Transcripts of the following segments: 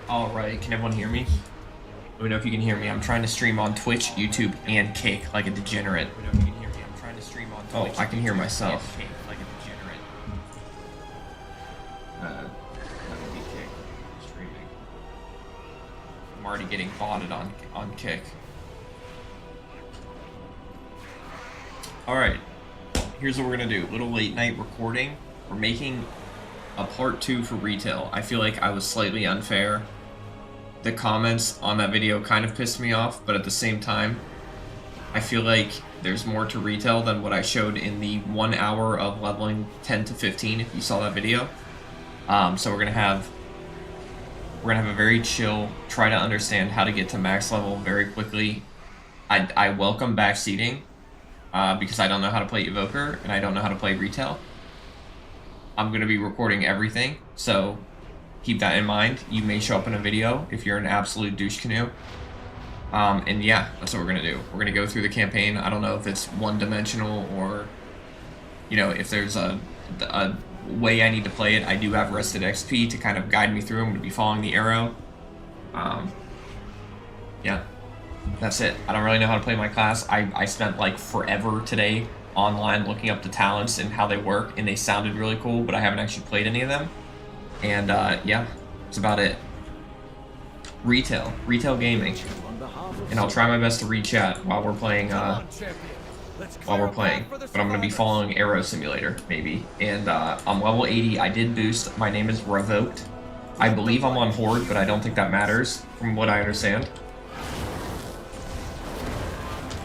Alright, can everyone hear me? Let me know if you can hear me. I'm trying to stream on Twitch, YouTube, and Kick like a degenerate. Let me know if you can hear me. I'm trying to stream on Twitch. Oh, I can hear myself. Kick like a degenerate. That would be Kick. Streaming. I'm already getting botted on Kick. Alright. Here's what we're gonna do. Little late night recording. We're making a part 2 for retail. I feel like I was slightly unfair. The comments on that video kind of pissed me off, but at the same time, I feel like there's more to retail than what I showed in the 1 hour of leveling 10 to 15, if you saw that video. So we're gonna have a very chill, try to understand how to get to max level very quickly. I welcome backseating, because I don't know how to play Evoker, and I don't know how to play retail. I'm gonna be recording everything, so keep that in mind. You may show up in a video if you're an absolute douche canoe. And yeah, that's what we're gonna do. We're gonna go through the campaign. I don't know if it's one-dimensional or, you know, if there's a way I need to play it. I do have rested XP to kind of guide me through. I'm gonna be following the arrow. Yeah, that's it. I don't really know how to play my class. I spent like forever today online looking up the talents and how they work, and they sounded really cool, but I haven't actually played any of them. And yeah, that's about it. Retail gaming, and I'll try my best to read chat while we're playing. But I'm gonna be following Arrow Simulator maybe. And I'm level 80. I did boost. My name is Revoked. I believe I'm on Horde, but I don't think that matters from what I understand.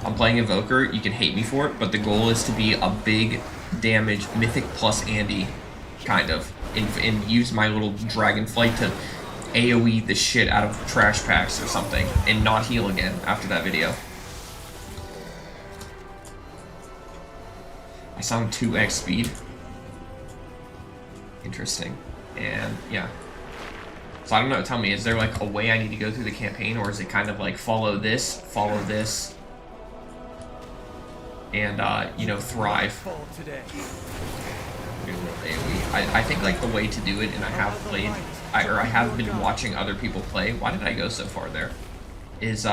I'm playing Evoker. You can hate me for it, but the goal is to be a big damage Mythic plus Andy, kind of. And use my little Dragonflight to AoE the shit out of trash packs or something, and not heal again after that video. I sound 2x speed. Interesting. And yeah. So I don't know, tell me, is there like a way I need to go through the campaign, or is it kind of like follow this, and you know, thrive? I think like the way to do it, and I have been watching other people play. Why did I go so far there? Is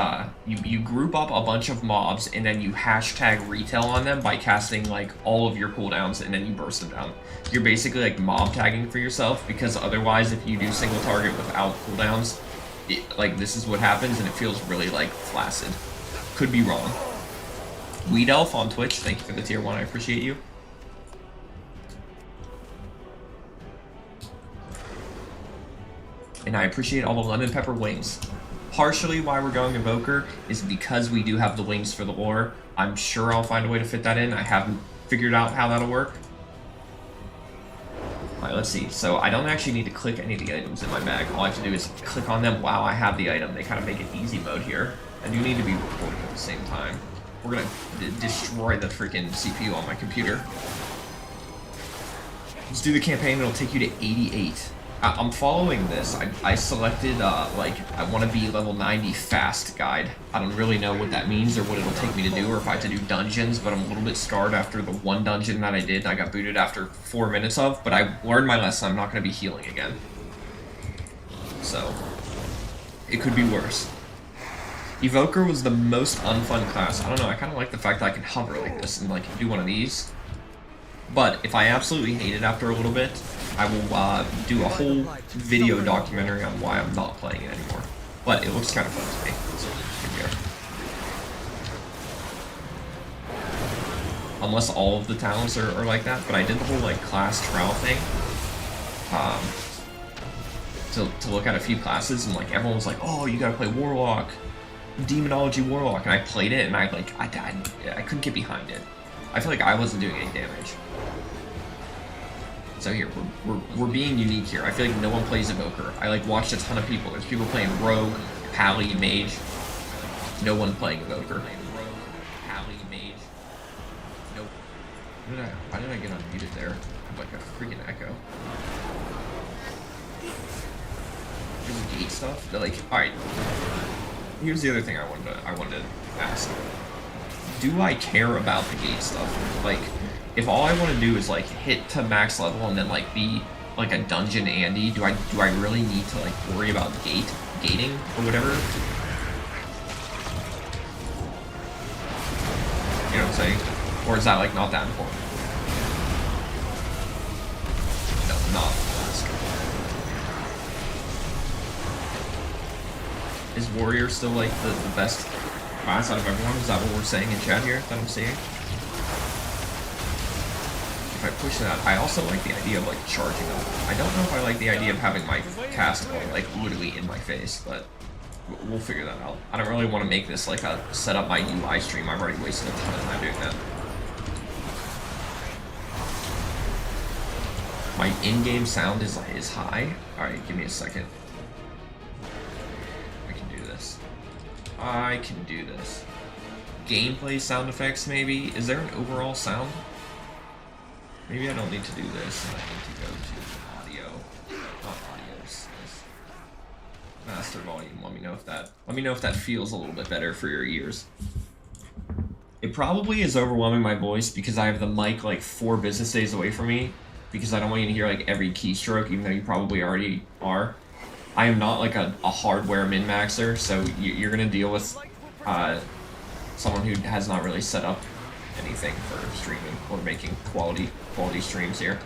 you group up a bunch of mobs and then you hashtag retail on them by casting like all of your cooldowns, and then you burst them down. You're basically like mob tagging for yourself, because otherwise if you do single target without cooldowns, like this is what happens, and it feels really like flaccid. Could be wrong. Weed Elf on Twitch, thank you for the tier 1, I appreciate you. And I appreciate all the lemon pepper wings. Partially why we're going Evoker is because we do have the wings for the lore. I'm sure I'll find a way to fit that in. I haven't figured out how that'll work. Alright, let's see. So I don't actually need to click any of the items in my bag. All I have to do is click on them while I have the item. They kind of make it easy mode here. I do need to be recording at the same time. We're gonna destroy the freaking CPU on my computer. Let's do the campaign. It'll take you to 88. I'm following this. I selected, like, I want to be level 90 fast guide. I don't really know what that means or what it'll take me to do, or if I have to do dungeons, but I'm a little bit scarred after the one dungeon that I did. I got booted after 4 minutes of, but I learned my lesson. I'm not going to be healing again. So, it could be worse. Evoker was the most unfun class. I don't know, I kind of like the fact that I can hover like this and, like, do one of these. But if I absolutely hate it after a little bit, I will do a whole video documentary on why I'm not playing it anymore. But it looks kind of fun to me, so here we are. Unless all of the talents are like that, but I did the whole like class trial thing to look at a few classes, and like everyone was like, oh, you gotta play Warlock, Demonology Warlock, and I played it, and I couldn't get behind it. I feel like I wasn't doing any damage. So here, we're being unique here. I feel like no one plays Evoker. I like watched a ton of people. There's people playing Rogue, Pally, Mage. No one playing Evoker. Nope. Why did I get unmuted there? I have like a freaking echo. There's gate stuff. They're like, alright. Here's the other thing I wanted to ask. Do I care about the gate stuff? Like, if all I want to do is like hit to max level and then like be like a dungeon Andy? Do I really need to like worry about gating or whatever? You know what I'm saying? Or is that like not that important? No, not. Is warrior still like the best class out of everyone? Is that what we're saying in chat here that I'm seeing? If I push that, I also like the idea of like charging up. I don't know if I like the idea of having my cast going like literally in my face, but we'll figure that out. I don't really want to make this like a set up my UI stream. I've already wasted a ton of time doing that. My in-game sound is high. All right, give me a second. I can do this. Gameplay sound effects, maybe? Is there an overall sound? Maybe I don't need to do this, and I need to go to audio. Not audio, this. Master volume. Let me know if that feels a little bit better for your ears. It probably is overwhelming my voice because I have the mic like 4 business days away from me, because I don't want you to hear like every keystroke, even though you probably already are. I am not like a hardware min-maxer, so you're gonna deal with someone who has not really set up anything for streaming or making quality streams here.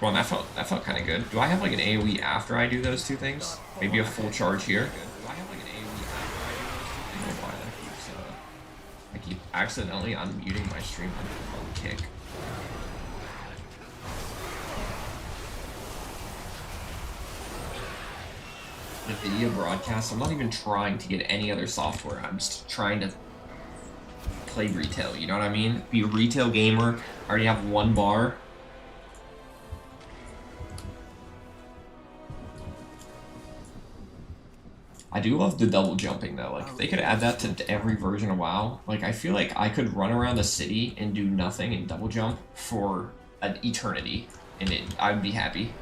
Well, that felt kind of good. Do I have like an AoE after I do those two things? Maybe a full charge here. Do I have like an AoE after I do those two things? I don't know why that keeps I keep accidentally unmuting my stream on kick. The video broadcast, I'm not even trying to get any other software. I'm just trying to play retail, you know what I mean? Be a retail gamer. I already have 1 bar. I do love the double jumping though. Like, if they could add that to every version of WoW, like, I feel like I could run around the city and do nothing and double jump for an eternity, and I'd be happy.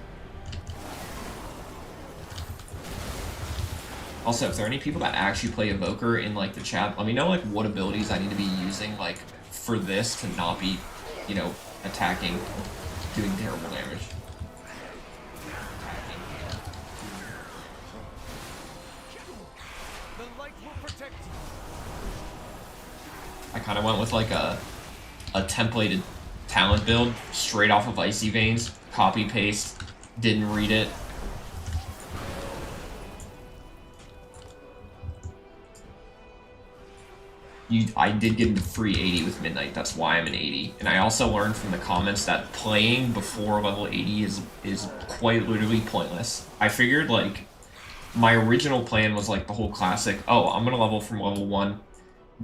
Also, if there are any people that actually play Evoker in like the chat, let me know like what abilities I need to be using like for this to not be, you know, attacking, doing terrible damage. I kind of went with like a templated talent build straight off of Icy Veins, copy paste, didn't read it. I did get into free 80 with Midnight, that's why I'm an 80. And I also learned from the comments that playing before level 80 is quite literally pointless. I figured, like, my original plan was, like, the whole classic, oh, I'm gonna level from level 1,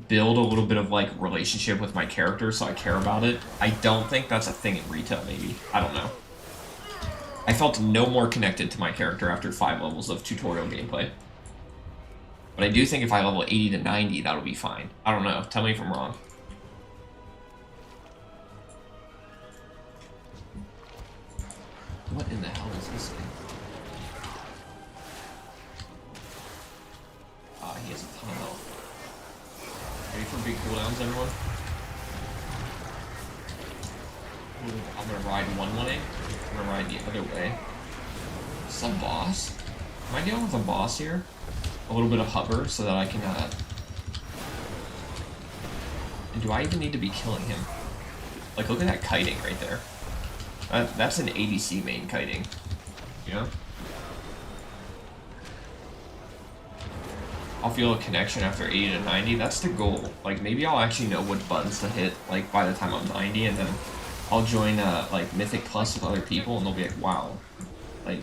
build a little bit of, like, relationship with my character so I care about it. I don't think that's a thing in retail, maybe. I don't know. I felt no more connected to my character after 5 levels of tutorial gameplay. But I do think if I level 80 to 90, that'll be fine. I don't know. Tell me if I'm wrong. What in the hell is this thing? He has a ton of health. Ready for big cooldowns, everyone? Ooh, I'm gonna ride one way. I'm gonna ride the other way. Is this a boss? Am I dealing with a boss here? A little bit of hover so that I can, and do I even need to be killing him? Like, look at that kiting right there. That's an ADC main kiting, you know? I'll feel a connection after 80 to 90, that's the goal. Like, maybe I'll actually know what buttons to hit, like, by the time I'm 90, and then I'll join, like, Mythic Plus with other people, and they'll be like, wow. Like,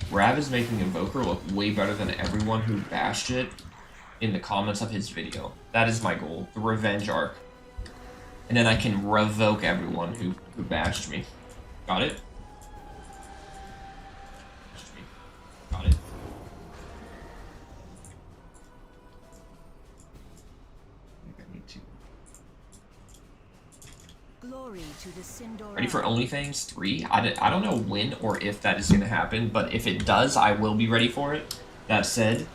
Rav is making Invoker look way better than everyone who bashed it in the comments of his video. That is my goal, the revenge arc. And then I can revoke everyone who bashed me. Got it? Got it? I think I need to. Glory to the Sindor. Ready for OnlyFans 3? I don't know when or if that is going to happen, but if it does, I will be ready for it. That said,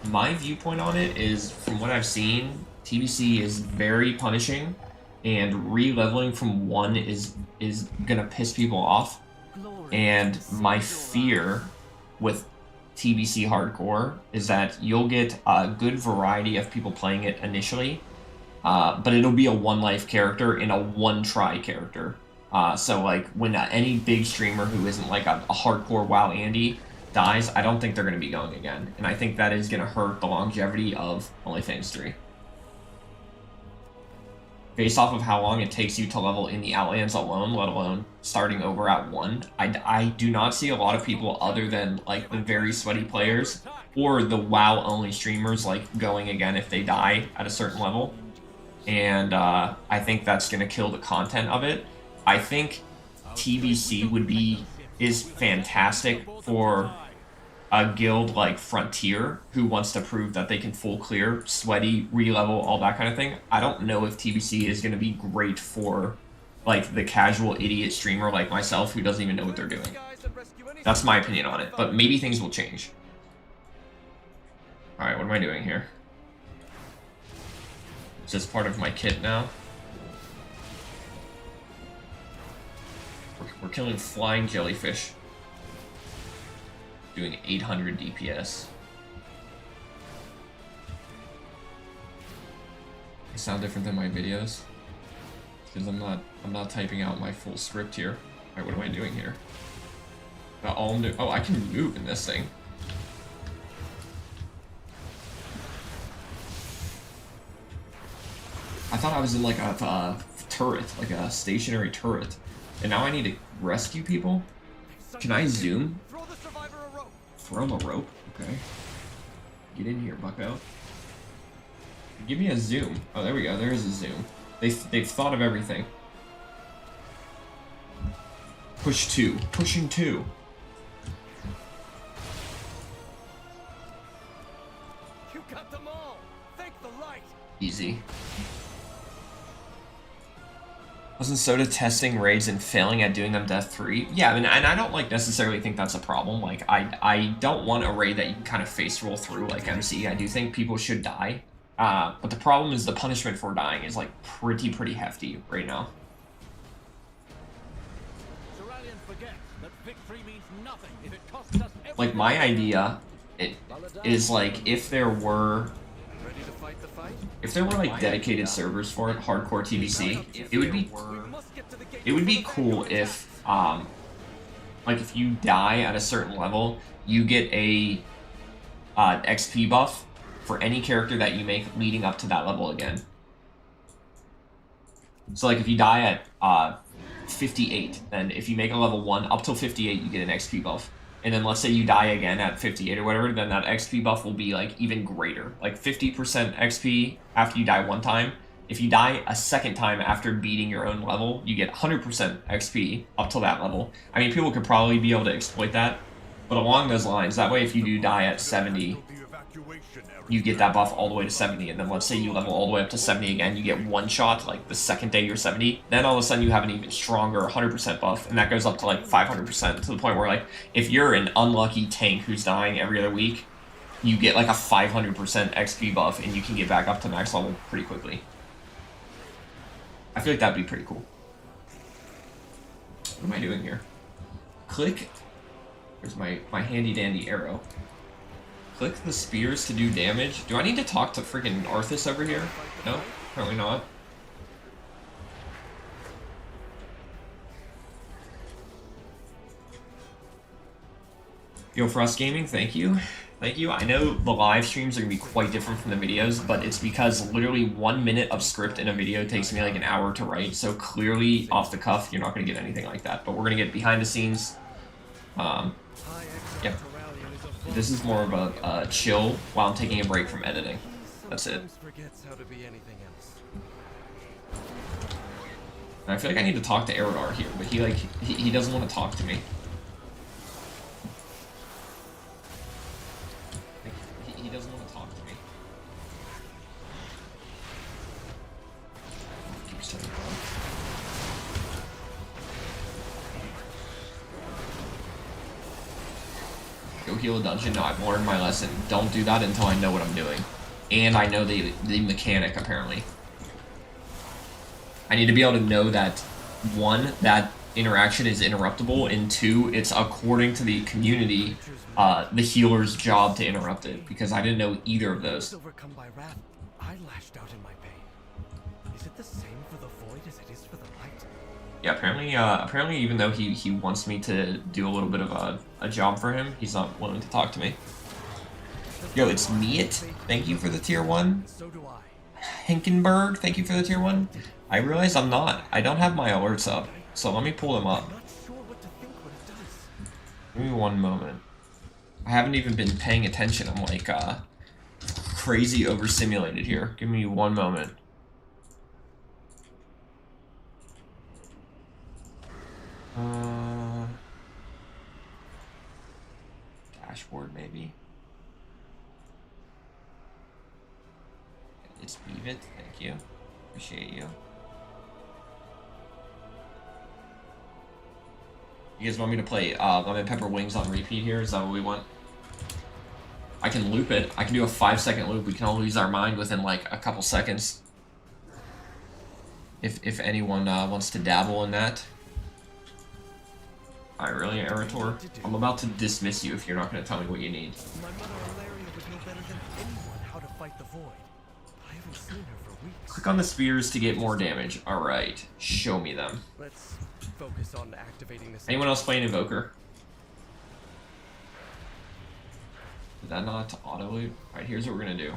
my viewpoint on it is, from what I've seen, TBC is very punishing, and re-leveling from 1 is going to piss people off. And my fear with TBC Hardcore is that you'll get a good variety of people playing it initially, but it'll be a one-life character and a one-try character. So like when any big streamer who isn't like a hardcore WoW Andy dies, I don't think they're going to be going again. And I think that is going to hurt the longevity of OnlyFans 3. Based off of how long it takes you to level in the Outlands alone, let alone starting over at 1, I do not see a lot of people other than like the very sweaty players or the WoW only streamers like going again if they die at a certain level. And I think that's going to kill the content of it. I think TBC is fantastic for a guild like Frontier who wants to prove that they can full clear, sweaty, re-level, all that kind of thing. I don't know if TBC is going to be great for like the casual idiot streamer like myself who doesn't even know what they're doing. That's my opinion on it, but maybe things will change. Alright, what am I doing here? Is this part of my kit now? We're killing flying jellyfish. Doing 800 DPS. I sound different than my videos because I'm not typing out my full script here. Alright, what am I doing here? All I'm doing, oh, I can move in this thing. I thought I was in like a turret, like a stationary turret, and now I need to rescue people. Can I zoom? Throw him a rope? Okay. Get in here, bucko. Give me a zoom. Oh, there we go. There is a zoom. They've thought of everything. Push 2. Pushing 2. You got them all. Thank the light. Easy. Wasn't Soda testing raids and failing at doing them death 3? Yeah, I mean, and I don't like necessarily think that's a problem. Like, I don't want a raid that you can kind of face roll through like MC. I do think people should die. But the problem is the punishment for dying is like pretty hefty right now. Like my idea is like if there were like dedicated servers for it, hardcore TBC, it would be cool if like if you die at a certain level, you get a XP buff for any character that you make leading up to that level again. So like if you die at 58, then if you make a level 1 up till 58, you get an XP buff. And then let's say you die again at 58 or whatever, then that XP buff will be like even greater. Like 50% XP after you die one time. If you die a second time after beating your own level, you get 100% XP up till that level. I mean, people could probably be able to exploit that. But along those lines, that way if you do die at 70, you get that buff all the way to 70, and then let's say you level all the way up to 70 again, you get one shot, like the second day you're 70, then all of a sudden you have an even stronger 100% buff, and that goes up to like 500%, to the point where like, if you're an unlucky tank who's dying every other week, you get like a 500% XP buff, and you can get back up to max level pretty quickly. I feel like that'd be pretty cool. What am I doing here? Click, there's my handy dandy arrow. Click the spears to do damage. Do I need to talk to freaking Arthas over here? No, apparently not. Yo, Frost Gaming, thank you. Thank you. I know the live streams are going to be quite different from the videos, but it's because literally 1 minute of script in a video takes me like an hour to write, so clearly off the cuff, you're not going to get anything like that. But we're going to get behind the scenes. Yeah. This is more of a chill while I'm taking a break from editing. That's it. And I feel like I need to talk to Eridar here, but he doesn't want to talk to me. He doesn't want to talk to me. Keeps telling me. Go heal a dungeon? No, I've learned my lesson. Don't do that until I know what I'm doing. And I know the mechanic, apparently. I need to be able to know that, one, that interaction is interruptible, and 2, it's according to the community, the healer's job to interrupt it, because I didn't know either of those. Overcome by wrath, I lashed out in my pain. Is it the same for the void as it is for the light? Yeah, apparently even though he wants me to do a little bit of a job for him, he's not willing to talk to me. Yo, it's Meat. Thank you for the tier 1. So do I. Hinkenberg, thank you for the tier 1. I realize I don't have my alerts up, so let me pull them up. I'm not sure what to think when it does. Give me one moment. I haven't even been paying attention. I'm like, crazy overstimulated here. Give me one moment. Dashboard, maybe. It's Beavet, thank you. Appreciate you. You guys want me to play Lemon Pepper Wings on repeat here? Is that what we want? I can loop it. I can do a 5-second loop. We can all lose our mind within like a couple seconds. If anyone wants to dabble in that. Alright, really, Erator? I'm about to dismiss you if you're not going to tell me what you need. My mother Ilaria would know better than anyone how to fight the void. I haven't seen her for weeks. Click on the spears to get more damage. Alright, show me them. Let's focus on activating this. Anyone else playing Invoker? Did that not auto loot? Alright, here's what we're gonna do.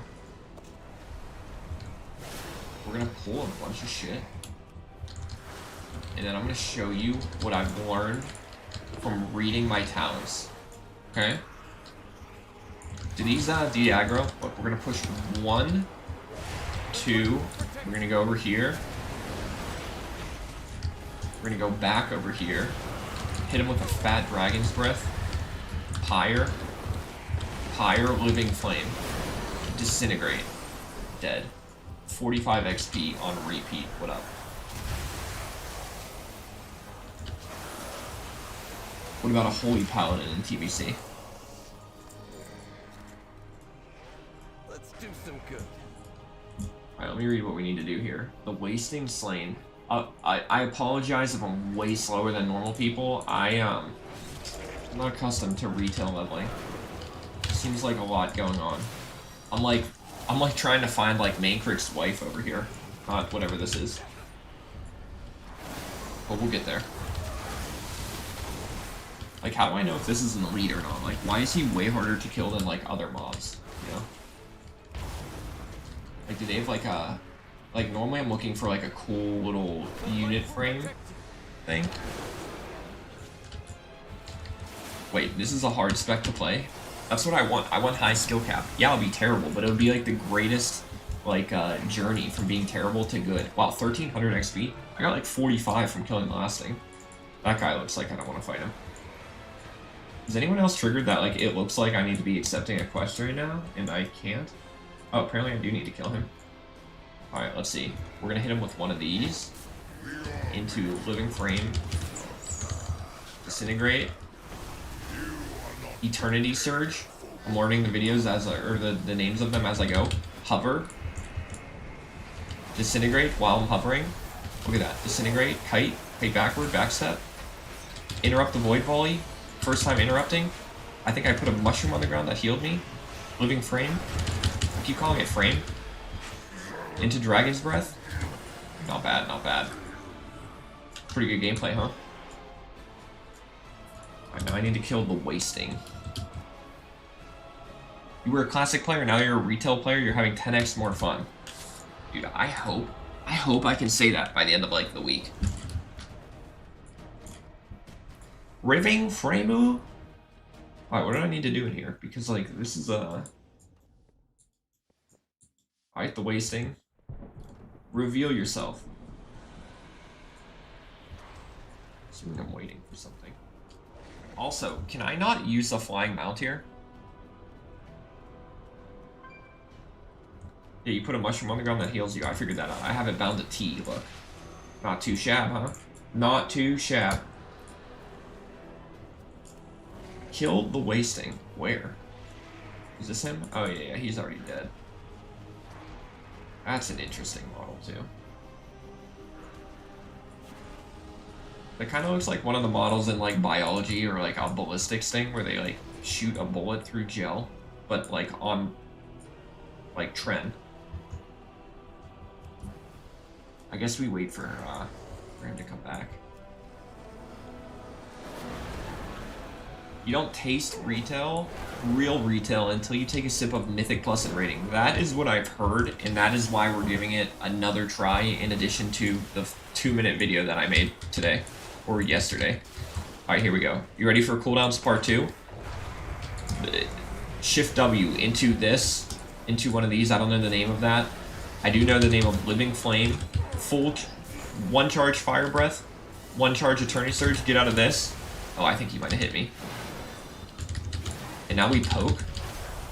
We're gonna pull a bunch of shit. And then I'm gonna show you what I've learned from reading my talents. Okay? Do these do you aggro? Look, we're gonna push 1, 2, we're gonna go over here. We're gonna go back over here. Hit him with a fat dragon's breath. Pyre. Pyre, living flame. Disintegrate. Dead. 45 XP on repeat. What up? What about a holy paladin in TBC? Let's do some good. Alright, let me read what we need to do here. The wasting slain. I apologize if I'm way slower than normal people. I'm not accustomed to retail leveling. Seems like a lot going on. I'm like trying to find like Maincrick's wife over here. Not whatever this is. But we'll get there. Like, how do I know if this is an elite or not? Like, why is he way harder to kill than like other mobs? You know? Like, do they have like a... Like, normally I'm looking for like a cool little unit frame thing. Wait, this is a hard spec to play? That's what I want. I want high skill cap. Yeah, it'll be terrible, but it would be like the greatest like journey from being terrible to good. Wow, 1300 XP? I got like 45 from killing the last thing. That guy looks like I don't want to fight him. Is anyone else triggered that like it looks like I need to be accepting a quest right now and I can't? Oh, apparently I do need to kill him. Alright, let's see. We're gonna hit him with one of these. Into living frame. Disintegrate. Eternity Surge. I'm learning the videos as or the names of them as I go. Hover. Disintegrate while I'm hovering. Look at that. Disintegrate. Kite. Kite backward. Backstep. Interrupt the void volley. First time interrupting. I think I put a mushroom on the ground that healed me. Living frame. I keep calling it frame. Into Dragon's Breath. Not bad, not bad. Pretty good gameplay, huh? Alright, now I need to kill the wasting. You were a classic player, now you're a retail player, you're having 10x more fun. Dude, I hope I can say that by the end of like the week. Living Frame. Alright, what do I need to do in here? Because like this is a Alright, the wasting. Reveal yourself. Assuming I'm waiting for something. Also, can I not use the flying mount here? Yeah, you put a mushroom on the ground that heals you. I figured that out. I have it bound to T, look. Not too shab, huh? Not too shab. Killed the wasting. Where? Is this him? Oh yeah, he's already dead. That's an interesting model too. That kind of looks like one of the models in like biology or like a ballistics thing where they like shoot a bullet through gel, but like on like trend. I guess we wait for him to come back. You don't taste retail, real retail, until you take a sip of Mythic Plus and rating. That is what I've heard, and that is why we're giving it another try in addition to the 2-minute video that I made today, or yesterday. Alright, here we go. You ready for cooldowns part 2? Shift W into this, into one of these. I don't know the name of that. I do know the name of Living Flame. Full 1 charge Fire Breath, 1 charge Eternity Surge. Get out of this. Oh, I think he might have hit me. And now we poke.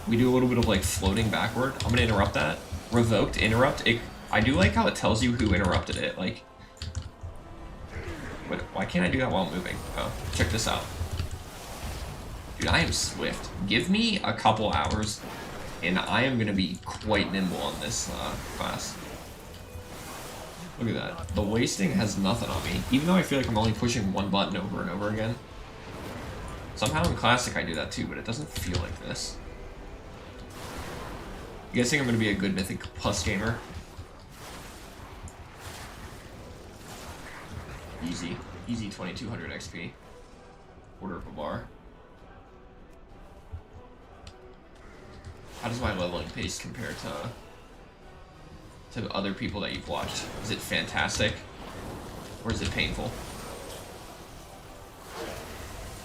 We do a little bit of like floating backward. I'm gonna interrupt that. Revoked, interrupt. I do like how it tells you who interrupted it. Like, but why can't I do that while moving? Oh, check this out. Dude, I am swift. Give me a couple hours, and I am gonna be quite nimble on this class. Look at that. The wasting has nothing on me, even though I feel like I'm only pushing one button over and over again. Somehow in Classic I do that too, but it doesn't feel like this. You guys think I'm going to be a good Mythic Plus gamer? Easy. Easy 2200 XP. Quarter of a bar. How does my leveling pace compare to other people that you've watched? Is it fantastic? Or is it painful?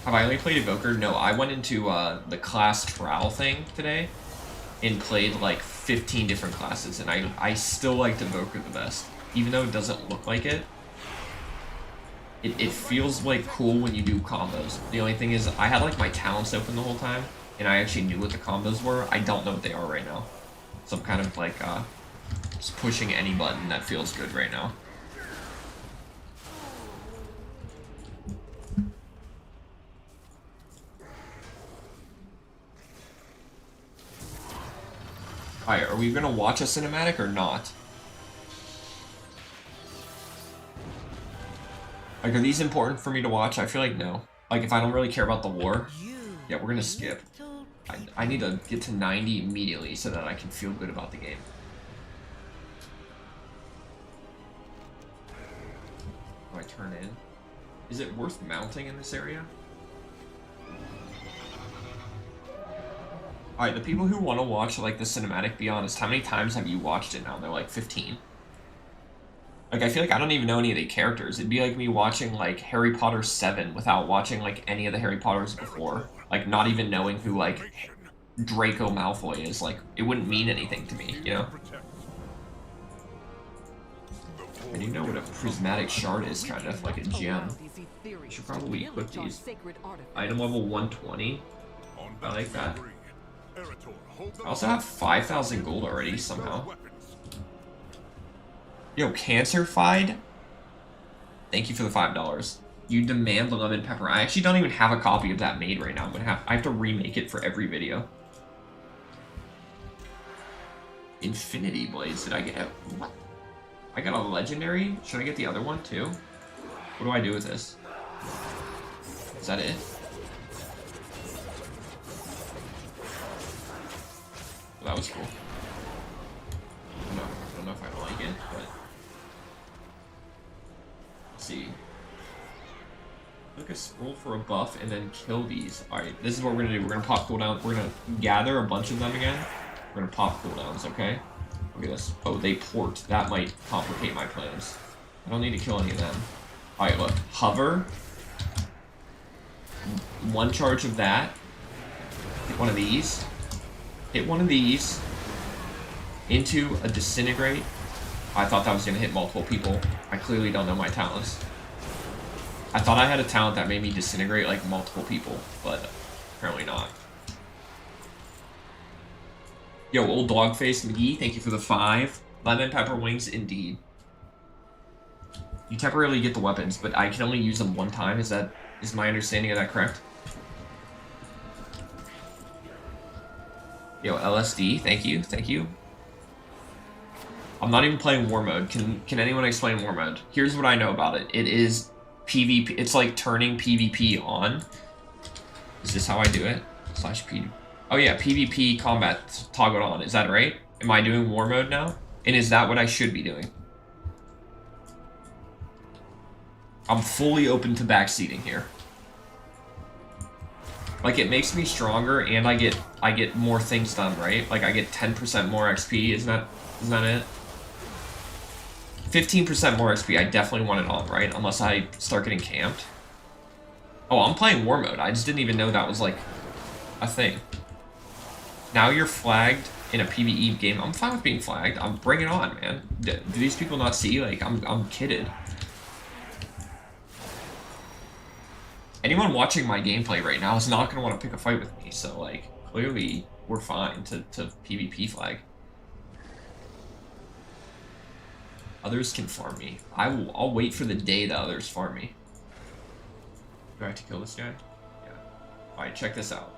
Have I only played Evoker? No, I went into the class trial thing today and played like 15 different classes, and I still liked Evoker the best. Even though it doesn't look like it, it feels like cool when you do combos. The only thing is, I had like my talents open the whole time, and I actually knew what the combos were. I don't know what they are right now. So I'm kind of like just pushing any button that feels good right now. Alright, are we gonna watch a cinematic or not? Like, are these important for me to watch? I feel like no. Like, if I don't really care about the war, yeah, we're gonna skip. I need to get to 90 immediately so that I can feel good about the game. Do I turn in? Is it worth mounting in this area? Alright, the people who want to watch, like, the cinematic, be honest, how many times have you watched it now? They're like 15. Like, I feel like I don't even know any of the characters. It'd be like me watching, like, Harry Potter 7 without watching, like, any of the Harry Potters before. Like, not even knowing who, like, Draco Malfoy is. Like, it wouldn't mean anything to me, you know? And you know what a prismatic shard is, kind of, like a gem. I should probably equip these. Item level 120. I like that. I also have 5,000 gold already, somehow. Yo, Cancerfied? Thank you for the $5. You demand the lemon pepper. I actually don't even have a copy of that made right now. I have to remake it for every video. Infinity Blades. Did I get a... What? I got a legendary? Should I get the other one too? What do I do with this? Is that it? Well, that was cool. I don't know if I like it, but... Let's see. Look a scroll for a buff and then kill these. Alright, this is what we're gonna do. We're gonna pop cooldowns. We're gonna gather a bunch of them again. We're gonna pop cooldowns, okay? Look at this. Oh, they port. That might complicate my plans. I don't need to kill any of them. Alright, look. Hover. One charge of that. Hit one of these. Hit one of these. Into a disintegrate. I thought that was going to hit multiple people. I clearly don't know my talents. I thought I had a talent that made me disintegrate like multiple people, but apparently not. Yo, old dogface McGee, thank you for the 5. Lemon pepper wings, indeed. You temporarily get the weapons, but I can only use them one time. Is my understanding of that correct? Yo, LSD, thank you, thank you. I'm not even playing war mode. Can anyone explain war mode? Here's what I know about it. It is PvP. It's like turning PvP on. Is this how I do it? Slash P. Oh yeah, PvP combat toggled on. Is that right? Am I doing war mode now? And is that what I should be doing? I'm fully open to backseating here. Like, it makes me stronger, and I get more things done, right? Like, I get 10% more XP. Isn't that it? 15% more XP. I definitely want it on, right? Unless I start getting camped. Oh, I'm playing war mode. I just didn't even know that was like a thing. Now you're flagged in a PvE game. I'm fine with being flagged. Bring it on, man. Do these people not see? Like, I'm kidded. Anyone watching my gameplay right now is not going to want to pick a fight with me, so, like, clearly we're fine to PvP flag. Others can farm me. I'll wait for the day that others farm me. Do I have to kill this guy? Yeah. Alright, check this out.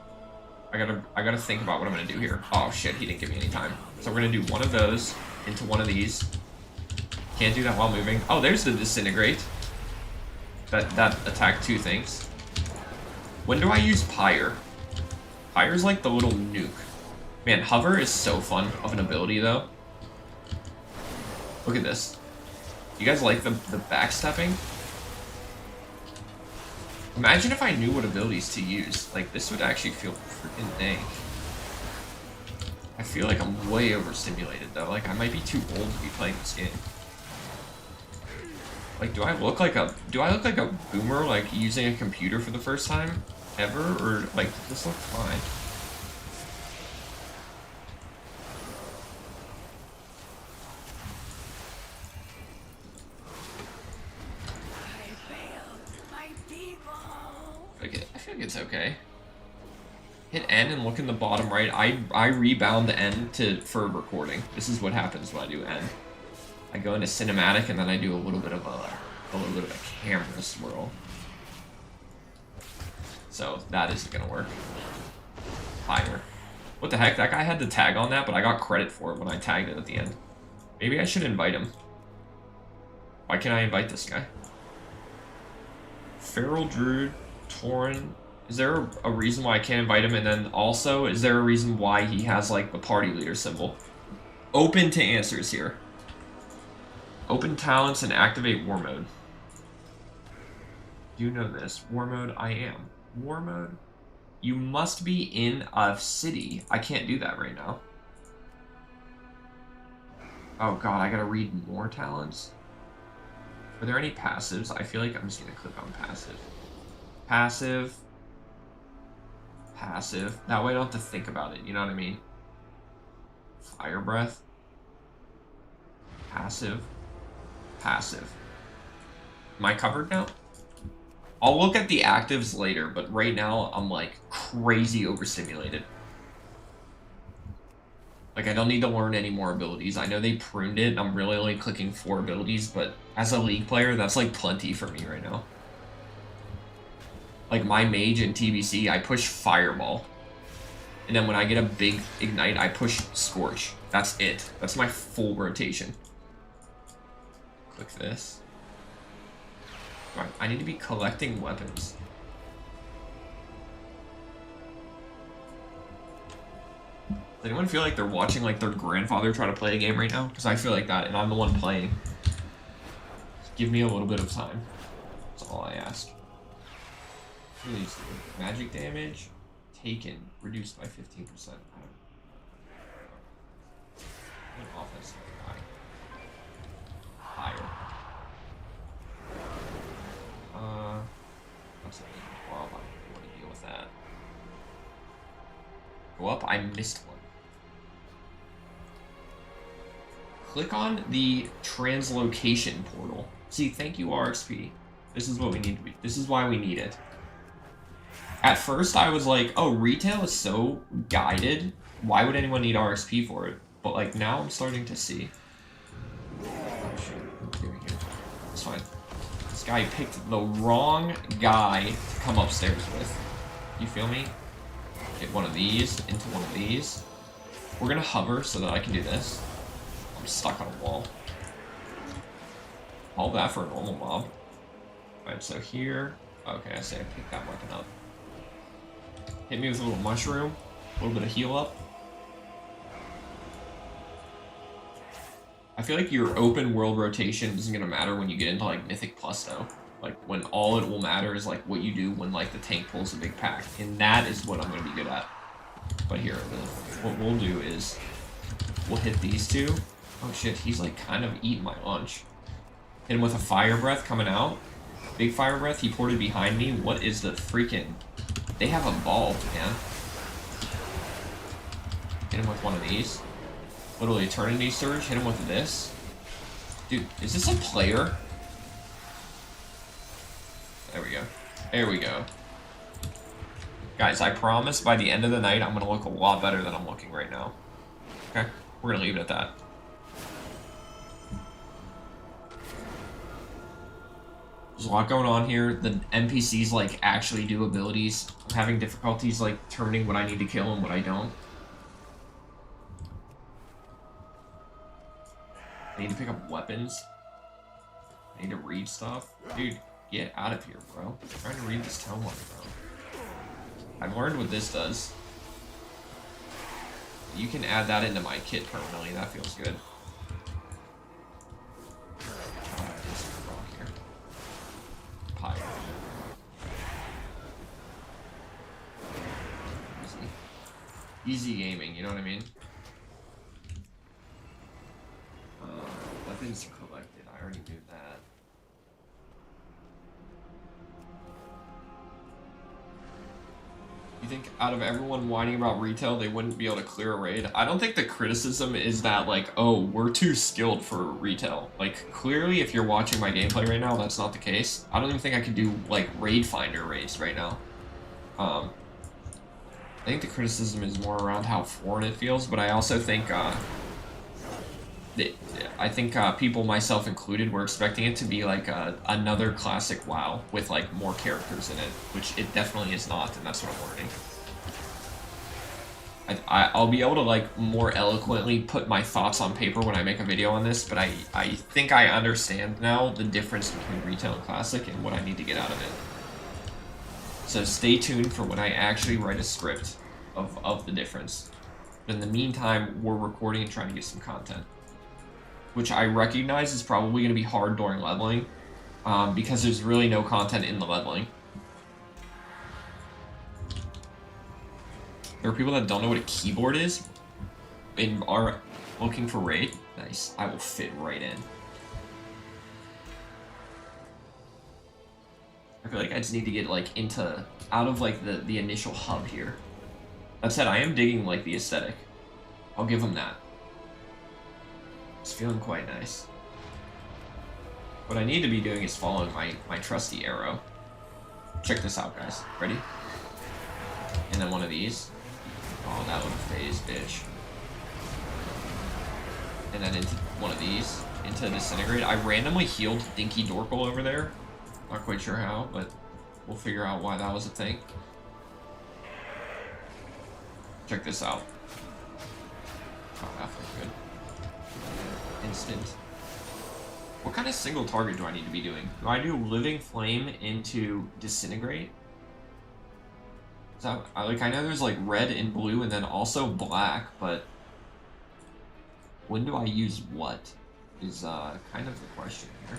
I gotta think about what I'm gonna do here. Oh shit, he didn't give me any time. So we're gonna do one of those into one of these. Can't do that while moving. Oh, there's the disintegrate. That attacked two things. When do I use Pyre? Pyre's like the little nuke. Man, hover is so fun of an ability though. Look at this. You guys like the backstepping? Imagine if I knew what abilities to use. Like, this would actually feel freaking dank. I feel like I'm way overstimulated though. Like, I might be too old to be playing this game. Like, do I look like a boomer, like, using a computer for the first time ever? Or, like, this looks fine. I feel like it's okay. Hit N and look in the bottom right. I rebound the N for recording. This is what happens when I do N. I go into cinematic and then I do a little bit of a camera swirl. So that isn't gonna work. Higher. What the heck? That guy had the tag on that, but I got credit for it when I tagged it at the end. Maybe I should invite him. Why can't I invite this guy? Feral Druid, Tauren. Is there a reason why I can't invite him? And then also, is there a reason why he has like the party leader symbol? Open to answers here. Open talents and activate war mode. You know this. War mode, I am. War mode? You must be in a city. I can't do that right now. Oh god, I gotta read more talents. Are there any passives? I feel like I'm just gonna click on passive. Passive. Passive. That way I don't have to think about it, you know what I mean? Fire breath. Passive. Passive. Am I covered now? I'll look at the actives later, but right now I'm like crazy overstimulated. Like, I don't need to learn any more abilities. I know they pruned it, and I'm really only clicking 4 abilities, but as a League player, that's like plenty for me right now. Like, my mage in TBC, I push Fireball. And then when I get a big Ignite, I push Scorch. That's it. That's my full rotation. Click this. Right, I need to be collecting weapons. Does anyone feel like they're watching like their grandfather try to play a game right now? Because I feel like that, and I'm the one playing. Just give me a little bit of time. That's all I ask. What do these do? Magic damage taken reduced by 15%. An offensive guy. Higher. That's a 12. I don't want to deal with that. Go up. I missed one. Click on the translocation portal. See, thank you, RXP. This is what we need to be. This is why we need it. At first, I was like, oh, retail is so guided. Why would anyone need RXP for it? But, like, now I'm starting to see. Oh, shit. What's doing here? It's fine. This guy picked the wrong guy to come upstairs with. You feel me? Get one of these into one of these. We're gonna hover so that I can do this. I'm stuck on a wall. All that for a normal mob. Alright, so here... Okay, I say I picked that weapon up. Hit me with a little mushroom. A little bit of heal up. I feel like your open world rotation isn't gonna matter when you get into like Mythic Plus though. Like when all it will matter is like what you do when like the tank pulls a big pack. And that is what I'm gonna be good at. But here, what we'll do is we'll hit these two. Oh shit, he's like kind of eating my lunch. Hit him with a fire breath coming out. Big fire breath, he ported behind me. What is the freaking... They have evolved, man. Hit him with one of these. Little Eternity Surge, hit him with this. Dude, is this a player? There we go. There we go. Guys, I promise by the end of the night, I'm going to look a lot better than I'm looking right now. Okay? We're going to leave it at that. There's a lot going on here. The NPCs, like, actually do abilities. I'm having difficulties, like, determining what I need to kill and what I don't. I need to pick up weapons. I need to read stuff. Dude, get out of here, bro. I'm trying to read this tome line, bro. I've learned what this does. You can add that into my kit permanently. That feels good. Pyre. Easy gaming, you know what I mean? Weapons collected. I already knew that. You think out of everyone whining about retail, they wouldn't be able to clear a raid? I don't think the criticism is that, like, oh, we're too skilled for retail. Like, clearly, if you're watching my gameplay right now, that's not the case. I don't even think I could do, like, raid finder raids right now. I think the criticism is more around how foreign it feels, but I also think, people, myself included, were expecting it to be like another classic WoW with like more characters in it, which it definitely is not, and that's what I'm learning. I'll be able to like more eloquently put my thoughts on paper when I make a video on this, but I think I understand now the difference between retail and classic and what I need to get out of it. So stay tuned for when I actually write a script of the difference. But in the meantime, we're recording and trying to get some content, which I recognize is probably going to be hard during leveling, because there's really no content in the leveling. There are people that don't know what a keyboard is and are looking for raid. Nice. I will fit right in. I feel like I just need to get like out of like the initial hub here. That said, I am digging like the aesthetic. I'll give them that. It's feeling quite nice. What I need to be doing is following my trusty arrow. Check this out, guys. Ready? And then one of these. Oh, that would phase, bitch. And then into one of these. Into Disintegrate. I randomly healed Dinky Dorkle over there. Not quite sure how, but we'll figure out why that was a thing. Check this out. Oh, that feels good. Instant. What kind of single target do I need to be doing? Do I do Living Flame into Disintegrate? So I know there's like red and blue and then also black, but when do I use what is kind of the question here.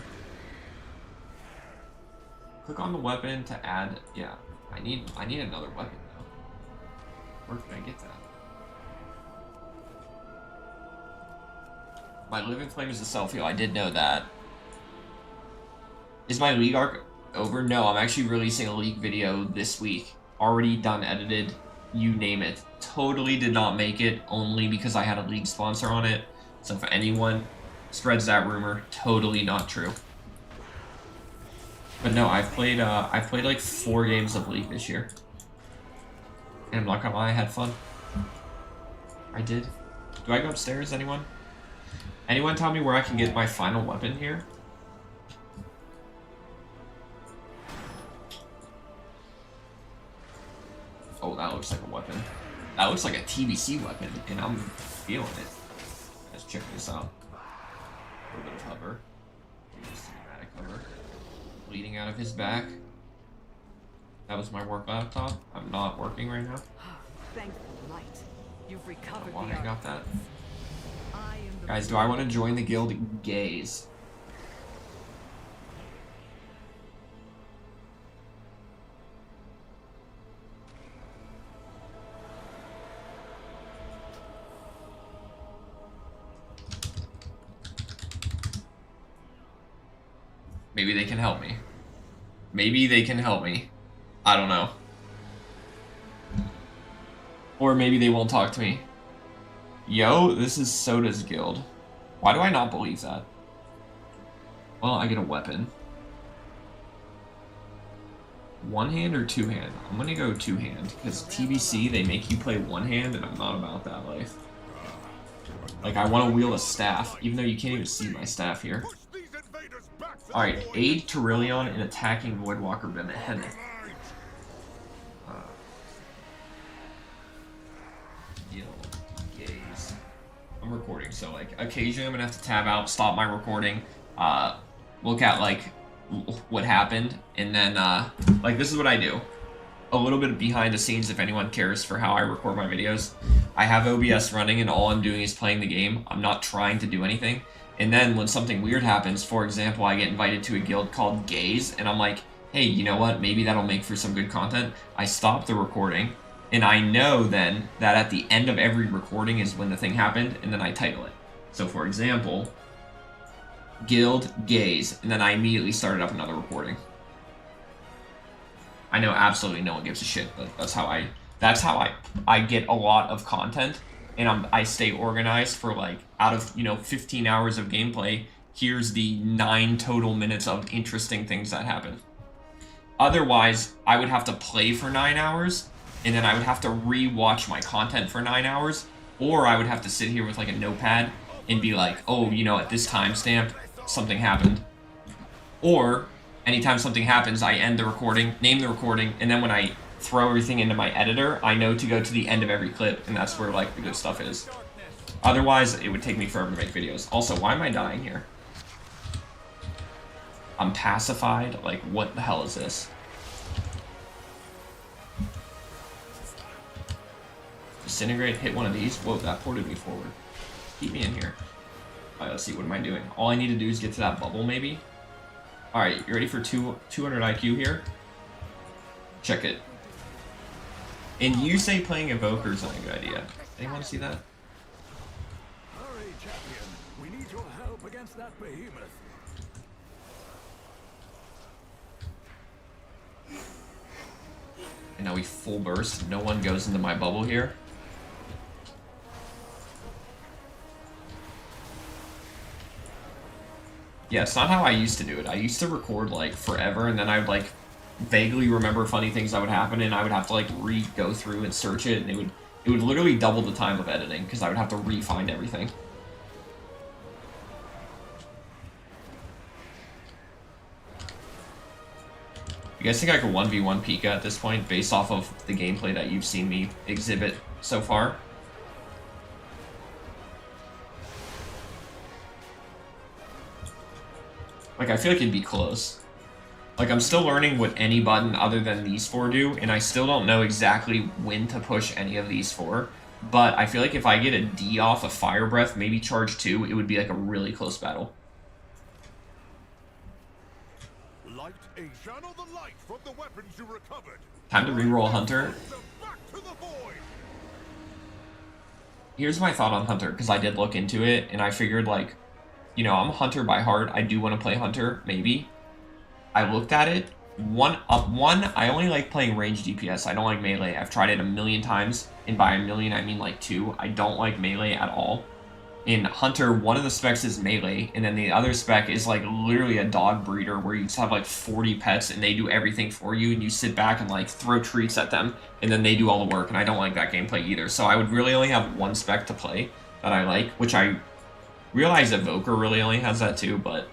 Click on the weapon to add. Yeah, I need another weapon though. Where can I get that? My Living Flame is a self-heal. I did know that. Is my League arc over? No, I'm actually releasing a League video this week. Already done, edited, you name it. Totally did not make it, only because I had a League sponsor on it. So if anyone spreads that rumor, totally not true. But no, I've played like 4 games of League this year. And I'm not gonna lie, I had fun. I did. Do I go upstairs, anyone? Anyone tell me where I can get my final weapon here? Oh, that looks like a weapon. That looks like a TBC weapon, and I'm feeling it. Let's check this out. A little bit of hover. Cinematic hover. bleeding out of his back. That was my work laptop. I'm not working right now. Thank the light. You've I don't recovered know why the I got that. I am the Guys, do I want to join the guild Gaze? Maybe they can help me. Maybe they can help me. I don't know. Or maybe they won't talk to me. Yo, this is Soda's guild. Why do I not believe that? Well, I get a weapon. One hand or two hand? I'm gonna go two hand, because TBC, they make you play one hand, and I'm not about that life. Like, I want to wield a staff, even though you can't even see my staff here. Alright, aid Tyrillion in attacking Voidwalker Behemoth. Gaze. I'm recording, so like occasionally I'm gonna have to tab out, stop my recording, look at like what happened, and then like this is what I do. A little bit of behind the scenes if anyone cares for how I record my videos. I have OBS running and all I'm doing is playing the game. I'm not trying to do anything. And then when something weird happens, for example, I get invited to a guild called Gaze, and I'm like, hey, you know what? Maybe that'll make for some good content. I stop the recording, and I know then that at the end of every recording is when the thing happened, and then I title it. So for example, Guild Gaze, and then I immediately started up another recording. I know absolutely no one gives a shit, but that's how I get a lot of content, and I stay organized for like out of 15 hours of gameplay. Here's the 9 total minutes of interesting things that happen. Otherwise, I would have to play for 9 hours, and then I would have to re-watch my content for 9 hours, or I would have to sit here with like a notepad and be like, oh, at this timestamp something happened, or anytime something happens, I end the recording, name the recording, and then when I throw everything into my editor, I know to go to the end of every clip, and that's where like the good stuff is. Otherwise, it would take me forever to make videos. Also, why am I dying here? I'm pacified. Like, what the hell is this? Disintegrate, hit one of these. Whoa, that ported me forward. Keep me in here. Alright, let's see, what am I doing? All I need to do is get to that bubble, maybe? Alright, you ready for 200 IQ here? Check it. And you say playing Evoker is not a good idea. Anyone see that? Hurry, champion. We need your help against that behemoth. And now we full burst. No one goes into my bubble here. Yeah, it's not how I used to do it. I used to record like forever, and then I would like vaguely remember funny things that would happen, and I would have to like go through and search it, and it would literally double the time of editing because I would have to re-find everything. You guys think I could 1v1 Pika at this point based off of the gameplay that you've seen me exhibit so far? Like, I feel like it'd be close. Like, I'm still learning what any button other than these 4 do, and I still don't know exactly when to push any of these 4. But I feel like if I get a D off of Fire Breath, maybe charge 2, it would be like a really close battle. Light a channel the light from the weapons you recovered. Time to reroll Hunter. Here's my thought on Hunter, because I did look into it, and I figured, like, I'm a Hunter by heart. I do want to play Hunter, maybe. I looked at it. I only like playing ranged DPS. I don't like melee. I've tried it a million times, and by a million, I mean like 2. I don't like melee at all. In Hunter, one of the specs is melee, and then the other spec is like literally a dog breeder where you just have like 40 pets, and they do everything for you, and you sit back and like throw treats at them, and then they do all the work, and I don't like that gameplay either. So I would really only have one spec to play that I like, which I realize Evoker really only has that too, but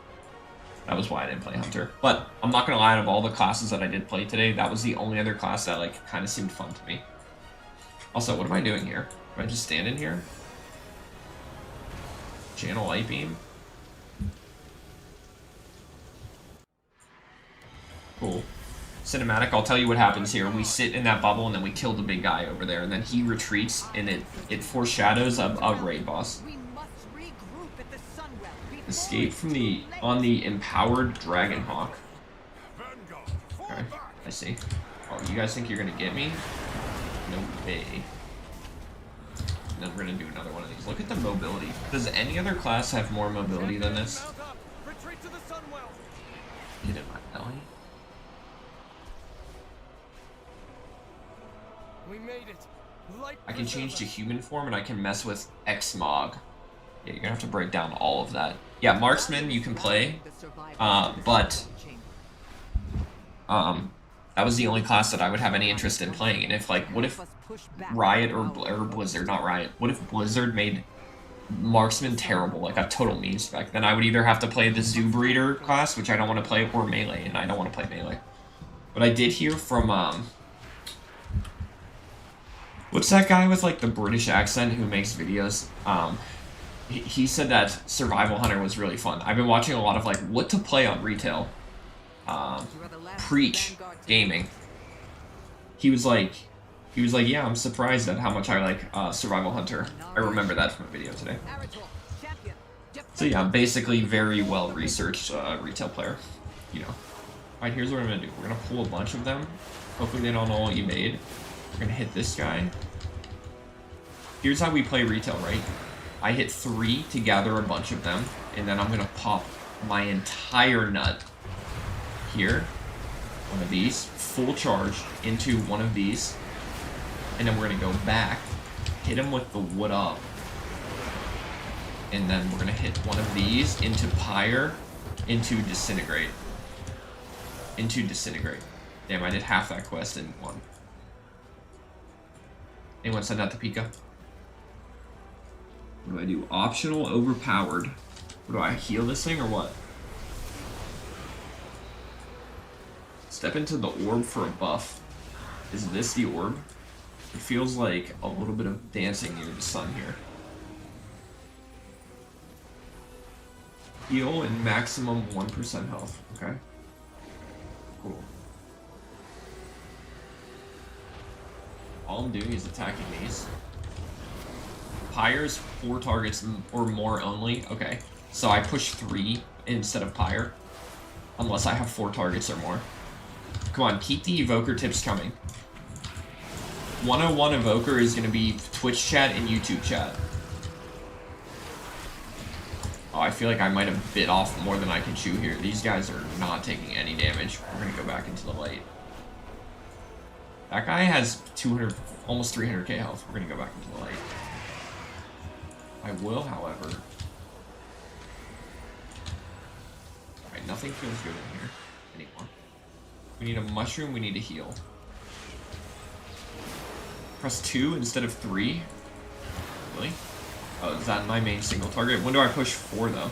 that was why I didn't play Hunter. But I'm not gonna lie, out of all the classes that I did play today, that was the only other class that like kind of seemed fun to me. Also, what am I doing here? Am I just standing here? Channel Light Beam? Cool. Cinematic, I'll tell you what happens here. We sit in that bubble and then we kill the big guy over there, and then he retreats, and it foreshadows a raid boss. We must regroup at the Sunwell before Escape from on the empowered Dragonhawk. Okay, I see. Oh, you guys think you're gonna get me? No way. And then we're gonna do another one of these. Look at the mobility. Does any other class have more mobility than this? Retreat to the Sunwell. Get in my belly. We made it. Light I can change to preserver. human form, and I can mess with Xmog. Yeah, you're gonna have to break down all of that. Yeah, marksman you can play, but that was the only class that I would have any interest in playing. And if what if Riot or Blizzard, not Riot, what if Blizzard made marksman terrible, like a total meme spec? Then I would either have to play the Zoo Breeder class, which I don't want to play, or melee, and I don't want to play melee. But I did hear from what's that guy with like the British accent who makes videos? He said that Survival Hunter was really fun. I've been watching a lot of like what to play on retail. Preach Gaming. He was like, yeah, I'm surprised at how much I like Survival Hunter. I remember that from a video today. So yeah, basically very well researched retail player. You know. Alright, here's what I'm gonna do. We're gonna pull a bunch of them. Hopefully they don't know what you made. We're gonna hit this guy. Here's how we play retail, right? I hit 3 to gather a bunch of them, and then I'm gonna pop my entire nut here. One of these, full charge into one of these, and then we're gonna go back, hit him with the wood up, and then we're gonna hit one of these into pyre, into disintegrate. Into disintegrate. Damn, I did half that quest in one. Anyone send that to Pika? What do I do? Optional, overpowered. What do I heal this thing or what? Step into the orb for a buff. Is this the orb? It feels like a little bit of dancing near the sun here. Heal and maximum 1% health. Okay. Cool. All I'm doing is attacking these. Pyre's 4 targets or more only. Okay. So I push 3 instead of Pyre. Unless I have 4 targets or more. Come on, keep the Evoker tips coming. 101 Evoker is going to be Twitch chat and YouTube chat. Oh, I feel like I might have bit off more than I can chew here. These guys are not taking any damage. We're going to go back into the light. That guy has 200, almost 300k health. We're going to go back into the light. I will, however... Alright, nothing feels good in here anymore. We need a mushroom, we need to heal. Press 2 instead of 3? Really? Oh, is that my main single target? When do I push 4, though?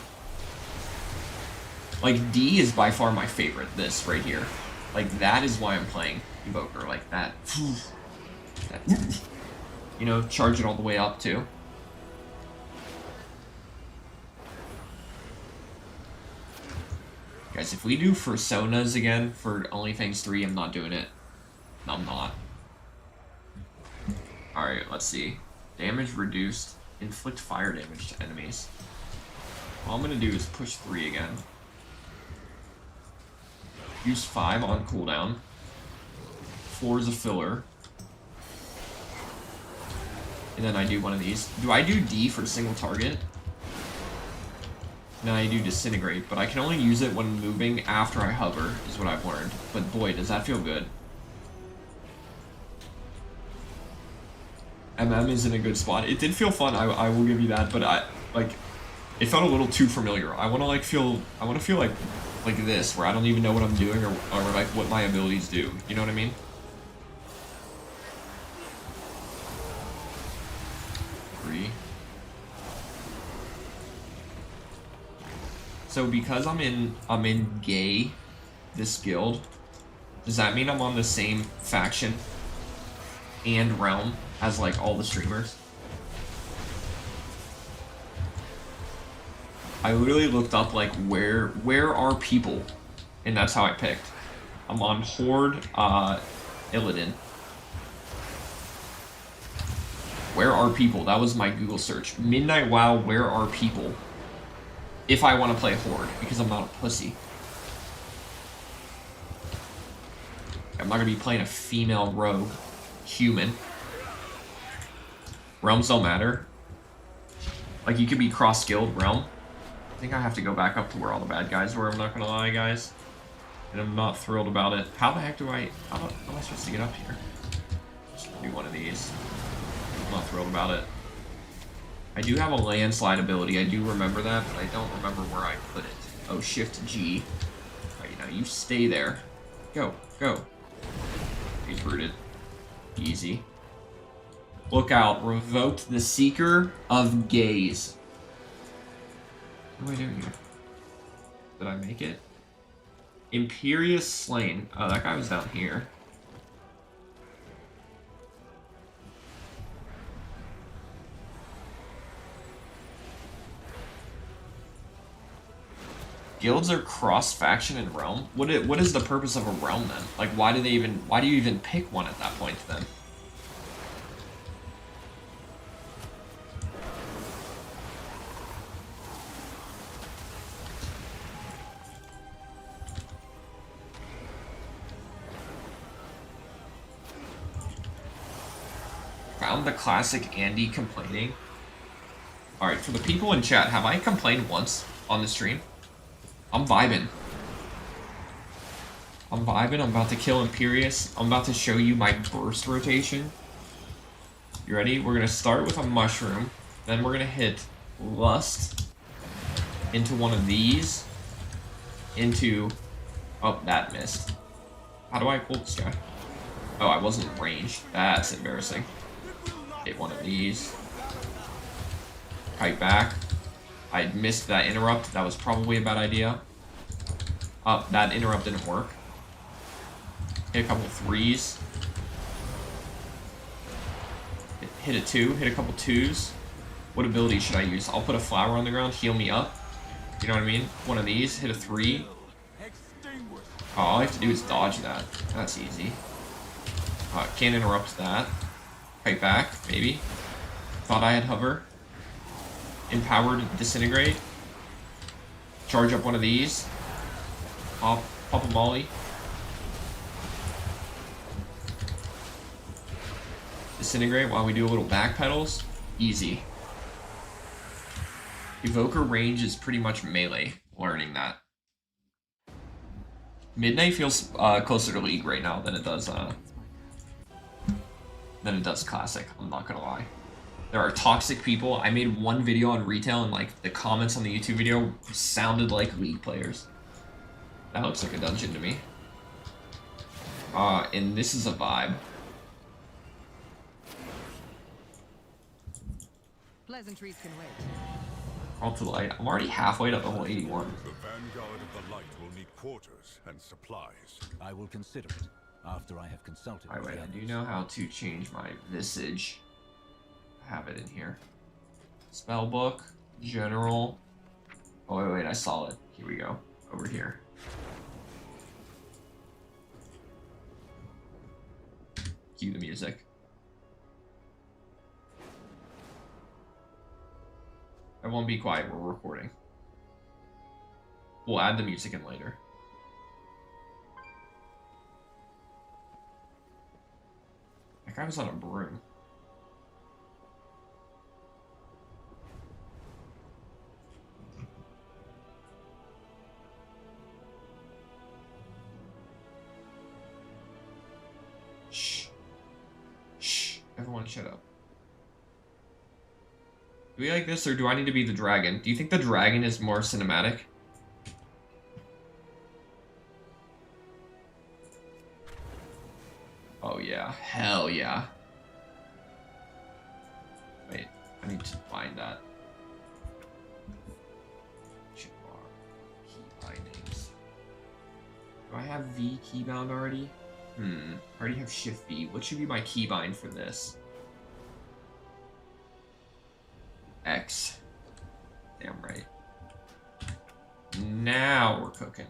Like, D is by far my favorite, this right here. Like, that is why I'm playing Evoker, like that. You know, charge it all the way up, too. Guys, if we do Personas again for Only Things 3, I'm not doing it. No, I'm not. Alright, let's see. Damage reduced. Inflict fire damage to enemies. All I'm gonna do is push 3 again. Use 5 on cooldown. 4 is a filler. And then I do one of these. Do I do D for single target? Then I do disintegrate, but I can only use it when moving after I hover, is what I've learned. But boy, does that feel good. MM is in a good spot. It did feel fun, I will give you that, but it felt a little too familiar. I want to feel like this, where I don't even know what I'm doing or like what my abilities do. You know what I mean? So because I'm in gay, this guild, does that mean I'm on the same faction and realm as like all the streamers? I literally looked up like where are people, and that's how I picked. I'm on Horde, Illidan. Where are people? That was my Google search. Midnight WoW, where are people? If I want to play Horde, because I'm not a pussy. I'm not going to be playing a female rogue. Human. Realms don't matter. Like, you could be cross-skilled realm. I think I have to go back up to where all the bad guys were, I'm not going to lie, guys. And I'm not thrilled about it. How the heck do I... How am I supposed to get up here? Just do one of these. I'm not thrilled about it. I do have a landslide ability. I do remember that, but I don't remember where I put it. Oh, Shift G. Alright, now you stay there. Go, go. He's rooted. Easy. Look out. Revoked the Seeker of Gaze. What am I doing here? Did I make it? Imperious Slain. Oh, that guy was down here. Guilds are cross-faction in Realm? What is the purpose of a Realm then? Like, why do you even pick one at that point then? Found the classic Andy complaining. Alright, for the people in chat, have I complained once on the stream? I'm vibing. I'm vibing. I'm about to kill Imperious. I'm about to show you my burst rotation. You ready? We're going to start with a mushroom. Then we're going to hit Lust into one of these. Into... Oh, that missed. How do I pull this guy? Oh, I wasn't ranged. That's embarrassing. Hit one of these. Kite back. I missed that interrupt. That was probably a bad idea. That interrupt didn't work. Hit a couple threes. Hit a two. Hit a couple twos. What ability should I use? I'll put a flower on the ground. Heal me up. You know what I mean? One of these. Hit a three. Oh, all I have to do is dodge that. That's easy. Can't interrupt that. Kite back, maybe. Thought I had hover. Empowered Disintegrate. Charge up one of these. Pop a molly. Disintegrate while we do a little back pedals. Easy. Evoker range is pretty much melee. Learning that. Midnight feels closer to League right now than it does Classic. I'm not gonna lie. There are toxic people. I made one video on retail and like the comments on the YouTube video sounded like League players. That looks like a dungeon to me. And this is a vibe. Pleasantries can wait. Call to light. I'm already halfway to level 81. The vanguard of the light will need quarters and supplies. I will consider it after I have consulted. Alright, wait, I do know how to change my visage. I have it in here. Spellbook, general. Oh, wait, I saw it. Here we go. Over here. Cue the music. Everyone be quiet, we're recording. We'll add the music in later. That guy was on a broom. Shh. Shh. Everyone shut up. Do we like this, or do I need to be the dragon? Do you think the dragon is more cinematic? Oh yeah, hell yeah. Wait, I need to find that. Key bindings. Do I have V keybound already? I already have Shift V. What should be my keybind for this? X. Damn right. Now we're cooking.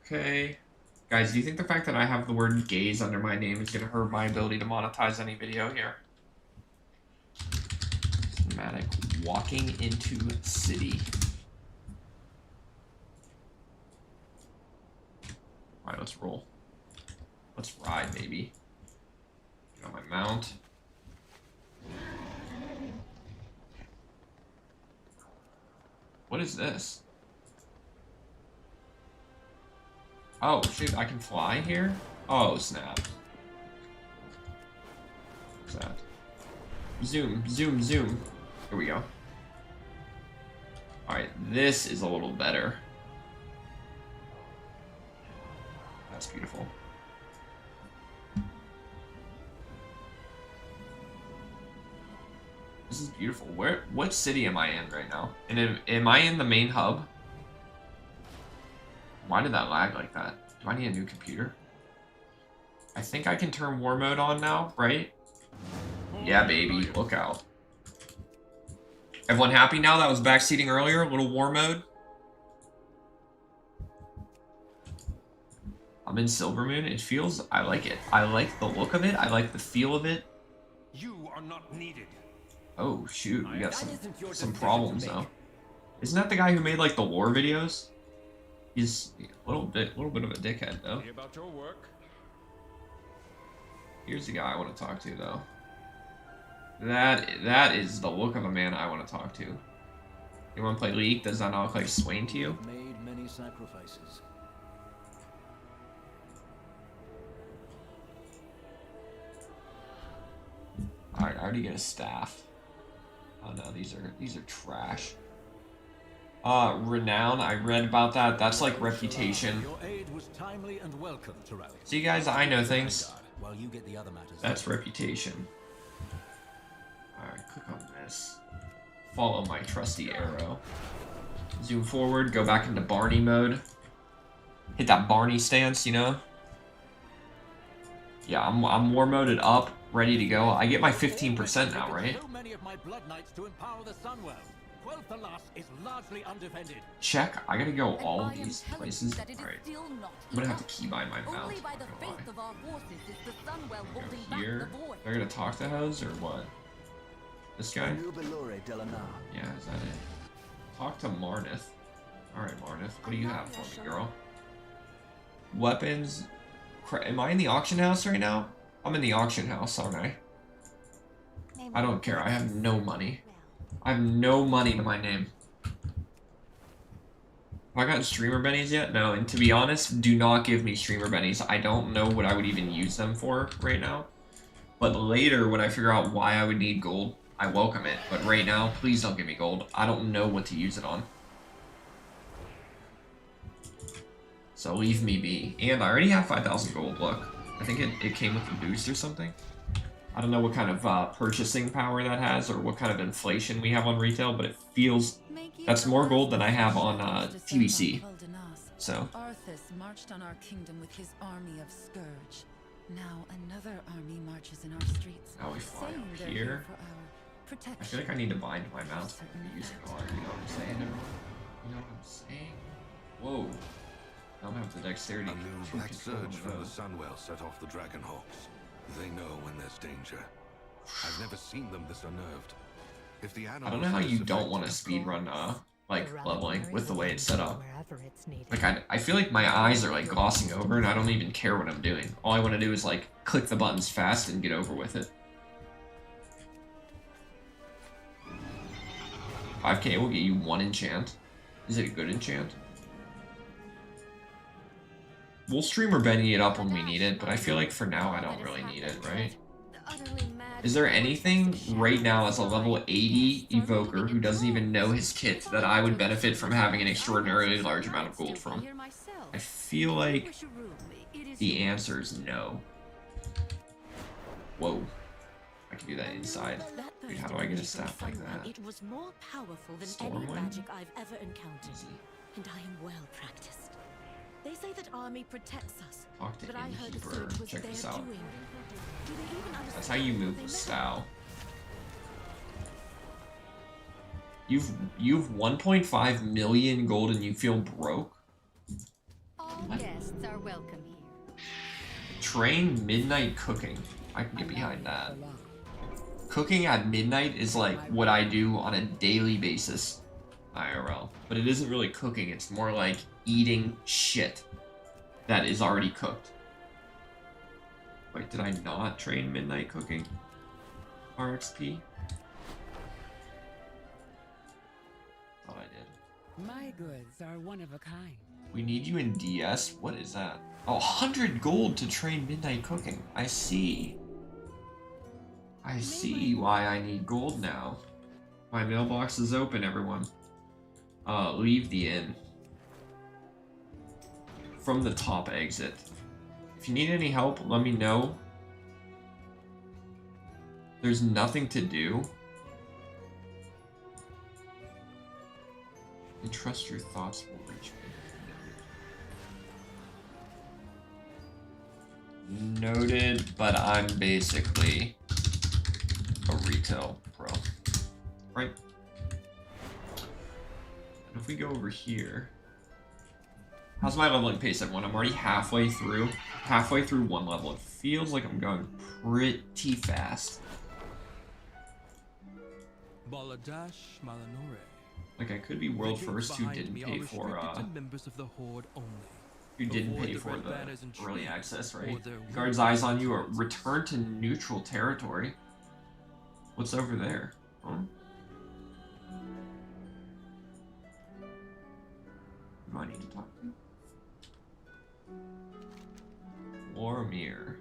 Okay. Guys, do you think the fact that I have the word gays under my name is going to hurt my ability to monetize any video here? Cinematic walking into city. Alright, let's roll. Let's ride, maybe. Get on my mount. What is this? Oh, shoot, I can fly here? Oh, snap. What's that? Zoom, zoom, zoom. Here we go. Alright, this is a little better. That's beautiful. This is beautiful. What city am I in right now? And am I in the main hub? Why did that lag like that? Do I need a new computer? I think I can turn war mode on now, right? Yeah, baby. Look out. Everyone happy now? That was backseating earlier. A little war mode. I'm in Silvermoon. It feels... I like it. I like the look of it. I like the feel of it. You are not needed. Oh, shoot. We got some problems now. Isn't that the guy who made, like, the war videos? He's a little bit of a dickhead, though. See about your work. Here's the guy I want to talk to, though. That is the look of a man I want to talk to. You want to play League? Does that not look like Swain to you? Made many sacrifices. Alright, I already get a staff. Oh no, these are trash. Renown, I read about that. That's like reputation. Your aid was timely and welcome to rally. See guys, I know things. While you get the other matters. That's reputation. Alright, click on this. Follow my trusty arrow. Zoom forward, go back into Barney mode. Hit that Barney stance, you know? Yeah, I'm war moded up, ready to go. I get my 15% now, right? So many of my blood knights to empower the Sunwell. Is largely undefended. Check. I gotta go all of these places. Alright. I'm gonna have to keybind my mount. Go here. They're gonna talk to Hose or what? This guy? Yeah, is that it? Talk to Marnith. Alright, Marnith. What do you have for me, girl? Weapons. Am I in the auction house right now? I'm in the auction house, aren't I? I don't care. I have no money. I have no money to my name. Have I gotten streamer bennies yet? No, and to be honest, do not give me streamer bennies. I don't know what I would even use them for right now. But later, when I figure out why I would need gold, I welcome it. But right now, please don't give me gold. I don't know what to use it on. So leave me be. And I already have 5,000 gold, look. I think it came with a boost or something. I don't know what kind of purchasing power that has or what kind of inflation we have on retail, but it feels that's more gold than I have on TBC. So. Arthas marched on our kingdom with his army of Scourge. Now another army marches in our streets. Now we fly up here. I feel like I need to bind my mount so I can use it a lot. You know what I'm saying, everyone? You know what I'm saying? Whoa. I don't have the dexterity. A new black surge from the Sunwell set off the Dragonhawks. They know when there's danger. I've never seen them this unnerved. If the I don't know how you don't want to speedrun like leveling with the way it's set up. Like I feel like my eyes are like glossing over and I don't even care what I'm doing. All I want to do is like click the buttons fast and get over with it. 5k will get you 1 enchant. Is it a good enchant? We'll streamer Benny it up when we need it, but I feel like for now I don't really need it, right? Is there anything right now as a level 80 evoker who doesn't even know his kit that I would benefit from having an extraordinarily large amount of gold from? I feel like the answer is no. Whoa. I can do that inside. Dude, how do I get a staff like that? It was more powerful than any Stormwind? magic I've ever encountered, and I am well practiced. They say that army protects us, Talk to but I heard the Innkeeper. surge was Check their this out. doing. Do they even understand That's how you move what with they style. You've 1.5 million gold and you feel broke? All guests are welcome here. Train midnight cooking. I can get behind that. Cooking at midnight is like what I do on a daily basis, IRL. But it isn't really cooking, it's more like eating shit that is already cooked. Wait, did I not train midnight cooking? RXP? Thought I did. My goods are one of a kind. We need you in DS? What is that? Oh, 100 gold to train midnight cooking. I see. I see why I need gold now. My mailbox is open, everyone. Leave the inn. From the top exit. If you need any help, let me know. There's nothing to do. And trust your thoughts will reach me. Noted, but I'm basically a retail pro. Right? And if we go over here... How's my leveling pace, everyone? I'm already halfway through one level. It feels like I'm going pretty fast. Baladash Malanore. Like I could be world first who didn't pay for members of the Horde only. who didn't pay for the early access, right? Guard's eyes on you or return to neutral territory. What's over there? Huh? Who do I need to talk to? Lormir.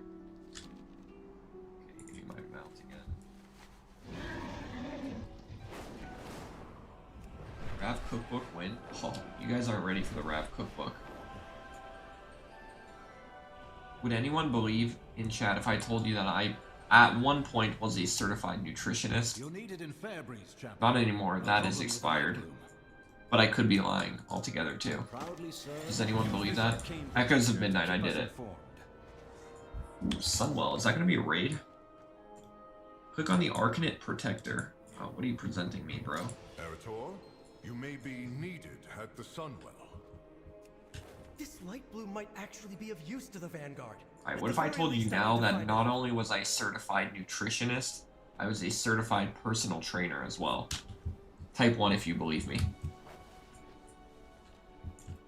Okay, give me my mount again. Rav Cookbook win? Oh, you guys aren't ready for the Rav Cookbook. Would anyone believe in chat if I told you that I, at one point, was a certified nutritionist? You'll need it in Fairbreeze, champion. Not anymore, that is expired. But I could be lying altogether too. Does anyone believe that? Echoes of Midnight, I did it. Ooh, Sunwell, is that going to be a raid? Click on the Arcanate Protector. Oh, what are you presenting me, bro? Erator, you may be needed at the Sunwell. This light blue might actually be of use to the Vanguard. Alright, what if I told you now that not only was I certified nutritionist, I was a certified personal trainer as well? Type 1 if you believe me.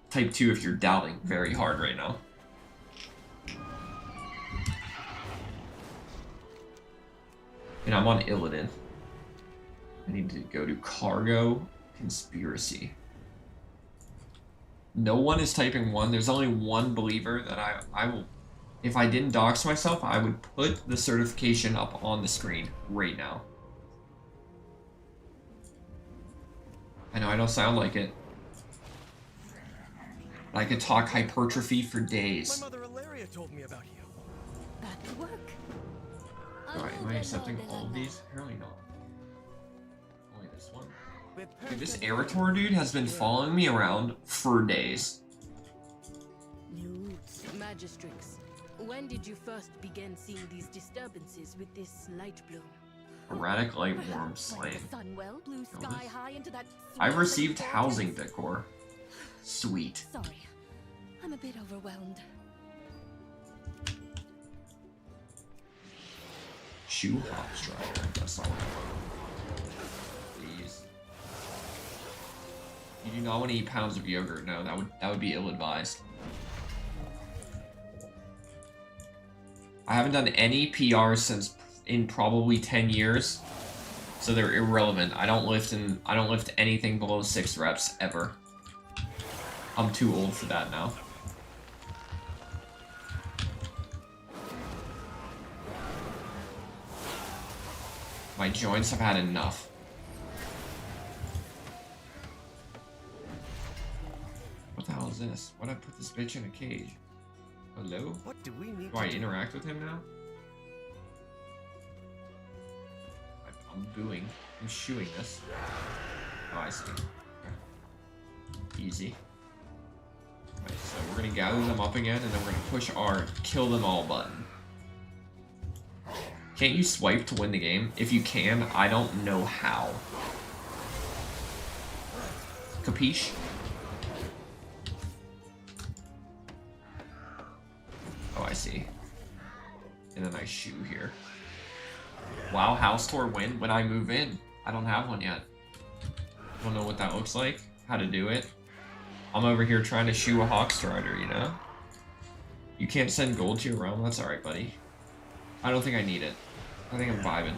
Type 2 if you're doubting very hard right now. And I'm on Illidan. I need to go to Cargo Conspiracy. No one is typing 1. There's only one believer that I will... If I didn't dox myself, I would put the certification up on the screen right now. I know I don't sound like it. But I could talk hypertrophy for days. My mother Ilaria told me about you. That could work. Alright, am I accepting all of these? Apparently not. Only this one. Dude, this Erator dude has been following me around for days. Magistrix, when did you first begin seeing these disturbances with this light bloom? Erratic light worm slain. Like the Sunwell blew sky high into that. I've received housing decor. Sweet. Sorry, I'm a bit overwhelmed. Shoe hop strider. That's all. Please. You do not want to eat pounds of yogurt. No, that would be ill-advised. I haven't done any PRs since in probably 10 years, so they're irrelevant. I don't lift anything below 6 reps ever. I'm too old for that now. My joints have had enough. What the hell is this? Why'd I put this bitch in a cage? Hello? What do we need? Do I interact with him now? I'm booing. I'm shooing this. Oh, I see. Okay. Easy. Right, so we're gonna gather them up again, and then we're gonna push our kill them all button. Can't you swipe to win the game? If you can, I don't know how. Capiche? see. And a nice shoe here. Wow, house tour win when I move in. I don't have one yet. Don't know what that looks like, how to do it. I'm over here trying to shoe a Hawkstrider, you know? You can't send gold to your realm? That's alright, buddy. I don't think I need it. I think I'm vibing.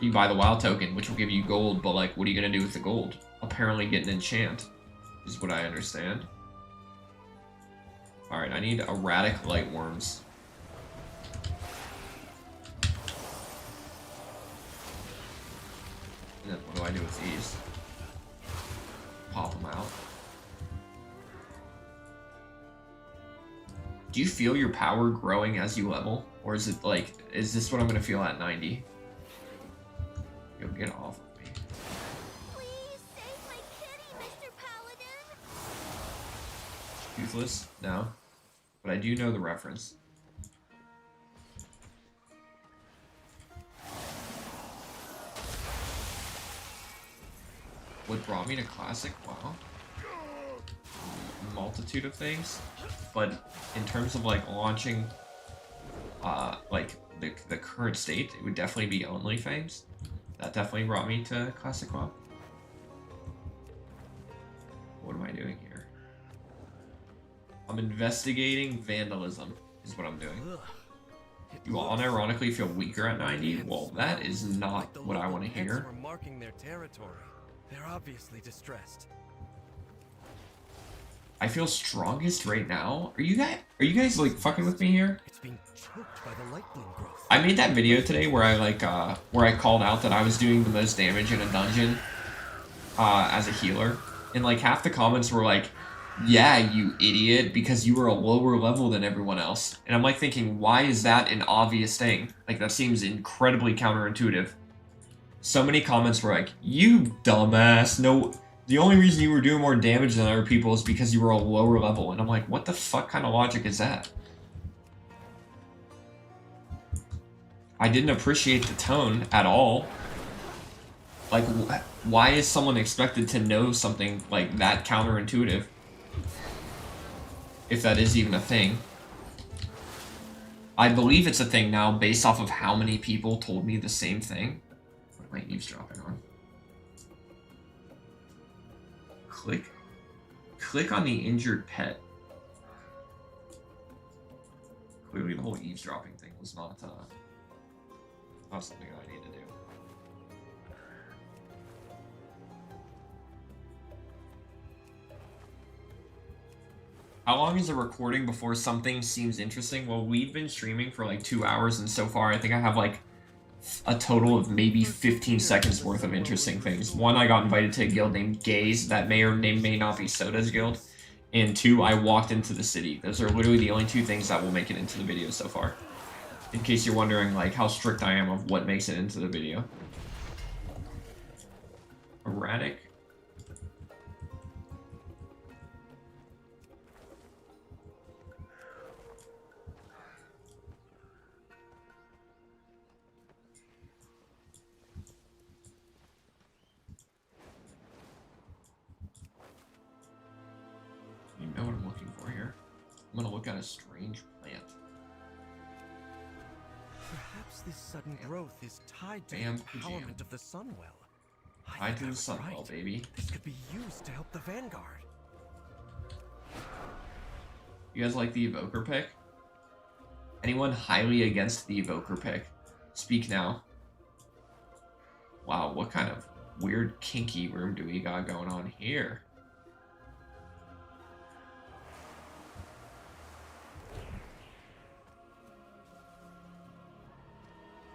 You buy the WoW token, which will give you gold, but like, what are you gonna do with the gold? Apparently get an enchant, is what I understand. Alright, I need erratic light worms. And then what do I do with these? Pop them out. Do you feel your power growing as you level? Or is it like, is this what I'm gonna feel at 90? Yo, get off of me. Please save my kitty, Mr. Paladin. Toothless? No. But I do know the reference. What brought me to Classic? Wow. Multitude of things. But in terms of like launching like the current state, it would definitely be OnlyFames. That definitely brought me to Classic WoW. What am I doing here? I'm investigating vandalism, is what I'm doing. You unironically feel weaker at 90? Well, that is not what I want to hear. We're marking their territory. They're obviously distressed. I feel strongest right now. Are you guys like fucking with me here? It's being choked by the lightning growth. I made that video today where I like where I called out that I was doing the most damage in a dungeon as a healer, and like half the comments were like, yeah, you idiot, because you were a lower level than everyone else. And I'm like thinking, why is that an obvious thing? Like, that seems incredibly counterintuitive. So many comments were like, you dumbass, no, the only reason you were doing more damage than other people is because you were a lower level. And I'm like, what the fuck kind of logic is that? I didn't appreciate the tone at all. Like, why is someone expected to know something like that counterintuitive? If that is even a thing. I believe it's a thing now based off of how many people told me the same thing. What am I eavesdropping on? Click on the injured pet. Clearly the whole eavesdropping thing was not something I need to do. How long is a recording before something seems interesting? Well, we've been streaming for like 2 hours, and so far I think I have like a total of maybe 15 seconds worth of interesting things. One, I got invited to a guild named Gaze that may or may not be Soda's guild. And two, I walked into the city. Those are literally the only two things that will make it into the video so far. In case you're wondering like how strict I am of what makes it into the video. Erratic. You know what I'm looking for here. I'm gonna look at a strange plant. Perhaps this sudden growth is tied to Bam, the empowerment of the Sunwell. Tied to the Sunwell, baby. This could be used to help the Vanguard. You guys like the Evoker pick? Anyone highly against the Evoker pick? Speak now. Wow, what kind of weird kinky room do we got going on here?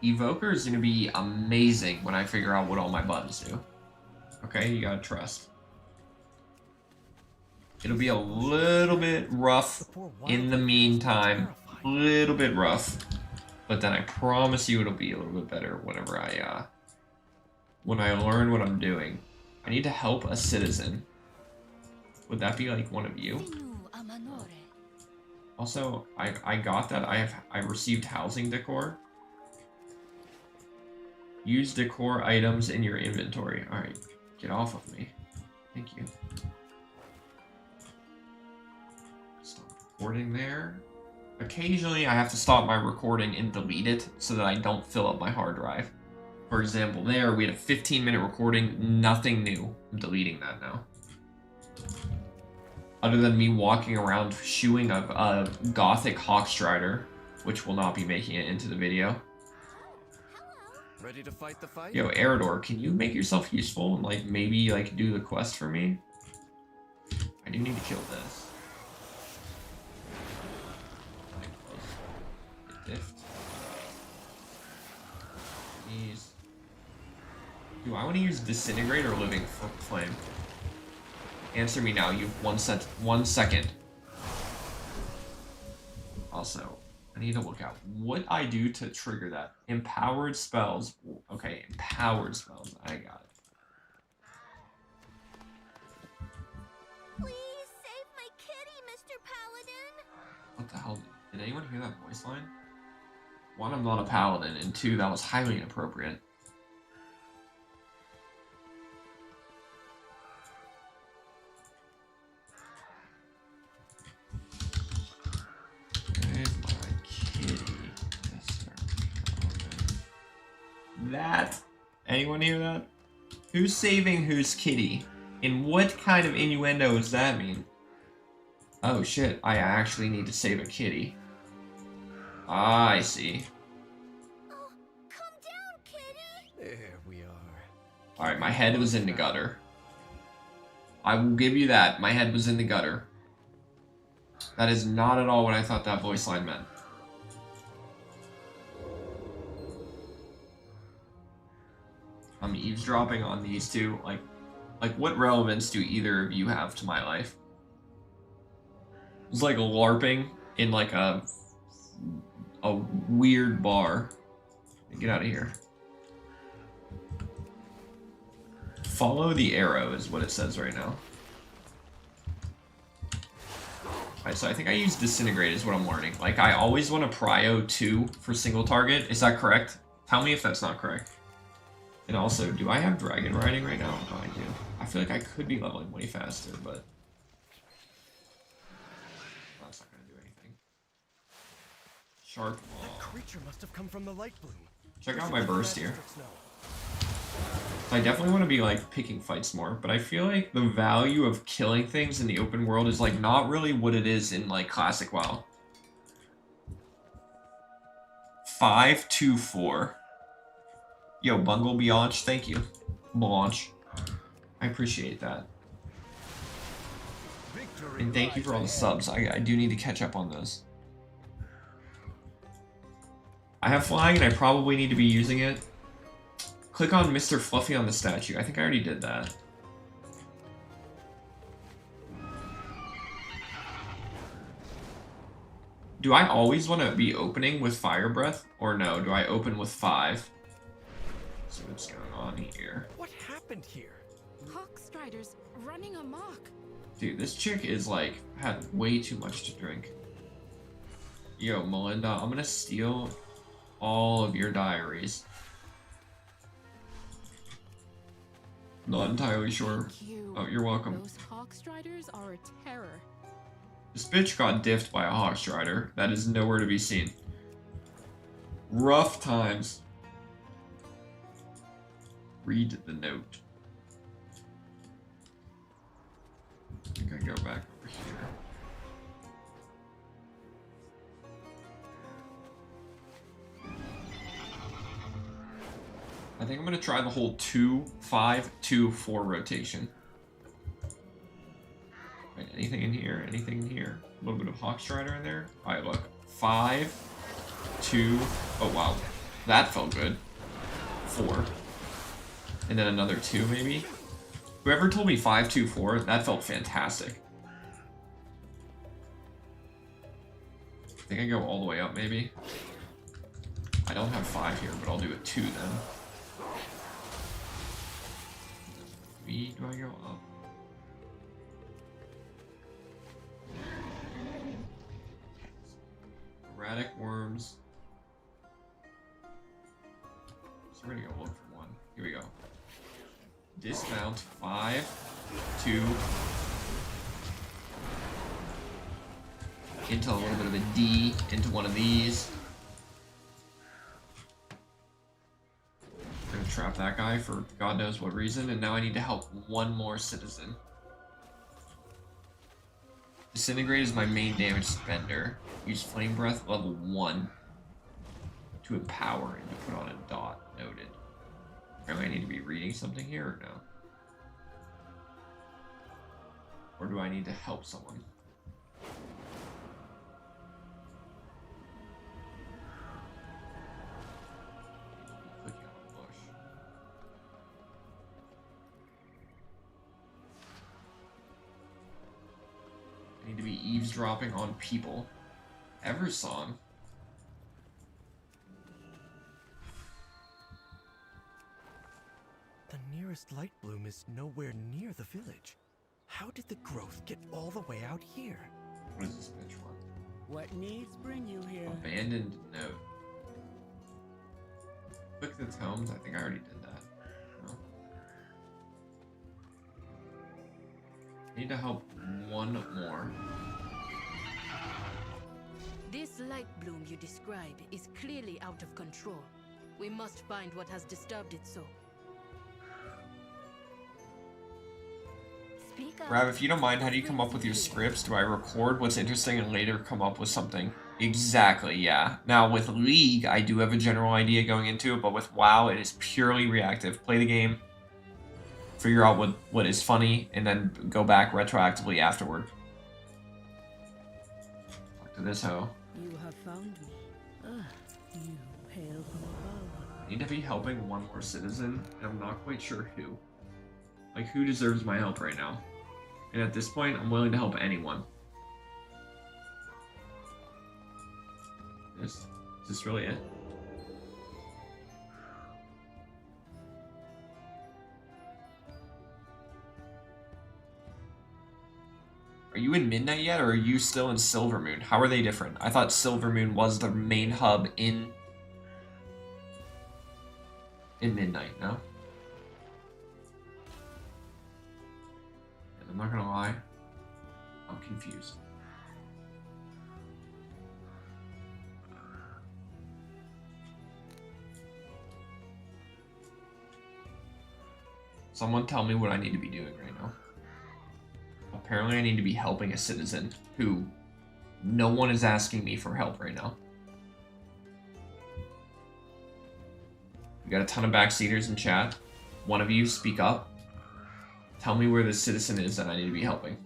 Evoker is going to be amazing when I figure out what all my buttons do. Okay, you gotta trust. It'll be a little bit rough in the meantime. A little bit rough. But then I promise you it'll be a little bit better whenever when I learn what I'm doing. I need to help a citizen. Would that be like one of you? Also, I got that. I received housing decor. Use decor items in your inventory. Alright, get off of me. Thank you. Stop recording there. occasionally I have to stop my recording and delete it so that I don't fill up my hard drive. For example, there we had a 15-minute recording, nothing new. I'm deleting that now. Other than me walking around shooing a gothic Hawkstrider, which will not be making it into the video. Ready to fight the fight? Yo, Eridor, can you make yourself useful and like maybe like do the quest for me? I do need to kill this. Diffed. Jeez. Do I want to use Disintegrate or Living Flame? Answer me now. You have 1 second. Also, I need to look out what I do to trigger that. Empowered spells. Okay, empowered spells. I got it. Please save my kitty, Mr. Paladin. What the hell? Did anyone hear that voice line? One, I'm not a paladin, and two, that was highly inappropriate. Save my kitty, Mr. Paladin. That? Anyone hear that? Who's saving whose kitty? And what kind of innuendo does that mean? Oh shit, I actually need to save a kitty. Ah, I see. Oh, calm down, kitty. There we are. Alright, my head was in the gutter. I will give you that. My head was in the gutter. That is not at all what I thought that voice line meant. I'm eavesdropping on these two. Like what relevance do either of you have to my life? It's like LARPing in like a weird bar. Get out of here. Follow the arrow is what it says right now. Alright, so I think I use Disintegrate is what I'm learning. Like, I always want to prio 2 for single target. Is that correct? Tell me if that's not correct. And also, do I have Dragon Riding right now? Oh, I do. I feel like I could be leveling way faster, but... that's not going to do anything. Shark Maw. That creature must have come from the light bloom. Check out my burst here. Magistrix know. I definitely want to be like picking fights more, but I feel like the value of killing things in the open world is like not really what it is in like classic WoW. 524. Yo, Bungle Blanche, thank you. Blanche. I appreciate that. Victory And thank you for all the subs. I do need to catch up on those. I have flying and I probably need to be using it. Click on Mr. Fluffy on the statue. I think I already did that. Do I always want to be opening with Fire Breath? Or no, do I open with 5? So what's going on here? What happened here? Hawkstriders running amok. Dude, this chick is like, had way too much to drink. Yo, Melinda, I'm gonna steal all of your diaries. Not entirely sure. Thank you. Oh, you're welcome. Those Hawkstriders are a terror. This bitch got diffed by a Hawkstrider. That is nowhere to be seen. Rough times. Read the note. I think I go back over here. I think I'm gonna try the whole 2-5-2-4 rotation. Right, anything in here? Anything in here? A little bit of Hawkstrider in there. All right, look. 5, 2. Oh wow, that felt good. 4, and then another 2 maybe. Whoever told me 5-2-4, that felt fantastic. I think I go all the way up maybe. I don't have 5 here, but I'll do a 2 then. Do I go up? Erratic worms. So we're gonna go look for one. Here we go. Dismount 5, 2. into a little bit of a D into one of these. I'm gonna trap that guy for God knows what reason, and now I need to help one more citizen. Disintegrate is my main damage spender. Use Flame Breath level 1 to empower and to put on a dot. Noted. Apparently I need to be reading something here or no? Or do I need to help someone? Clicking on the bush. I need to be eavesdropping on people. Eversong. The nearest light bloom is nowhere near the village. How did the growth get all the way out here? What is this bitch one? What needs bring you here? Abandoned note. Click the tomes. I think I already did that. No. I need to help one more. This light bloom you describe is clearly out of control. We must find what has disturbed it so. Rav, if you don't mind, how do you come up with your scripts? Do I record what's interesting and later come up with something? Exactly, yeah. Now, with League, I do have a general idea going into it, but with WoW, it is purely reactive. Play the game, figure out what is funny, and then go back retroactively afterward. Talk to this hoe. You have found me. You hail from above. I need to be helping one more citizen, and I'm not quite sure who. Like, who deserves my help right now? And at this point, I'm willing to help anyone. Is this really it? Are you in Midnight yet, or are you still in Silvermoon? How are they different? I thought Silvermoon was the main hub in Midnight, no? I'm not gonna lie, I'm confused. Someone tell me what I need to be doing right now. Apparently I need to be helping a citizen who no one is asking me for help right now. We got a ton of backseaters in chat. One of you speak up. Tell me where the citizen is that I need to be helping.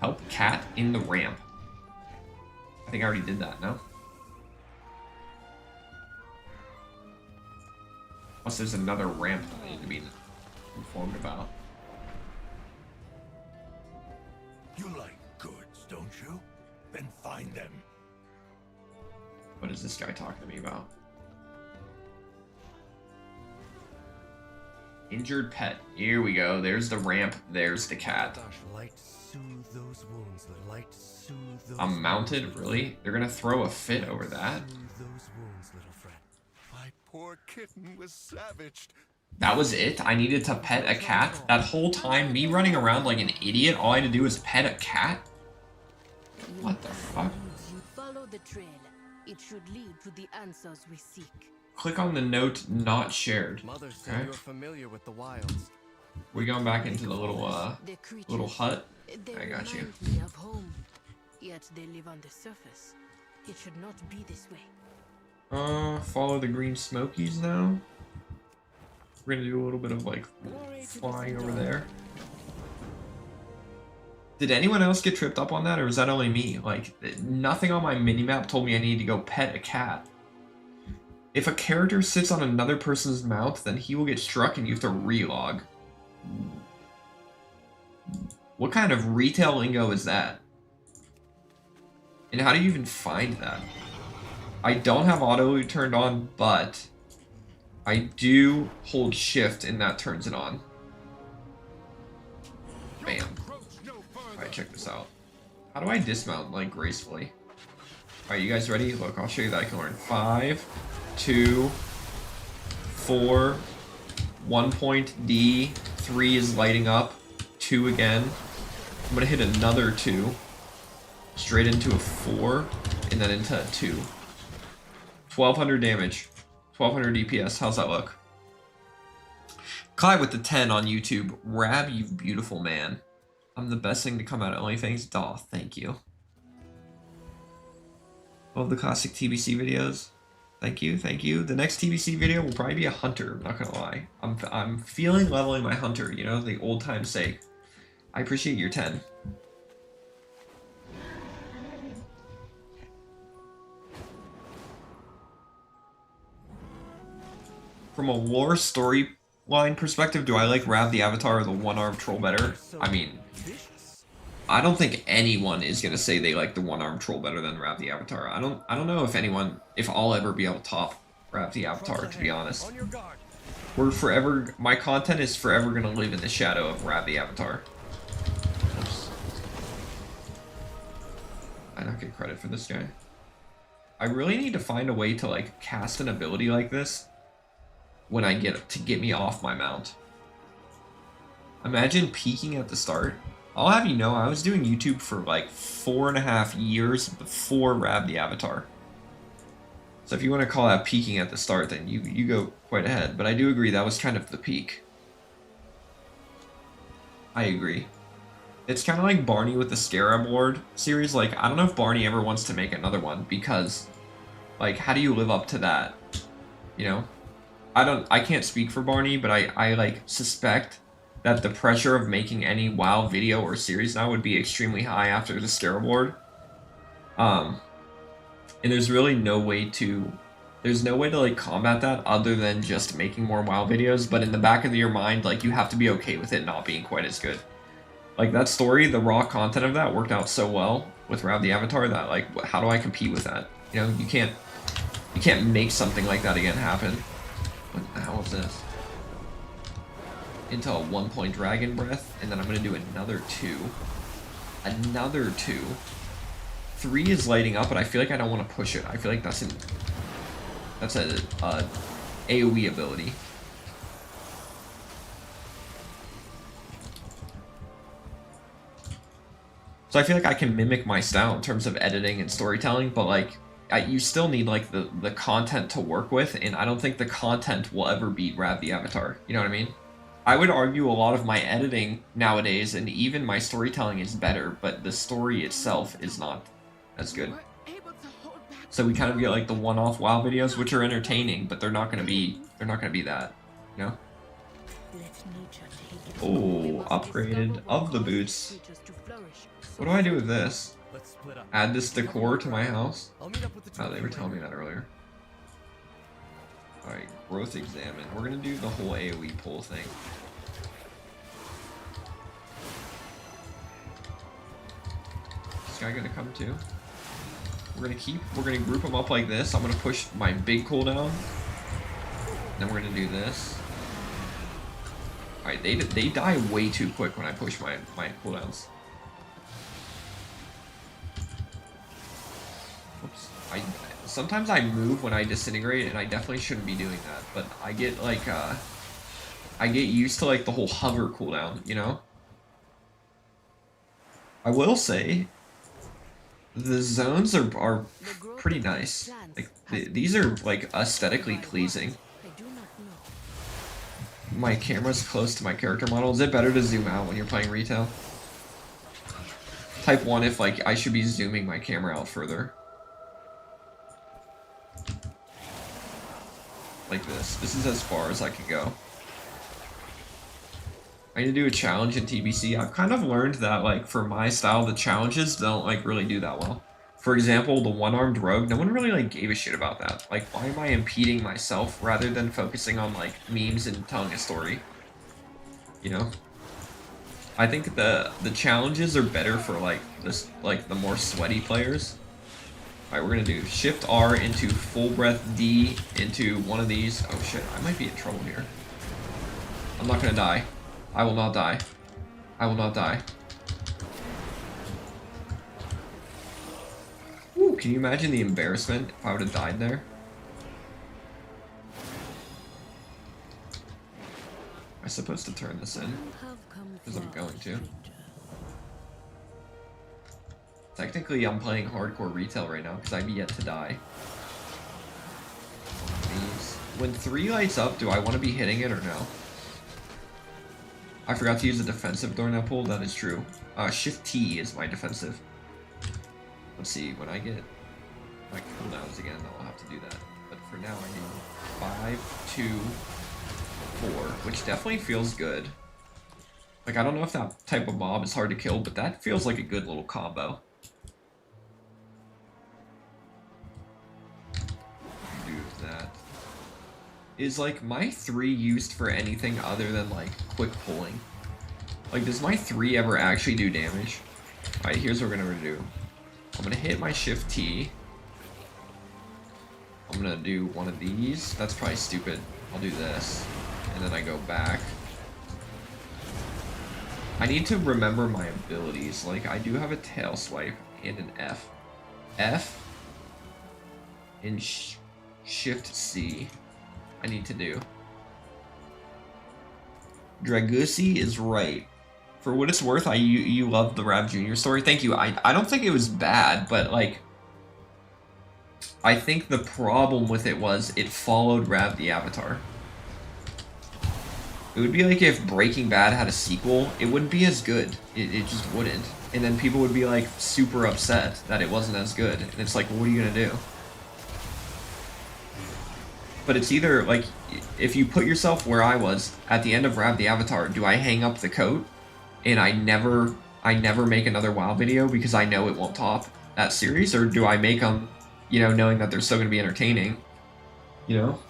Help cat in the ramp. I think I already did that, no? Plus there's another ramp that I need to be informed about. You like goods, don't you? Then find them. What is this guy talking to me about? Injured pet. Here we go. There's the ramp. There's the cat. Light soothe those wounds. Light soothe those I'm mounted? Really? They're gonna throw a fit over that? Soothe those wounds, little friend. My poor kitten was savaged. That was it? I needed to pet a cat? That whole time, me running around like an idiot, all I had to do was pet a cat? What the fuck? Follow the trail. It should lead to the answers we seek. Click on the note not shared. Mother said Okay. you're familiar with the wilds. We going back into the little little hut? They I got you. remind me of home, yet they live on the surface. It should not be this way. Follow the green smokies now. We're gonna do a little bit of like flying over there. Did anyone else get tripped up on that, or was that only me? Like, nothing on my minimap told me I needed to go pet a cat. If a character sits on another person's mount, then he will get struck and you have to relog. What kind of retail lingo is that? And how do you even find that? I don't have auto turned on, but I do hold shift and that turns it on. Bam. Alright, check this out. How do I dismount, like, gracefully? Alright, you guys ready? Look, I'll show you that I can learn. 5, 2, 4, 1 point D, 3 is lighting up. 2 again. I'm gonna hit another 2. Straight into a 4. And then into a 2. 1200 damage. 1200 DPS. How's that look? Kai with the 10 on YouTube. Rab, you beautiful man. I'm the best thing to come out of OnlyFans. Daw, thank you. Love the classic TBC videos. Thank you, thank you. The next TBC video will probably be a hunter, I'm not gonna lie. I'm feeling leveling my hunter, you know, the old time's sake. I appreciate your 10. From a lore storyline perspective, do I like Rav the Avatar or the one-armed troll better? I mean, I don't think anyone is gonna say they like the one-armed troll better than Rav the Avatar. I don't know if I'll ever be able to top Rav the Avatar, to be honest. My content is forever gonna live in the shadow of Rav the Avatar. Oops. I don't get credit for this guy. I really need to find a way to like cast an ability like this when I get me off my mount. Imagine peaking at the start. I'll have you know, I was doing YouTube for like 4.5 years before Rab the Avatar. So if you want to call that peaking at the start, then you go quite ahead. But I do agree that was kind of the peak. I agree. It's kind of like Barney with the Scarab Lord series. Like, I don't know if Barney ever wants to make another one because, like, how do you live up to that? You know? I can't speak for Barney, but I like suspect that the pressure of making any WoW video or series now would be extremely high after the Scarab Lord. And there's really no way to like combat that other than just making more WoW videos, but in the back of your mind, like, you have to be okay with it not being quite as good. Like, that story, the raw content of that worked out so well with Rav the Avatar that, like, how do I compete with that? You know, you can't make something like that again happen. What the hell is this? Into a 1-point Dragon Breath, and then I'm gonna do another 2. Another 2. 3 is lighting up, but I feel like I don't want to push it. I feel like that's a AoE ability. So I feel like I can mimic my style in terms of editing and storytelling, but like you still need like the content to work with, and I don't think the content will ever beat Rav the Avatar. You know what I mean? I would argue a lot of my editing nowadays and even my storytelling is better, but the story itself is not as good. So we kind of get like the one-off WoW videos, which are entertaining, but they're not gonna be that, you know? Oh, upgraded of the boots. What do I do with this? Add this decor to my house? Oh, they were telling me that earlier. Alright, growth examine. We're gonna do the whole AoE pull thing. This guy gonna come too? We're gonna group them up like this. I'm gonna push my big cooldown. Then we're gonna do this. Alright, they die way too quick when I push my cooldowns. Oops. Sometimes I move when I disintegrate, and I definitely shouldn't be doing that, but I get like I get used to like the whole hover cooldown, you know? I will say the zones are pretty nice. Like these are like aesthetically pleasing. My camera's close to my character model. Is it better to zoom out when you're playing retail? Type 1 if like I should be zooming my camera out further. Like this. This is as far as I can go. I need to do a challenge in TBC. I've kind of learned that, like, for my style, the challenges don't, like, really do that well. For example, the one-armed rogue, no one really, like, gave a shit about that. Like, why am I impeding myself rather than focusing on, like, memes and telling a story? You know? I think the challenges are better for, like, this, like, the more sweaty players. Alright, we're gonna do Shift R into Full Breath D into one of these. Oh shit, I might be in trouble here. I'm not gonna die. I will not die. I will not die. Ooh, can you imagine the embarrassment if I would have died there? I supposed to turn this in? You have come Because I'm far, going to. stranger. Technically, I'm playing hardcore retail right now because I've yet to die. These. When 3 lights up, do I want to be hitting it or no? I forgot to use the defensive during that pull. That is true. Shift T is my defensive. Let's see, when I get my cooldowns again, I'll have to do that. But for now, I do 5, 2, 4, which definitely feels good. Like, I don't know if that type of mob is hard to kill, but that feels like a good little combo. Do that. Is, like, my 3 used for anything other than, like, quick pulling? Like, does my 3 ever actually do damage? Alright, here's what we're gonna do. I'm gonna hit my Shift T. I'm gonna do one of these. That's probably stupid. I'll do this. And then I go back. I need to remember my abilities. Like, I do have a tail swipe and an F. F and Shift C. I need to do. Dragusi is right. For what it's worth, you love the Rav Jr. story. Thank you. I don't think it was bad, but like, I think the problem with it was it followed Rav the Avatar. It would be like if Breaking Bad had a sequel, it wouldn't be as good. It just wouldn't. And then people would be like super upset that it wasn't as good. And it's like, what are you gonna do? But it's either like, if you put yourself where I was at the end of Rav the Avatar, do I hang up the coat and I never make another WoW video because I know it won't top that series, or do I make them, you know, knowing that they're still gonna be entertaining, you know?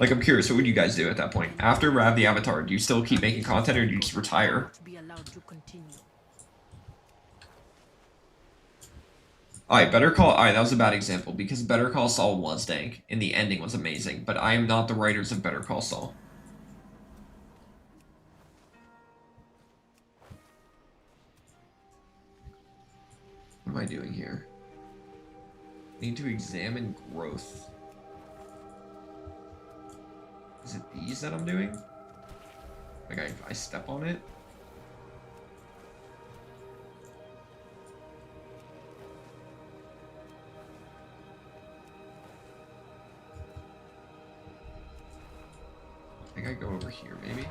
Like, I'm curious, what would you guys do at that point? After Rav the Avatar, do you still keep making content, or do you just retire? Alright, Alright, that was a bad example, because Better Call Saul was dank, and the ending was amazing, but I am not the writers of Better Call Saul. What am I doing here? I need to examine growth. Is it these that I'm doing? Like, I step on it? I think I go over here, maybe?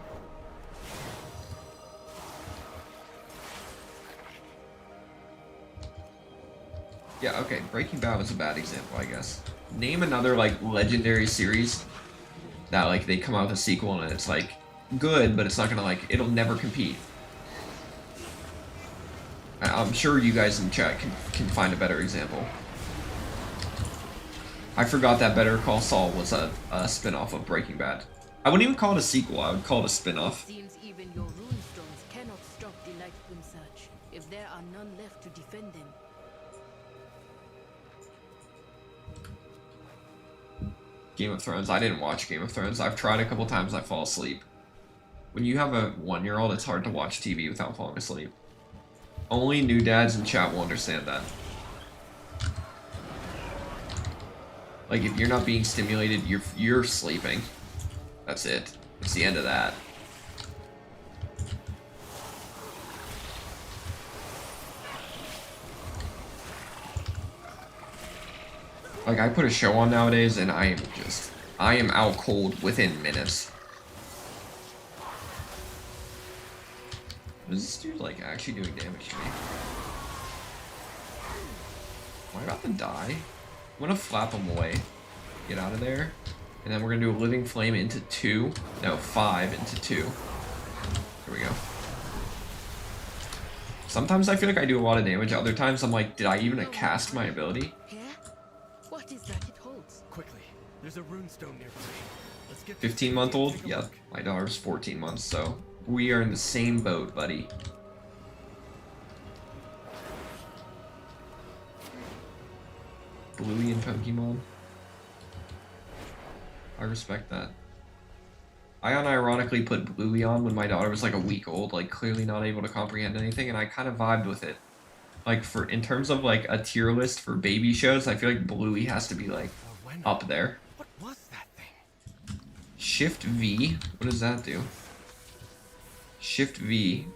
Yeah, okay, Breaking Bad was a bad example, I guess. Name another, like, legendary series that, like, they come out with a sequel and it's, like, good, but it's not gonna, like, it'll never compete. I'm sure you guys in chat can find a better example. I forgot that Better Call Saul was a spin-off of Breaking Bad. I wouldn't even call it a sequel, I would call it a spin-off. Seems even your runestones cannot stop the Lightwing Surge, if there are none left to defend them. Game of Thrones. I didn't watch Game of Thrones. I've tried a couple times, I fall asleep. When you have a 1-year-old, it's hard to watch TV without falling asleep. Only new dads in chat will understand that. Like, if you're not being stimulated, you're sleeping. That's it. It's the end of that. Like, I put a show on nowadays, and I am out cold within minutes. Is this dude, like, actually doing damage to me? Am I about to die? I'm gonna flap him away. Get out of there. And then we're gonna do a Living Flame into 2. No, 5 into 2. Here we go. Sometimes I feel like I do a lot of damage. Other times I'm like, did I even cast my ability? What is that it holds? Quickly, there's a runestone nearby. Let's get 15-month-old? Yep, my daughter's 14 months, so we are in the same boat, buddy. Bluey and Pokemon. I respect that. I unironically put Bluey on when my daughter was like a week old, like clearly not able to comprehend anything, and I kind of vibed with it. Like, in terms of like a tier list for baby shows, I feel like Bluey has to be like up there. What was that thing? Shift V? What does that do? Shift V.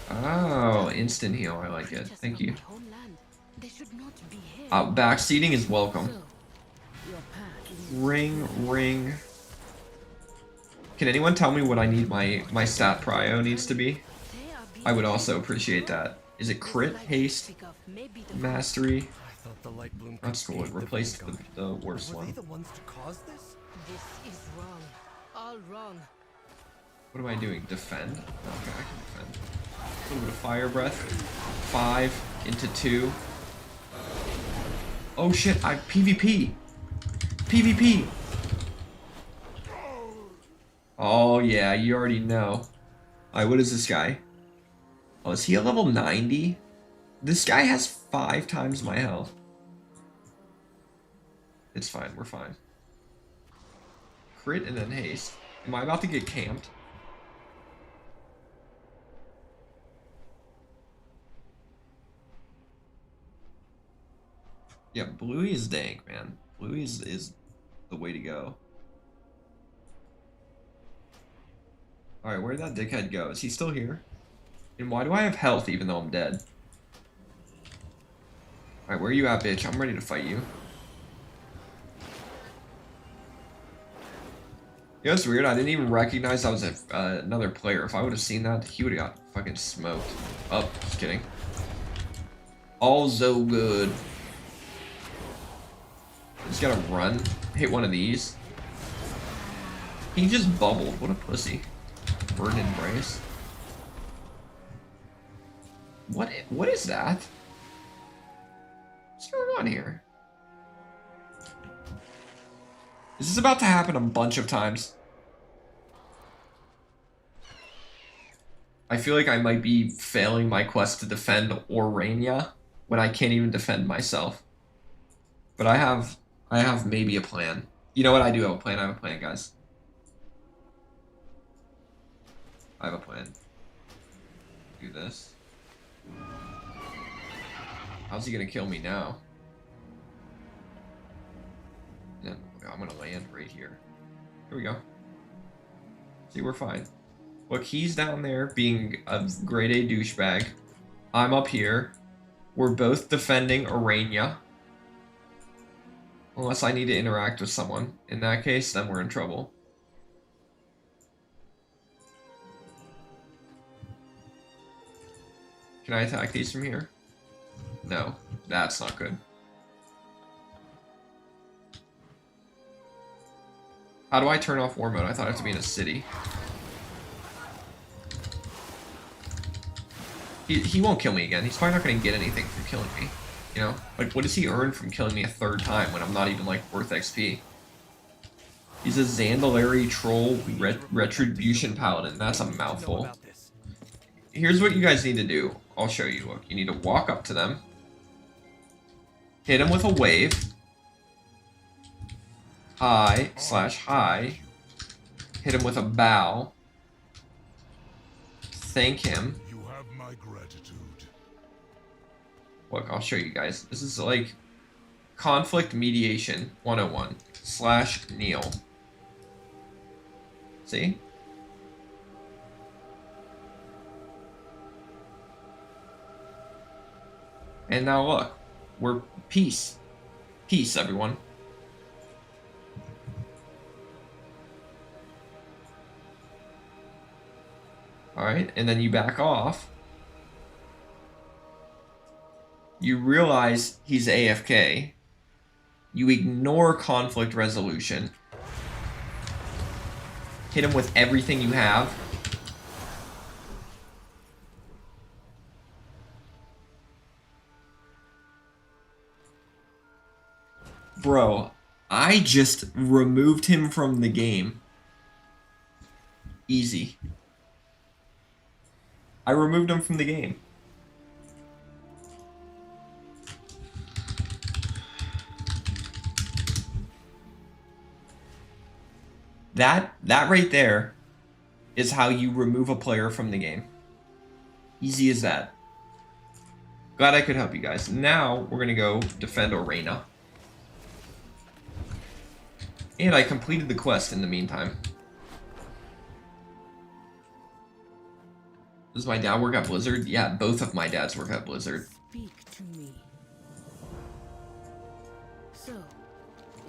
Oh, instant heal. I like it. Creatures Thank from you. my homeland. They should not be here. Backseating is welcome. So, your path leads Ring. Can anyone tell me what I need my stat prio needs to be? They are being I would also appreciate that. Is it crit, haste, speak of may be the mastery? I thought the light bloom could That's cool. It aid the replaced vanguard. the worst Were they one. the ones to cause this? This is wrong. All wrong. What am I doing? Defend? Okay, I can defend. A little bit of fire breath. 5 into 2. Oh shit, I PvP! PvP! Oh yeah, you already know. Alright, what is this guy? Oh, is he a level 90? This guy has 5 times my health. It's fine, we're fine. Crit and then haste. Am I about to get camped? Yeah, Bluey is dank, man. Bluey is the way to go. Alright, where'd that dickhead go? Is he still here? And why do I have health even though I'm dead? Alright, where are you at, bitch? I'm ready to fight you. You know, it's weird. I didn't even recognize that was another player. If I would have seen that, he would have got fucking smoked. Oh, just kidding. All so good. Just gotta run. Hit one of these. He just bubbled. What a pussy. Burn embrace. What is that? What's going on here? Is this about to happen a bunch of times? I feel like I might be failing my quest to defend Orania when I can't even defend myself. But I have maybe a plan. You know what? I do have a plan. I have a plan, guys. I have a plan. Do this. How's he gonna kill me now? Then I'm gonna land right here. Here we go. See, we're fine. Look, he's down there being a grade A douchebag. I'm up here. We're both defending Orania. Unless I need to interact with someone. In that case, then we're in trouble. Can I attack these from here? No, that's not good. How do I turn off war mode? I thought I had to be in a city. He won't kill me again. He's probably not going to get anything from killing me. You know? Like, what does he earn from killing me a third time when I'm not even, like, worth XP? He's a Zandalari Troll Retribution Paladin. That's a mouthful. Here's what you guys need to do. I'll show you. Look, you need to walk up to them. Hit him with a wave. Hi/hi. Hit him with a bow. Thank him. You have my gratitude. Look, I'll show you guys. This is like conflict mediation 101 /Neil. See? And now look, we're peace. Peace, everyone. Alright, and then you back off. You realize he's AFK. You ignore conflict resolution. Hit him with everything you have. Bro, I just removed him from the game. Easy. I removed him from the game. That right there is how you remove a player from the game. Easy as that. Glad I could help you guys. Now we're gonna go defend Orania. And I completed the quest in the meantime. Does my dad work at Blizzard? Yeah, both of my dads work at Blizzard. Speak to me. So,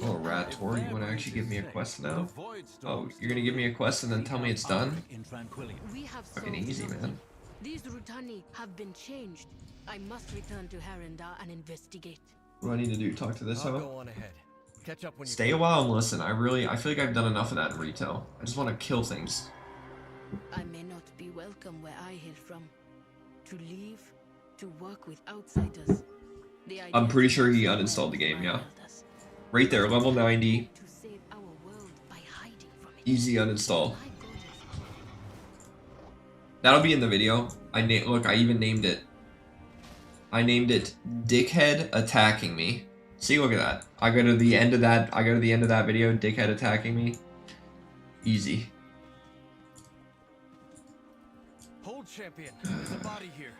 Oh, Rat Tor, you want to actually give me a quest now? Oh, you're gonna give me a quest and then tell me it's done? We have Fucking solved easy, nothing. man. These Rutani have been changed. I must return to Harendar and investigate. What do I need to do? Talk to this I'll hoe? go on ahead. Catch up when you Stay a while and listen. I feel like I've done enough of that in retail. I just want to kill things. I may not be welcome where I hail from. To leave, to work with outsiders. The I'm idea pretty to sure he survive uninstalled the game, my yeah. elders. Right there, level 90. To save our world by hiding from it. Easy uninstall. My goddess. That'll be in the video. Look, I even named it. I named it Dickhead Attacking Me. See, look at that. I go to the end of that video, Dickhead Attacking Me. Easy. Hold, champion. There's a body here.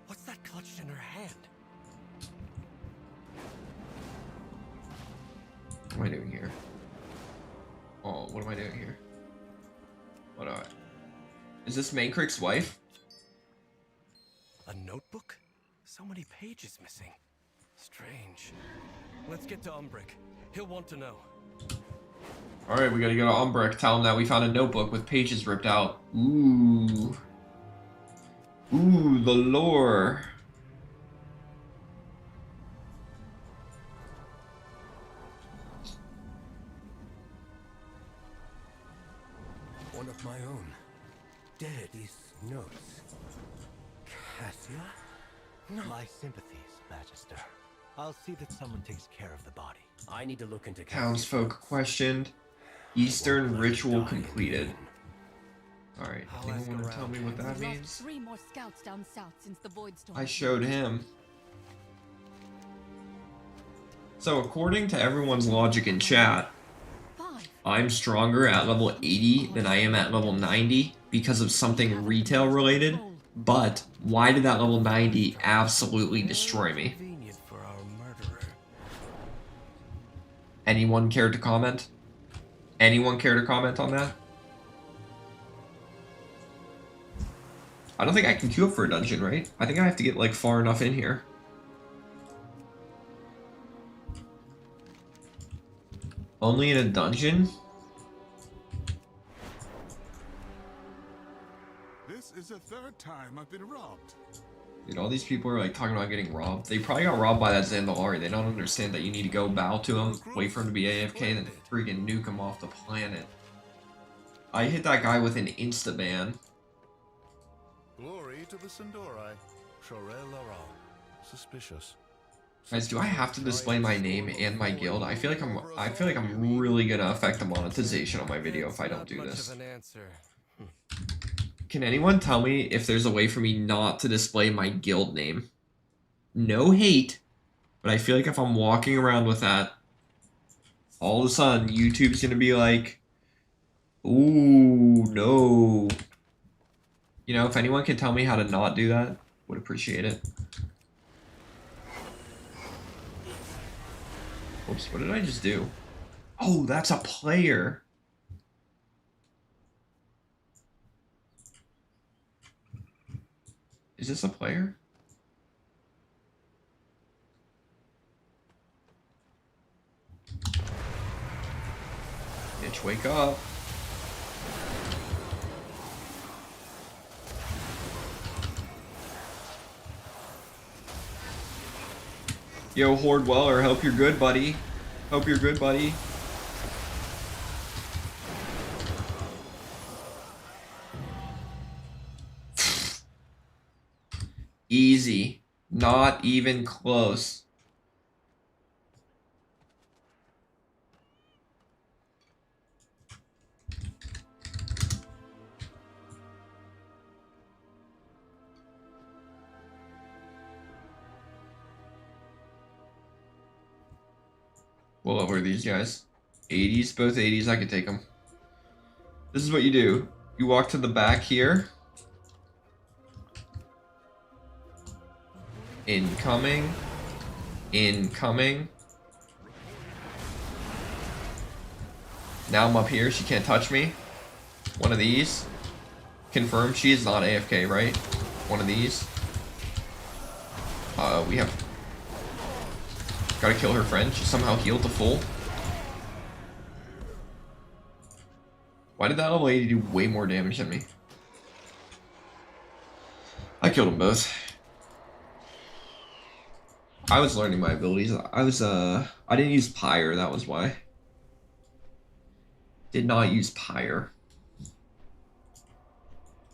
What's that clutched in her hand? What am I doing here? Oh, what am I doing here? What do I... Is this Maincrick's wife? A notebook? So many pages missing. Strange. Let's get to Umbrick. He'll want to know. Alright, we gotta go to Umbrick. Tell him that we found a notebook with pages ripped out. Ooh. Ooh, the lore. One of my own. Dead is notes. Cassia? No. My sympathies, Magister. I'll see that someone takes care of the body. I need to look into Townsfolk questioned. Eastern ritual completed. Alright, anyone want to tell me what that We've lost means? 3 more scouts down south since the Void Storm. I showed him. So according to everyone's logic in chat, 5. I'm stronger at level 80 than I am at level 90 because of something retail related, but why did that level 90 absolutely destroy me? Convenient for our murderer. Anyone care to comment? Anyone care to comment on that? I don't think I can queue up for a dungeon, right? I think I have to get like far enough in here. Only in a dungeon? This is the third time I've been robbed. Dude, all these people are like talking about getting robbed. They probably got robbed by that Zandalari. They don't understand that you need to go bow to him, wait for him to be AFK, then freaking nuke him off the planet. I hit that guy with an insta-ban. Glory to the Sindori. Chorel Laurent. Suspicious. Guys, do I have to display my name and my guild? I feel like I'm really gonna affect the monetization on my video if I don't do this. Not much of an answer. Can anyone tell me if there's a way for me not to display my guild name? No hate, but I feel like if I'm walking around with that, all of a sudden YouTube's gonna be like, ooh, no. You know, if anyone can tell me how to not do that, would appreciate it. Oops, what did I just do? Oh, that's a player. Is this a player? Bitch, wake up. Yo, Horde Weller, hope you're good, buddy. Hope you're good, buddy. Easy. Not even close. What level are these guys? 80s, both 80s, I could take them. This is what you do. You walk to the back here. Incoming. Incoming. Now I'm up here, she can't touch me. One of these. Confirm she is not AFK, right? One of these. We have... Gotta kill her friend. She somehow healed to full. Why did that little lady do way more damage than me? I killed them both. I was learning my abilities. I didn't use Pyre, that was why. Did not use Pyre.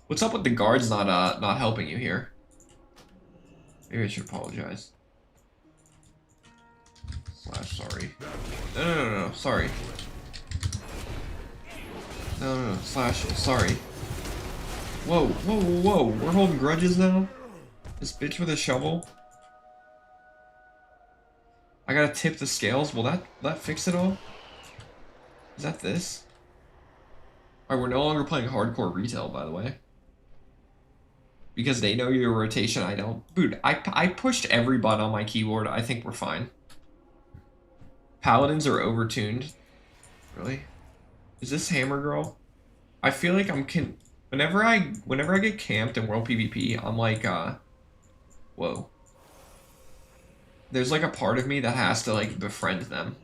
What's up with the guards not helping you here? Maybe I should apologize. Slash sorry. No, sorry. No, slash sorry. Whoa, we're holding grudges now? This bitch with a shovel? I gotta tip the scales? Will that fix it all? Is that this? Alright, we're no longer playing hardcore retail, by the way. Because they know your rotation, I don't. Dude, I pushed every button on my keyboard. I think we're fine. Paladins are overtuned. Really? Is this Hammer Girl? I feel like whenever I get camped in World PvP, I'm like, whoa. There's like a part of me that has to like befriend them.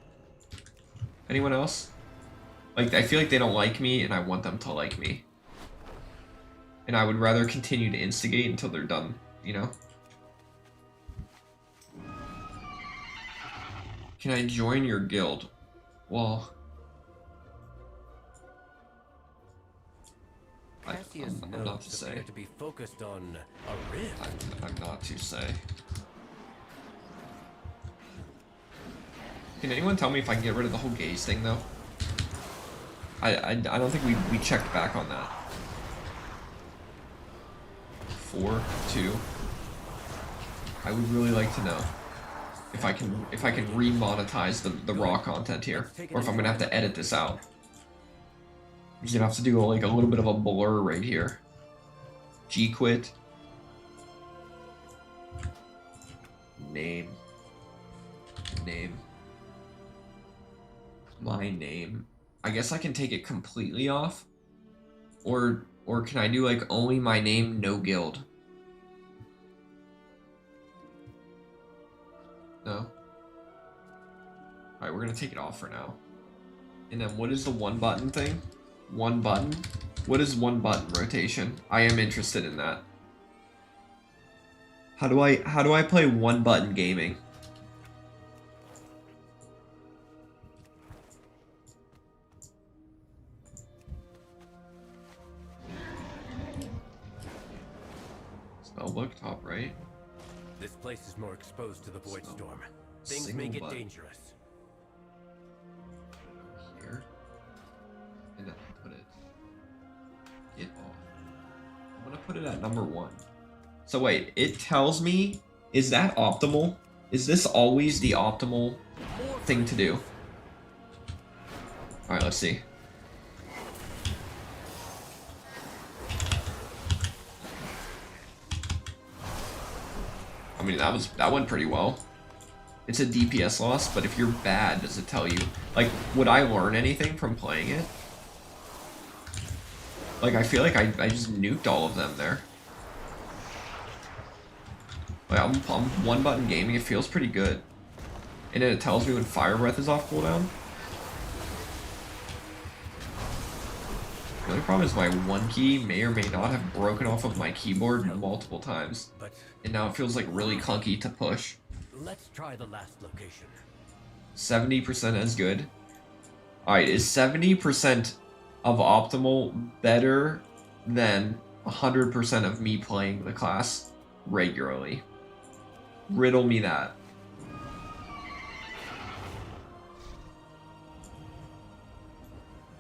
Anyone else? Like, I feel like they don't like me and I want them to like me. And I would rather continue to instigate until they're done, you know? Can I join your guild? Well... I'm not to say. To be focused on a rift. I'm not to say. Can anyone tell me if I can get rid of the whole gaze thing, though? I don't think we checked back on that. 4, 2. I would really like to know if I can re-monetize the raw content here, or if I'm gonna have to edit this out. I'm just gonna have to do like a little bit of a blur right here. G quit. Name. My name. I guess I can take it completely off. Or can I do like only my name, no guild? No? Alright, we're gonna take it off for now. And then what is the one button thing? One button? What is one button rotation? I am interested in that. How do I play one button gaming? Spellbook, top right. This place is more exposed to the void storm. Things may get dangerous. Here. And then put it. Get off. I'm gonna put it at number 1. So wait, it tells me, is that optimal? Is this always the optimal thing to do? Alright, let's see. I mean, that went pretty well. It's a DPS loss, but if you're bad, does it tell you? Like, would I learn anything from playing it? Like, I feel like I just nuked all of them there. Like, I'm one button gaming, it feels pretty good. And then it tells me when Fire Breath is off cooldown. The only problem is my one key may or may not have broken off of my keyboard multiple times. And now it feels like really clunky to push. Let's try the last location. 70% as good. Alright, is 70% of optimal better than 100% of me playing the class regularly? Riddle me that.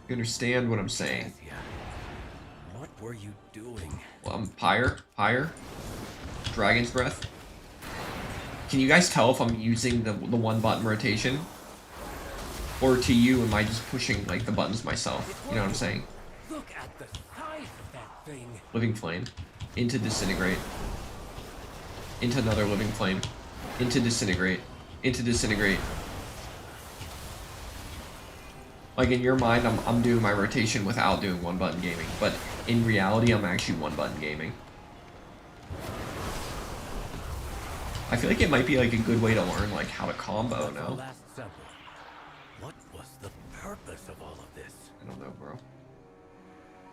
You understand what I'm saying? What were you doing? Well, I'm Pyre. Dragon's Breath. Can you guys tell if I'm using the one button rotation? Or to you, am I just pushing like the buttons myself? You know what I'm saying? Look at the size of that thing. Living Flame. Into Disintegrate. Into another Living Flame. Into Disintegrate. Into Disintegrate. Like in your mind, I'm doing my rotation without doing one button gaming. But in reality, I'm actually one-button gaming. I feel like it might be like a good way to learn like how to combo, no? Last supper. What was the purpose of all of this? I don't know, bro.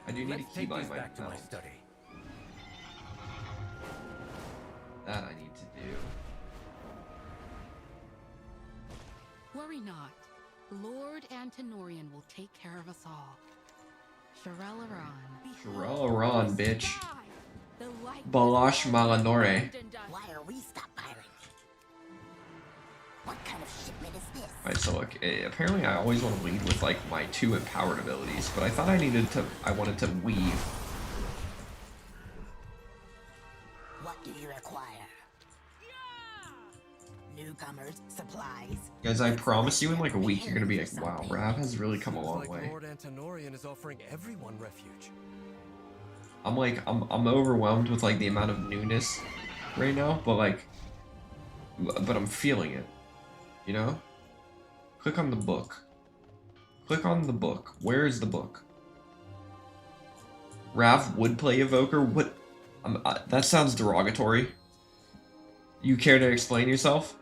I do need Let's to keybind take these my back to my mount. study. That I need to do. Worry not. Lord Antenorian will take care of us all. Sharelaran. Sharelaran, bitch. The light Balash Malanore. Why are we stop pirating? What kind of shipment is this? Alright, so look, apparently I always want to lead with like my 2 empowered abilities, but I thought I wanted to weave. What do you require? Newcomers, supplies. Guys, I promise you in like a week you're gonna be like, wow, Rav has really come a Seems long like way. Lord Antenorian is offering everyone refuge. I'm overwhelmed with like the amount of newness right now, but I'm feeling it. You know? Click on the book. Click on the book. Where is the book? Rav would play Evoker? What? That sounds derogatory. You care to explain yourself?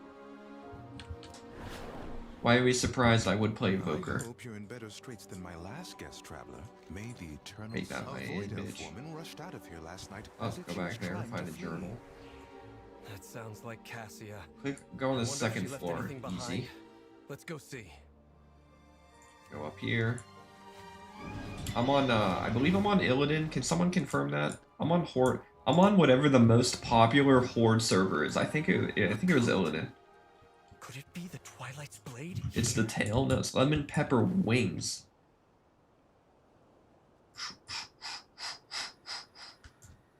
Why are we surprised I would play Evoker? I hope you're in better straits than my last guest traveler. May the eternal Take that, my Void Elf bitch. woman rushed out of here last night. I'll as if go she was back there and trying find to a flee. journal. That sounds like Cassia. Go on I the wonder if second she left floor. anything behind. Easy. Let's go see. Go up here. I'm on, I believe I'm on Illidan. Can someone confirm that? I'm on Horde. I'm on whatever the most popular Horde server is. I think it was Illidan. Could it be the Twilight's blade? It's the tail? No, it's lemon pepper wings.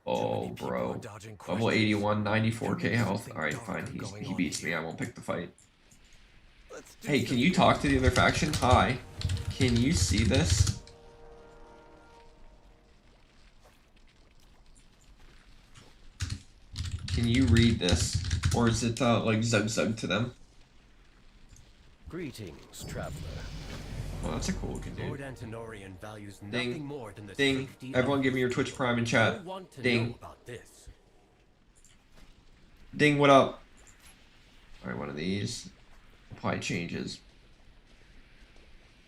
Oh, bro. Level 81, 94k health. Alright, fine. He beats me. I won't pick the fight. Hey, can you talk to the other faction? Hi. Can you see this? Can you read this? Or is it, like, zug to them? Greetings, traveler. Well, that's a cool looking Lord dude. Antenorian values Ding. nothing more than the Ding. safety Everyone of give me your Twitch Prime in chat. I want to know Ding. about this. Ding, what up? Alright, one of these. Apply changes.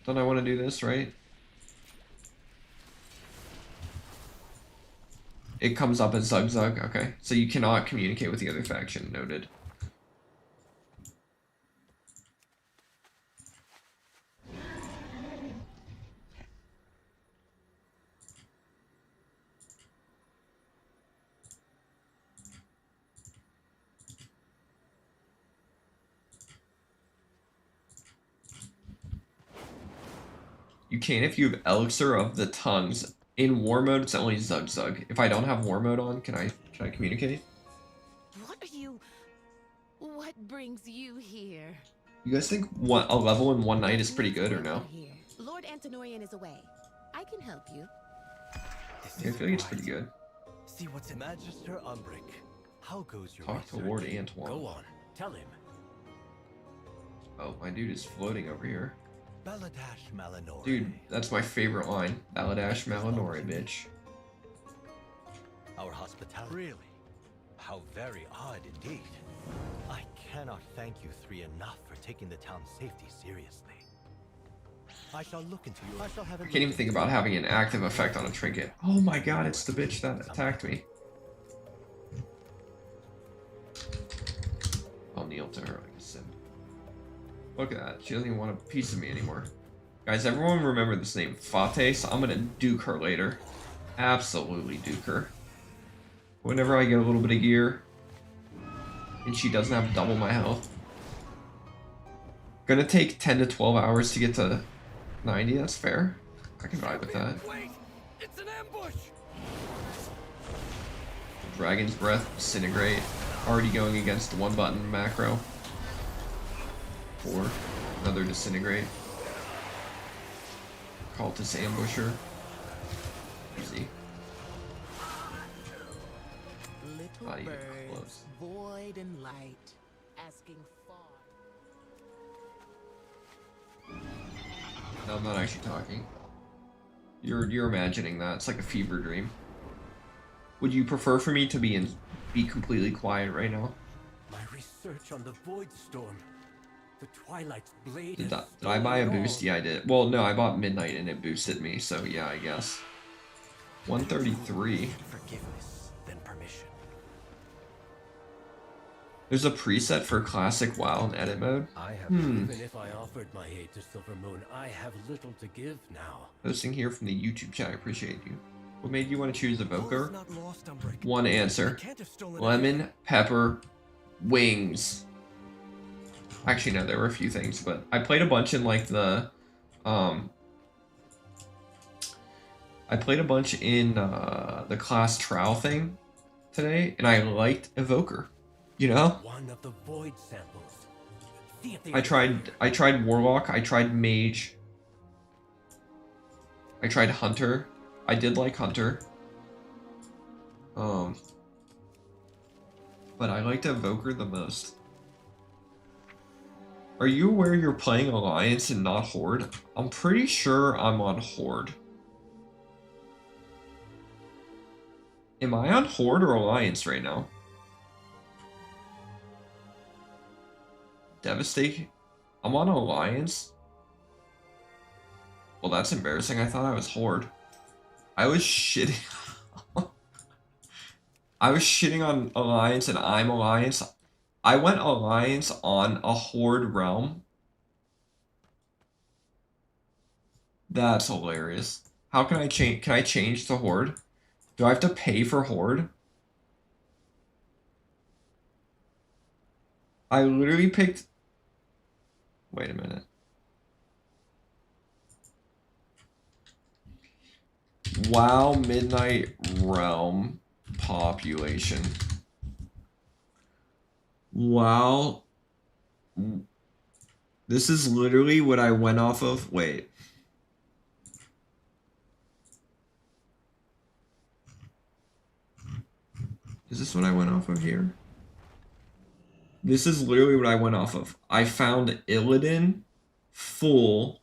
Don't I want to do this, right? It comes up as Zug. Okay. So you cannot communicate with the other faction. Noted. You can if you have Elixir of the Tongues. In war mode, it's only Zug. If I don't have war mode on, can I communicate? What brings you here? You guys think a level in one night is pretty good or no? Lord Antenorian is away. I can help you. Yeah, I feel like it's pretty good. See what's in Magister Umbric. How goes your Talk to research? Lord Antoine. Go on, tell him. Oh, my dude is floating over here. Baladash Malinore. Dude, that's my favorite line. Baladash Malinore, bitch. Our hospitality. Really? How very odd indeed. I cannot thank you three enough for taking the town's safety seriously. I shall look into you. I shall have. I can't even think about having an active effect on a trinket. Oh my god, it's the bitch that attacked me. I'll kneel to her like a simp. Look at that. She doesn't even want a piece of me anymore. Guys, everyone remember this name. Fate, so I'm gonna duke her later. Absolutely duke her. Whenever I get a little bit of gear, and she doesn't have double my health. Gonna take 10 to 12 hours to get to 90, that's fair. I can vibe with that. Wait! It's an ambush! Dragon's Breath, Disintegrate. Already going against the one button macro. 4. Another Disintegrate. Cultist Ambusher. Easy. Not even close. Void and light, asking far. No, I'm not actually talking. You're imagining that. It's like a fever dream. Would you prefer for me to be completely quiet right now? My research on the Void Storm. The Twilight's blade. Did I buy a boost? Yeah, I did. Well, no, I bought Midnight and it boosted me, so yeah, I guess. 133. Forgiveness, then permission. There's a preset for classic WoW in edit mode. Even if I offered my aid to Silver Moon, I have little to give now. Posting here from the YouTube chat. I appreciate you. What made you want to choose Evoker? Not lost, Umbrick. One answer. I can't have stolen Lemon, pepper, wings. Actually, no, there were a few things, but I played a bunch in like the, I played a bunch in the class trial thing today, and I liked Evoker. You know? One of the Void samples. See if they I tried Warlock, I tried Mage. I tried Hunter. I did like Hunter. But I liked Evoker the most. Are you aware you're playing Alliance and not Horde? I'm pretty sure I'm on Horde. Am I on Horde or Alliance right now? Devastate? I'm on Alliance? Well, that's embarrassing. I thought I was Horde. I was shitting. I was shitting on Alliance and I'm Alliance. I went Alliance on a Horde realm. That's hilarious. How can I change? Can I change to Horde? Do I have to pay for Horde? I literally picked... Wait a minute. WoW Midnight Realm population. WoW. This is literally what I went off of. Wait. Is this what I went off of here? This is literally what I went off of. I found Illidan, full,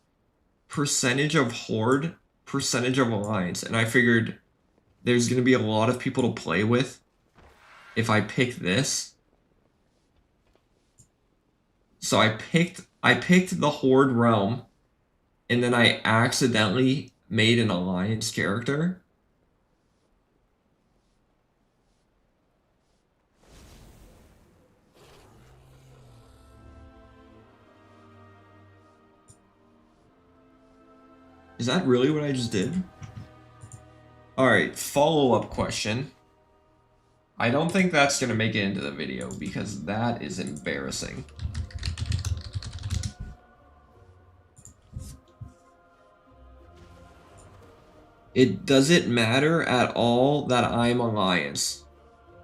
percentage of Horde, percentage of Alliance, and I figured there's going to be a lot of people to play with if I pick this. So I picked the Horde realm, and then I accidentally made an Alliance character. Is that really what I just did? Alright, follow-up question. I don't think that's gonna make it into the video because that is embarrassing. Does it matter at all that I'm Alliance?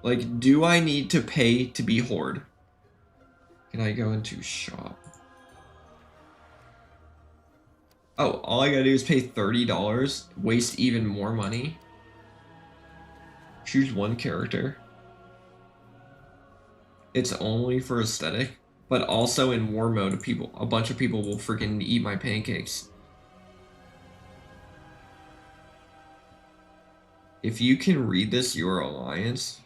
Like, do I need to pay to be Horde? Can I go into shop? Oh, all I gotta do is pay $30, waste even more money. Choose one character. It's only for aesthetic, but also in war mode, a bunch of people will freaking eat my pancakes. If you can read this, you're Alliance.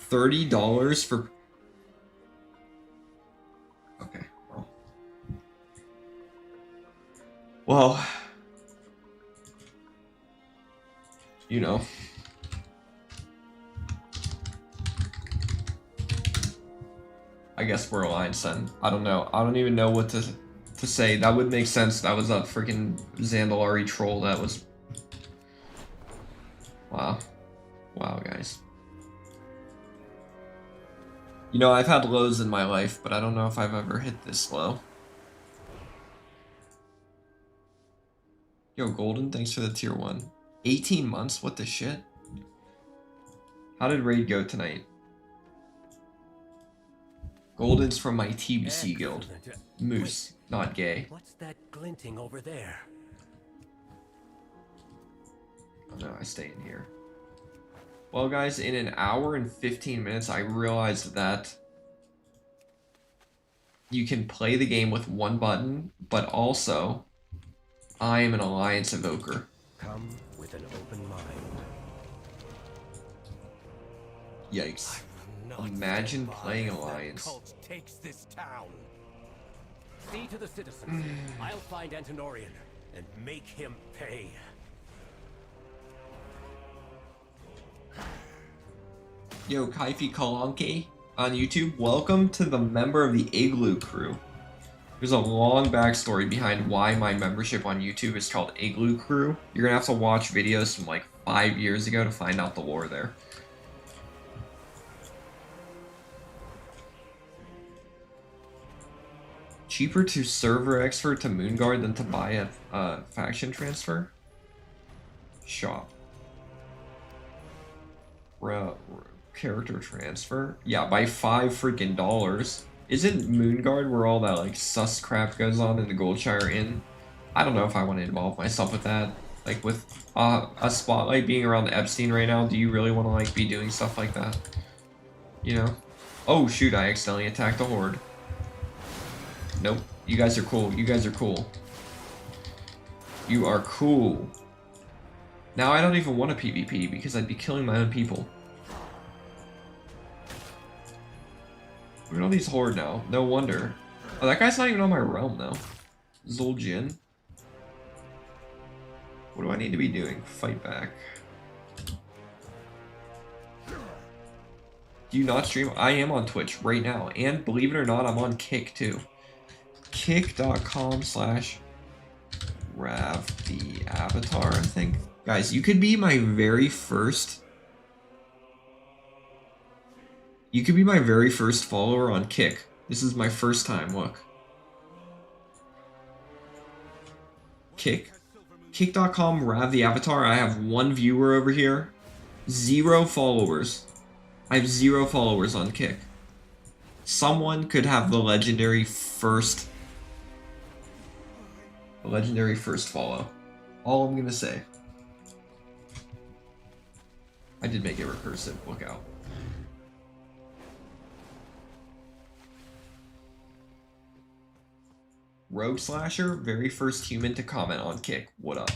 $30 for... Okay, well, you know. I guess we're Alliance then. I don't know. I don't even know what to say. That would make sense. That was a freaking Zandalari troll. That was... Wow. Wow, guys. You know, I've had lows in my life, but I don't know if I've ever hit this low. Yo, Golden, thanks for the tier 1. 18 months? What the shit? How did raid go tonight? Golden's from my TBC guild. Moose, not gay. What's that glinting over there? Oh no, I stay in here. Well, guys, in an hour and 15 minutes, I realized that you can play the game with one button, but also I am an alliance evoker. Come with an open mind. Yikes. Not Imagine stand by playing as that alliance. cult takes this town. See to the citizens. I'll find Antonorian and make him pay. Yo, Kaifi Kalanke on YouTube, welcome to the member of the Igloo crew. There's a long backstory behind why my membership on YouTube is called Igloo Crew. You're gonna have to watch videos from like 5 years ago to find out the lore there. Cheaper to server expert to Moonguard than to buy a faction transfer? Shop. Character transfer? Yeah, by $5 freaking dollars. Isn't Moonguard where all that like sus crap goes on in the Goldshire Inn? I don't know if I want to involve myself with that. Like with a spotlight being around Epstein right now, do you really want to like be doing stuff like that? You know? Oh shoot, I accidentally attacked a horde. Nope. You guys are cool. You guys are cool. You are cool. Now I don't even want a PvP because I'd be killing my own people. Look at all these horde now. No wonder. Oh, that guy's not even on my realm though. Zul'jin. What do I need to be doing? Fight back. Do you not stream? I am on Twitch right now. And believe it or not, I'm on Kick too. Kick.com/RavTheAvatar, I think. Guys, you could be my very first... You could be my very first follower on Kick. This is my first time, look. Kick. Kick.com/RavTheAvatar. I have 1 viewer over here. 0 followers. I have 0 followers on Kick. Someone could have the legendary first follow. All I'm gonna say. I did make it recursive, look out. Rogue Slasher, very first human to comment on Kick. What up?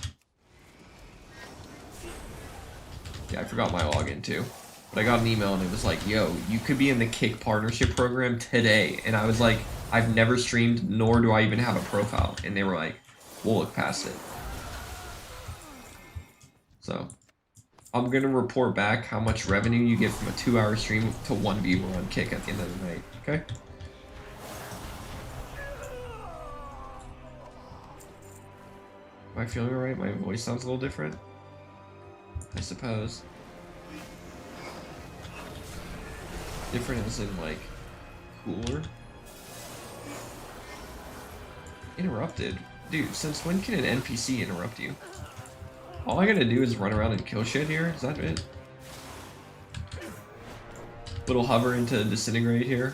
Yeah, I forgot my login too. But I got an email and it was like, yo, you could be in the Kick partnership program today. And I was like, I've never streamed, nor do I even have a profile. And they were like, we'll look past it. So, I'm gonna report back how much revenue you get from a 2-hour stream to 1 viewer on Kick at the end of the night, okay? Am I feeling alright? My voice sounds a little different, I suppose. Different as in, like, cooler? Interrupted? Dude, since when can an NPC interrupt you? All I gotta do is run around and kill shit here? Is that it? Little hover into disintegrate here.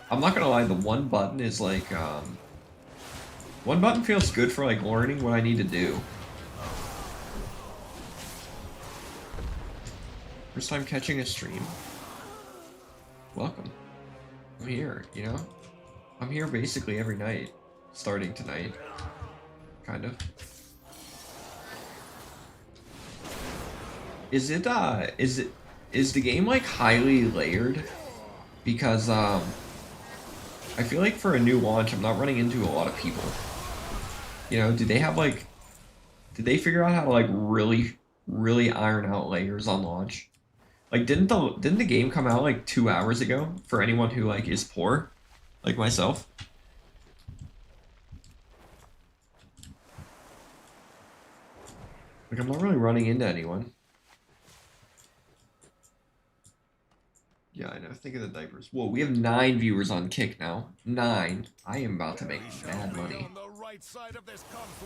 I'm not gonna lie, the one button is like, one button feels good for like learning what I need to do. First time catching a stream. Welcome. I'm here, you know? I'm here basically every night. Starting tonight. Kind of. Is the game like highly layered? Because I feel like for a new launch I'm not running into a lot of people. You know, did they figure out how to like really iron out layers on launch? Like didn't the game come out like 2 hours ago for anyone who like is poor? Like myself? Like I'm not really running into anyone. Yeah, I know. Think of the diapers. Whoa, we have 9 viewers on Kick now. 9. I am about to make mad money. I'm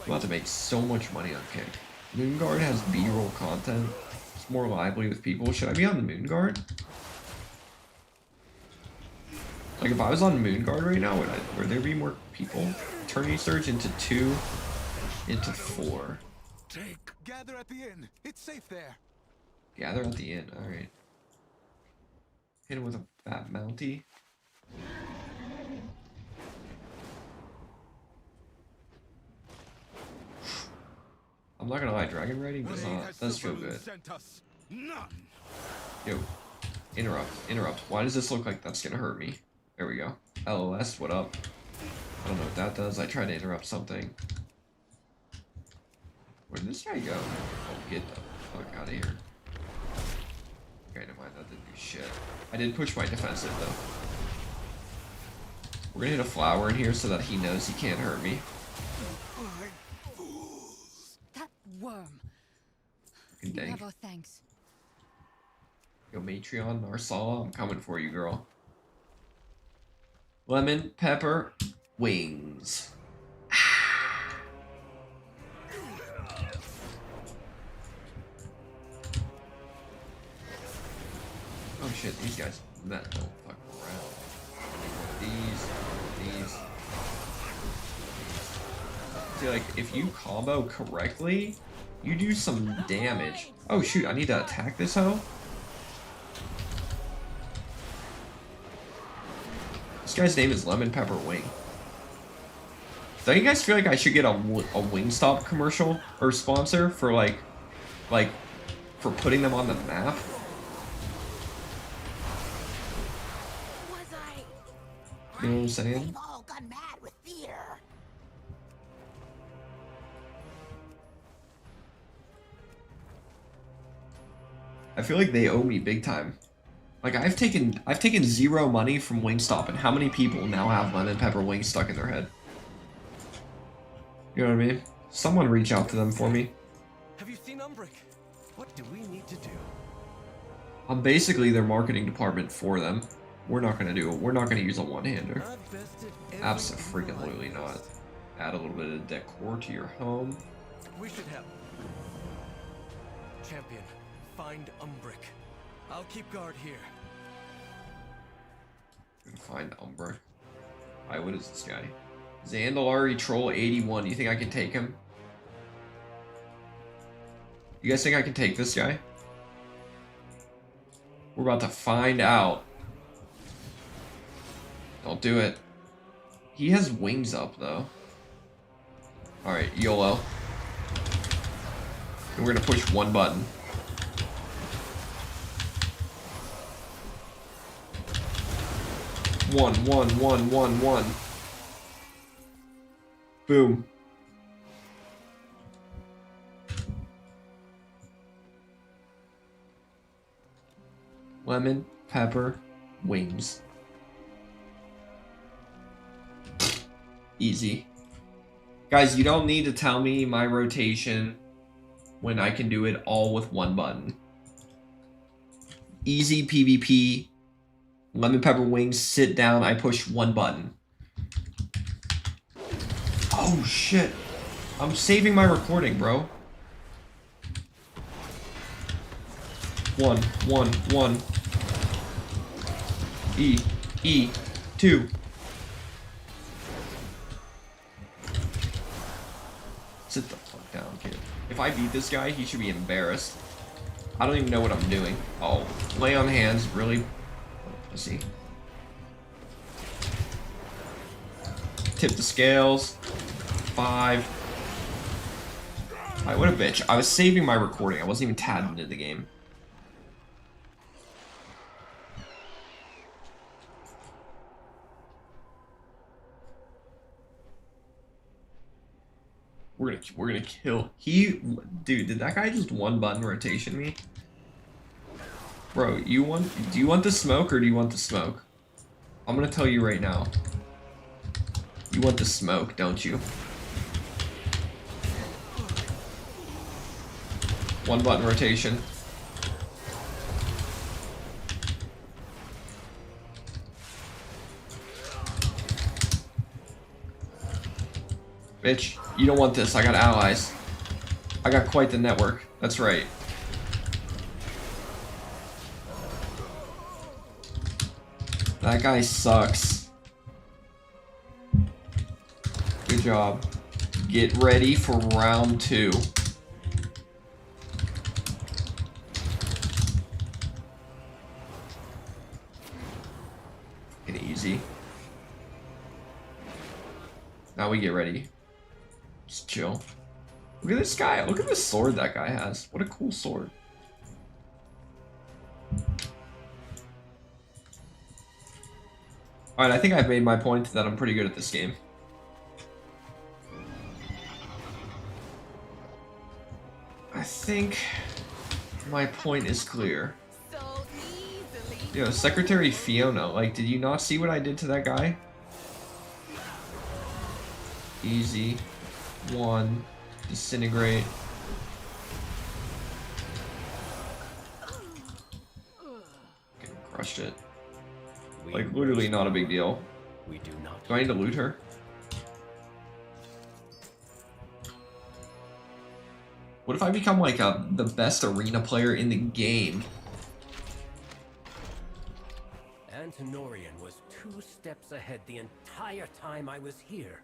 about to make so much money on Kick. Moonguard has B-roll content. It's more lively with people. Should I be on Moonguard? Like if I was on Moonguard right now, would there be more people? Eternity Surge into 2, into 4. Gather at the inn. It's safe there. Gather at the inn. Alright. Hit him with a fat mountie. I'm not gonna lie, dragon raiding does feel good. Yo, interrupt. Why does this look like that's gonna hurt me? There we go. LOS, what up? I don't know what that does. I tried to interrupt something. Where did this guy go? Oh, get the fuck out of here. Okay, never mind, that didn't do shit. I did push my defensive though. We're gonna hit a flower in here so that he knows he can't hurt me. That worm. Fucking dang. Never thanks. Yo, Matreon, Narsala, I'm coming for you, girl. Lemon, pepper, wings. Oh shit, these guys don't fuck around. These. See, like, if you combo correctly, you do some damage. Oh shoot, I need to attack this hoe? This guy's name is Lemon Pepper Wing. Don't you guys feel like I should get a Wingstop commercial or sponsor for like for putting them on the map? You know what I'm saying? They've all gone mad with fear. I feel like they owe me big time. Like I've taken 0 money from Wingstop, and how many people now have lemon pepper wings stuck in their head? You know what I mean? Someone reach out to them for me. Have you seen Umbric? What do we need to do? I'm basically their marketing department for them. We're not gonna use a one-hander. Absolutely not. Add a little bit of decor to your home. We should have. Champion, find Umbric. I'll keep guard here. Find Umbra. Alright, what is this guy? Zandalari Troll 81. You think I can take him? You guys think I can take this guy? We're about to find out. Don't do it. He has wings up, though. Alright, YOLO. And we're gonna push one button. One. Boom. Lemon, pepper, wings. Easy. Guys, you don't need to tell me my rotation when I can do it all with one button. Easy PvP. Lemon pepper wings, sit down, I push one button. Oh shit. I'm saving my recording, bro. One. E. 2. Sit the fuck down, kid. If I beat this guy, he should be embarrassed. I don't even know what I'm doing. Oh, lay on hands, really? Let's see. Tip the scales. 5. Alright, what a bitch. I was saving my recording. I wasn't even tabbed into the game. We're gonna kill. Dude, did that guy just one button rotation me? Bro, do you want the smoke or do you want the smoke? I'm gonna tell you right now. You want the smoke, don't you? One button rotation. Bitch, you don't want this. I got allies. I got quite the network. That's right. That guy sucks. Good job. Get ready for round 2. Fucking easy. Now we get ready. Just chill. Look at this guy. Look at the sword that guy has. What a cool sword. Alright, I think I've made my point that I'm pretty good at this game. I think my point is clear. Yo, Secretary Fiona, like, did you not see what I did to that guy? Easy. 1. Disintegrate. Okay, crushed it. Like, literally not a big deal. We do not. Do I need to loot her? What if I become, like, the best arena player in the game? Antonorian was 2 steps ahead the entire time I was here.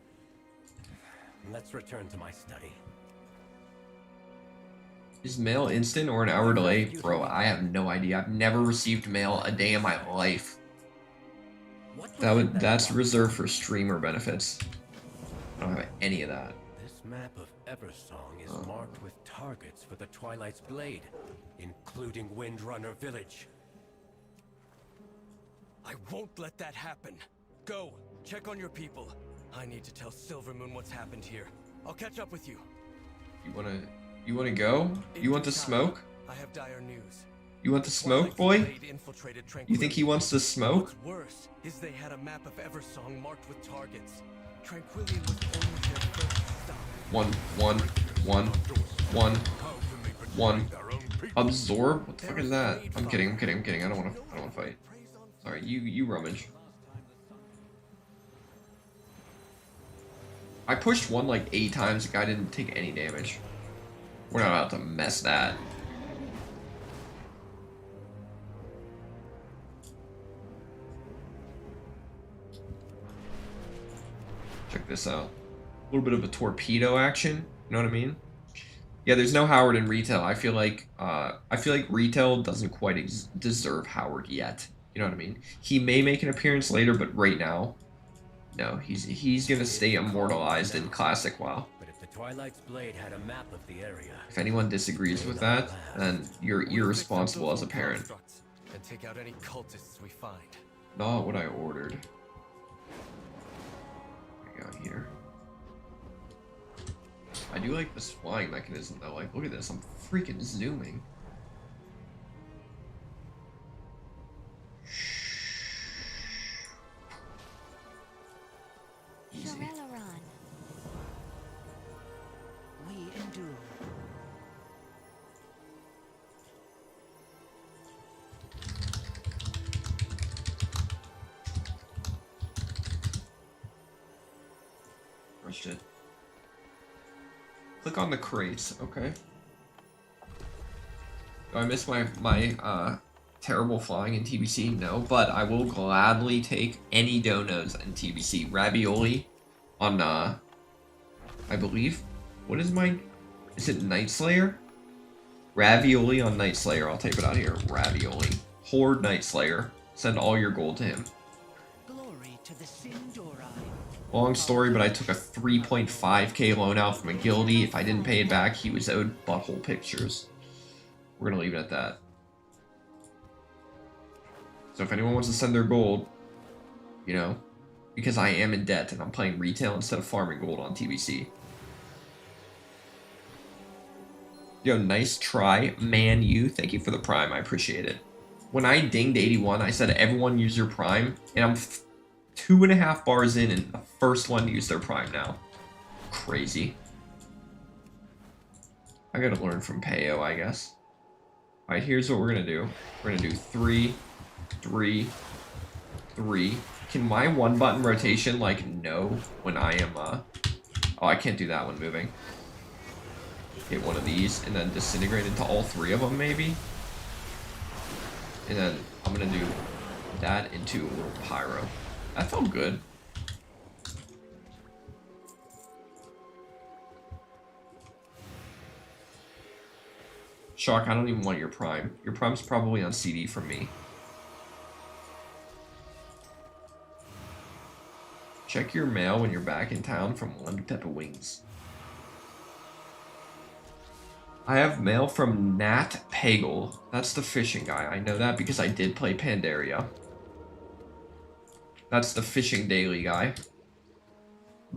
Let's return to my study. Is mail instant or an hour delay? Bro, I have no idea. I've never received mail a day in my life. That's reserved for streamer benefits. I don't have any of that. This map of Eversong is marked with targets for the Twilight's Blade, including Windrunner Village. I won't let that happen. Go, check on your people. I need to tell Silvermoon what's happened here. I'll catch up with you. You wanna go? You want the smoke? I have dire news. You want the smoke, boy? You think he wants the smoke? What's worse is they had a map of Eversong marked with targets. Tranquillian was only their first stop. One. Absorb? What the fuck is that? I'm kidding. I don't wanna fight. Sorry, you rummage. I pushed 1 like 8 times, the guy didn't take any damage. We're not about to mess that. Check this out. A little bit of a torpedo action, you know what I mean? Yeah, there's no Howard in retail. I feel like retail doesn't quite deserve Howard yet. You know what I mean? He may make an appearance later, but right now, no, he's gonna stay immortalized in classic WoW. But if the Twilight's Blade had a map of the area, if anyone disagrees with that, then you're irresponsible as a parent. And take out any cultists we find. Not what I ordered. What we got here? I do like this flying mechanism though. Like, look at this. I'm freaking zooming. Easy. We endure. Rushed it. Click on the crates, okay. Do I miss my terrible flying in TBC? No, but I will gladly take any donos in TBC. Ravioli on, I believe. What is mine? Is it Night Slayer? Ravioli on Night Slayer. I'll type it out here. Ravioli. Horde Night Slayer. Send all your gold to him. Glory to the Sindori. Long story, but I took a 3.5k loan out from a guildie. If I didn't pay it back, he was owed butthole pictures. We're gonna leave it at that. So if anyone wants to send their gold, you know, because I am in debt and I'm playing retail instead of farming gold on TBC. Yo, nice try, man. Thank you for the prime. I appreciate it. When I dinged 81, I said everyone use your prime, and I'm 2.5 bars in and the first one to use their prime now. Crazy. I gotta learn from Payo, I guess. Alright, here's what we're gonna do. We're gonna do 3, 3, 3. Can my 1-button rotation, like, know when I am, Oh, I can't do that one moving. Hit one of these and then disintegrate into all 3 of them, maybe? And then I'm gonna do that into a little pyro. That felt good. Shock, I don't even want your prime. Your prime's probably on CD from me. Check your mail when you're back in town from Lemon Pepper Wings. I have mail from Nat Pagel. That's the fishing guy. I know that because I did play Pandaria. That's the fishing daily guy.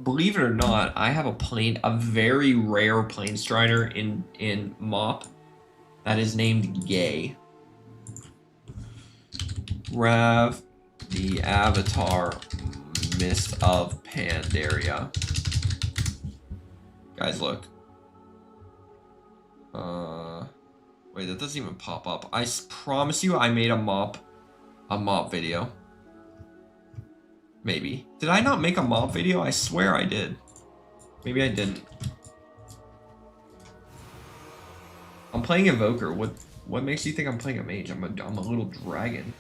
Believe it or not, I have a very rare plane strider in MoP that is named Gay. Rav, the Avatar Mist of Pandaria. Guys, look. Wait, that doesn't even pop up. I promise you I made a MoP video. Maybe. Did I not make a MoP video? I swear I did. Maybe I didn't. I'm playing Invoker. What makes you think I'm playing a mage? I'm a little dragon.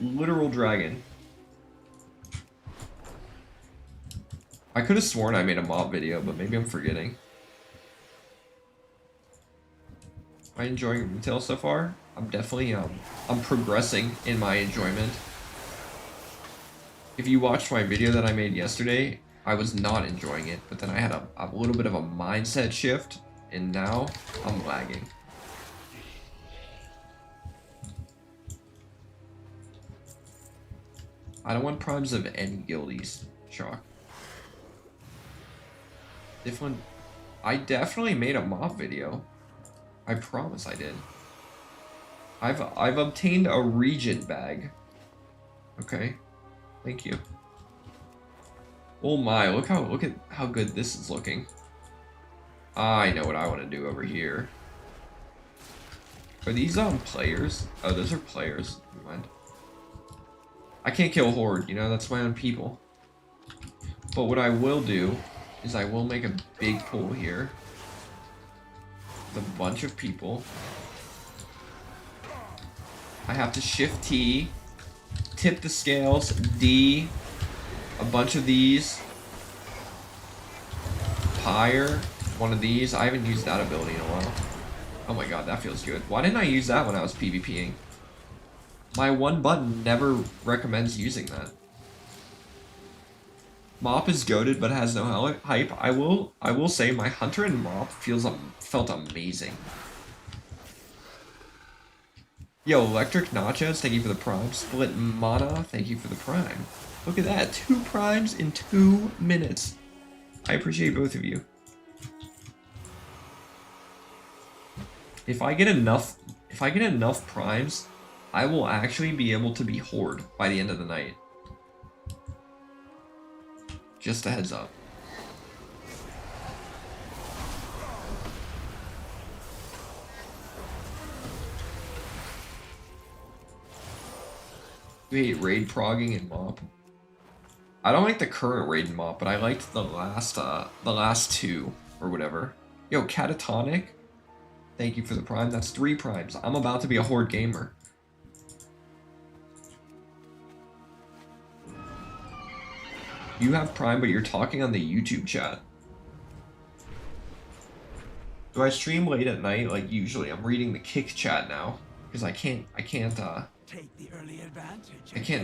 Literal dragon. I could have sworn I made a MoP video, but maybe I'm forgetting. Am I enjoying retail so far? I'm definitely I'm progressing in my enjoyment. If you watched my video that I made yesterday, I was not enjoying it, but then I had a little bit of a mindset shift, and now I'm lagging. I don't want primes of any guildies. Shock. I definitely made a MoP video. I promise I did. I've obtained a Regent bag. Okay. Thank you. Oh my, look at how good this is looking. I know what I want to do over here. Are these players? Oh, those are players. Never mind. I can't kill Horde, you know, that's my own people. But what I will do is I will make a big pool here. With a bunch of people. I have to shift T, tip the scales, D, a bunch of these, Pyre, one of these. I haven't used that ability in a while. Oh my god, that feels good. Why didn't I use that when I was PvPing? My one button never recommends using that. MoP is goated but has no hype. I will say my Hunter in MoP felt amazing. Yo, Electric Nachos, thank you for the prime. Split Mana, thank you for the prime. Look at that, 2 primes in 2 minutes. I appreciate both of you. If I get enough primes, I will actually be able to be Horde by the end of the night. Just a heads up. You hate raid progging in MoP? I don't like the current raid in MoP, but I liked the last 2 or whatever. Yo, Catatonic, thank you for the prime. That's 3 primes. I'm about to be a Horde gamer. You have prime, but you're talking on the YouTube chat. Do I stream late at night like usually? I'm reading the Kick chat now because I can't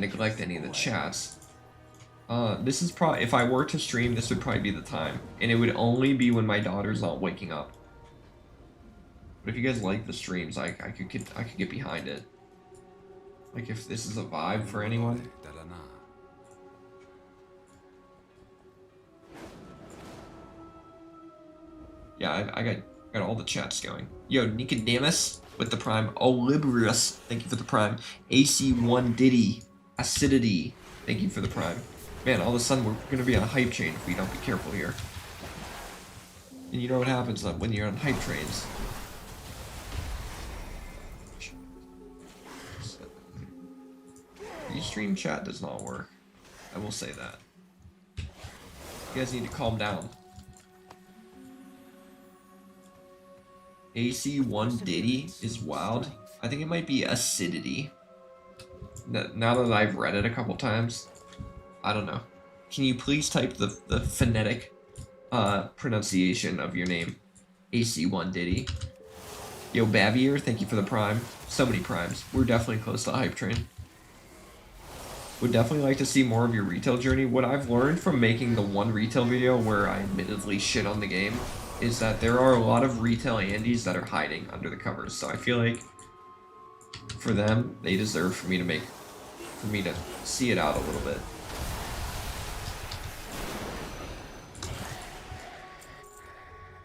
neglect any of the chats. This is probably, if I were to stream, this would probably be the time, and it would only be when my daughter's not waking up. But if you guys like the streams, I could get behind it. Like if this is a vibe for anyone. Yeah, I got all the chats going. Yo, Nicodemus with the prime. Olibrius, thank you for the prime. AC1 Diddy. Acidity, thank you for the prime. Man, all of a sudden we're gonna be on a hype train if we don't be careful here. And you know what happens when you're on hype trains. Restream chat does not work. I will say that. You guys need to calm down. AC1 Diddy is wild. I think it might be acidity. Now that I've read it a couple times, I don't know. Can you please type the phonetic pronunciation of your name? AC1 Diddy. Yo, Bavier, thank you for the prime. So many primes. We're definitely close to the hype train. Would definitely like to see more of your retail journey. What I've learned from making the one retail video where I admittedly shit on the game is that there are a lot of retail Andes that are hiding under the covers. So I feel like for them, they deserve for me to see it out a little bit.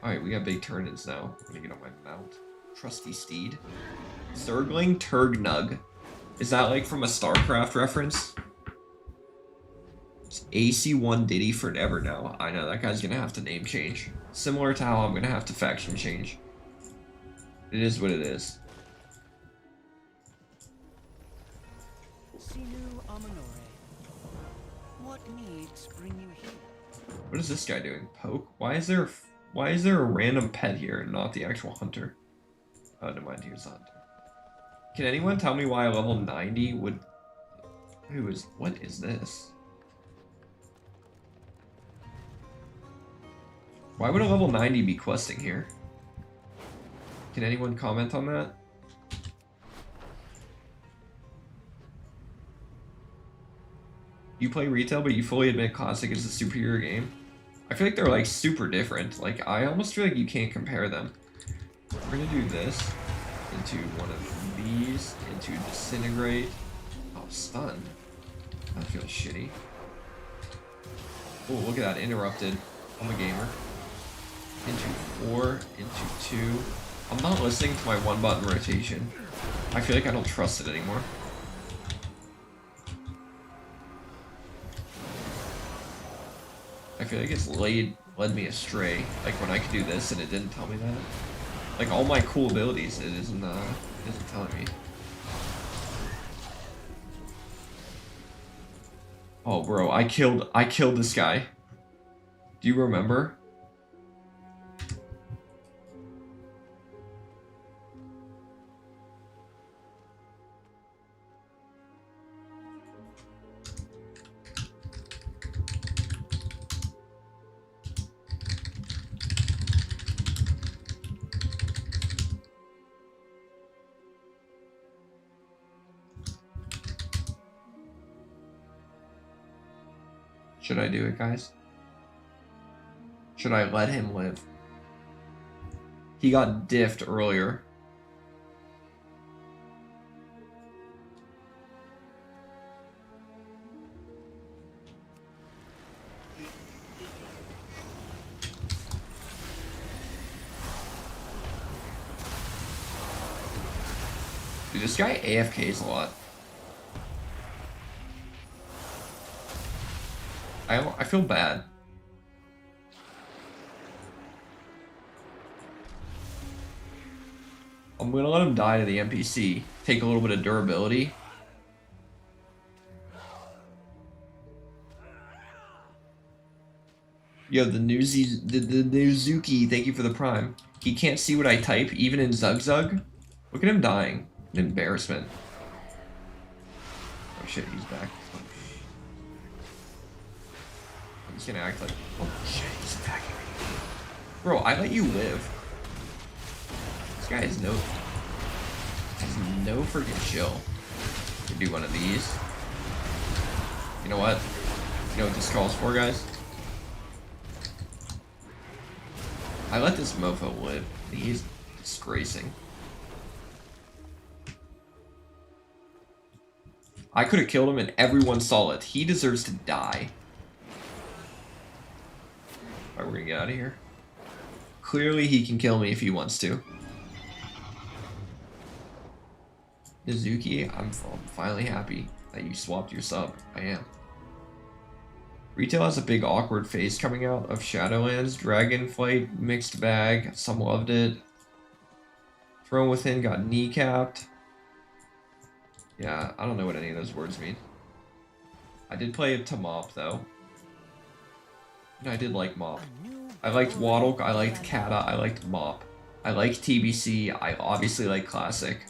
Alright, we got big turn-ins now. I'm gonna get on my mount. Trusty steed. Zergling Turgnug. Is that like from a StarCraft reference? It's AC1 Diddy forever now. I know, that guy's gonna have to name change. Similar to how I'm gonna have to faction change. It is what it is. What needs bring you here? What is this guy doing? Poke? Why is there a random pet here and not the actual hunter? Oh, never mind, here's the hunter. Can anyone tell me why a level 90 would... What is this? Why would a level 90 be questing here? Can anyone comment on that? You play retail, but you fully admit Classic is a superior game? I feel like they're like super different. Like, I almost feel like you can't compare them. We're gonna do this into one of these, into Disintegrate. Oh, Stun. That feels shitty. Oh, look at that, interrupted. I'm a gamer. Into 4, into 2. I'm not listening to my one button rotation. I feel like I don't trust it anymore. I feel like it's led me astray. Like when I could do this and it didn't tell me that. Like all my cool abilities, it isn't telling me. Oh, bro, I killed this guy. Do you remember? Should I do it, guys? Should I let him live? He got diffed earlier. Dude, this guy AFKs a lot. I feel bad. I'm gonna let him die to the NPC. Take a little bit of durability. Yo, the Newzuki, thank you for the prime. He can't see what I type, even in Zug. Look at him dying. An embarrassment. Oh shit, he's back. He's gonna act like, oh shit, he's attacking me. Bro, I let you live. This guy has no freaking chill. Could do one of these. You know what? You know what this calls for, guys? I let this mofo live. He's disgracing. I could have killed him and everyone saw it. He deserves to die. Alright, we're gonna get out of here. Clearly he can kill me if he wants to. Nizuki, I'm finally happy that you swapped your sub. I am. Retail has a big awkward phase coming out of Shadowlands. Dragonflight, mixed bag. Some loved it. Throne Within got kneecapped. Yeah, I don't know what any of those words mean. I did play it to Mop, though. And I did like Mop. I liked Waddle, I liked Kata, I liked Mop. I liked TBC, I obviously like Classic.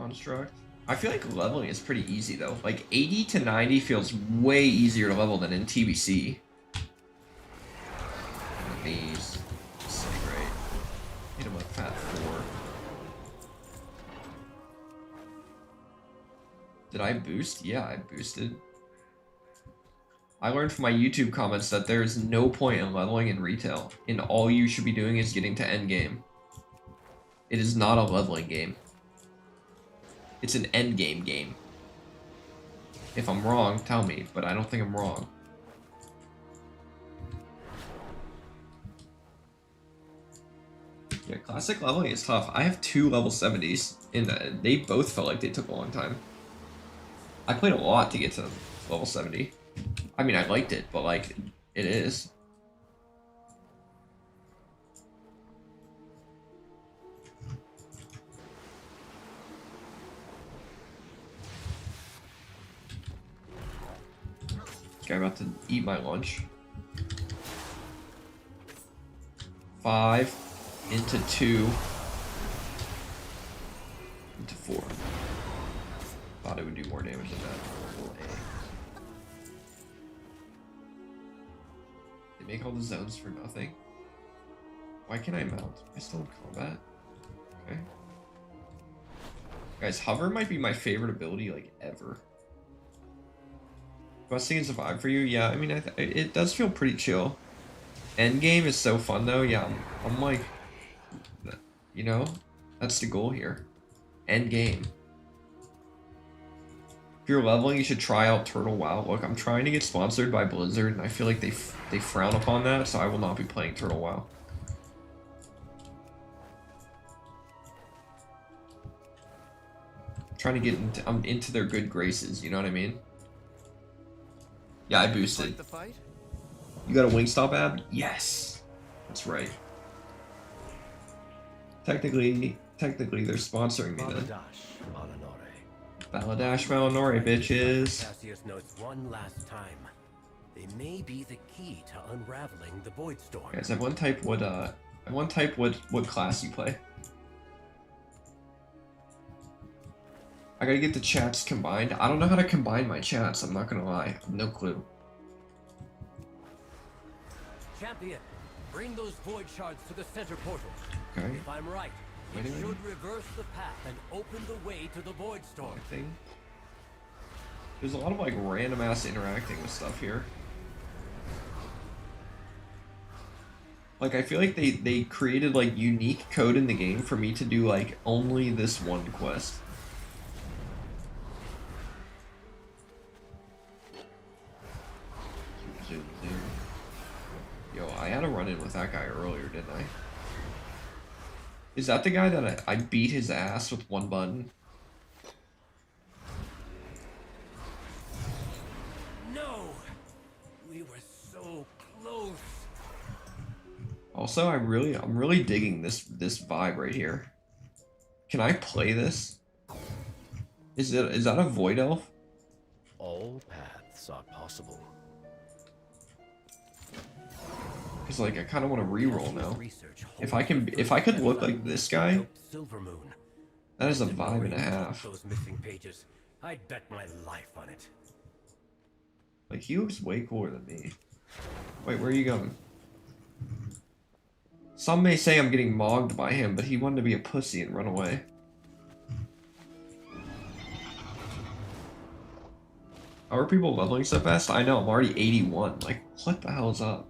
construct. I feel like leveling is pretty easy though. Like 80 to 90 feels way easier to level than in TBC. These sick, right? Hit him with Fat 4. Did I boost? Yeah, I boosted. I learned from my YouTube comments that there is no point in leveling in retail, and all you should be doing is getting to end game. It is not a leveling game. It's an end game game. If I'm wrong, tell me, but I don't think I'm wrong. Yeah, classic leveling is tough. I have 2 level 70s, and they both felt like they took a long time. I played a lot to get to level 70. I mean, I liked it, but like, it is. Okay, I'm about to eat my lunch. 5 into 2 into 4. Thought it would do more damage than that. They make all the zones for nothing. Why can't I mount? Am I still in combat? Okay. Guys, hover might be my favorite ability like ever. Questing and survive for you? Yeah, I mean, it does feel pretty chill. Endgame is so fun though. Yeah, I'm like, you know, that's the goal here. Endgame. If you're leveling, you should try out Turtle WoW. Look, I'm trying to get sponsored by Blizzard, and I feel like they frown upon that, so I will not be playing Turtle WoW. I'm trying to get into their good graces, you know what I mean? Yeah, I boosted. You got a Wingstop ab? Yes. That's right. Technically they're sponsoring me then. Baladash Valinore, bitches. Cassius notes one last time. They may be the key to unraveling the Void Storm. Guys, everyone type what class you play. I gotta get the chats combined. I don't know how to combine my chats, I'm not gonna lie. I have no clue. Champion, bring those void shards to the center portal. Okay. If I'm right, it should reverse the path and open the way to the Void Storm. There's a lot of like random ass interacting with stuff here. Like I feel like they created like unique code in the game for me to do like only this one quest. Zoom, zoom. Yo, I had a run-in with that guy earlier, didn't I? Is that the guy that I beat his ass with one button? No! We were so close. Also, I'm really digging this vibe right here. Can I play this? Is that a void elf? All paths are possible. Cause like I kind of want to re-roll now. If I could look like this guy, that is a vibe and a half. Those missing pages. I'd bet my life on it. Like he looks way cooler than me. Wait, where are you going? Some may say I'm getting mogged by him, but he wanted to be a pussy and run away. How are people leveling so fast? I know, I'm already 81. Like, what the hell is up?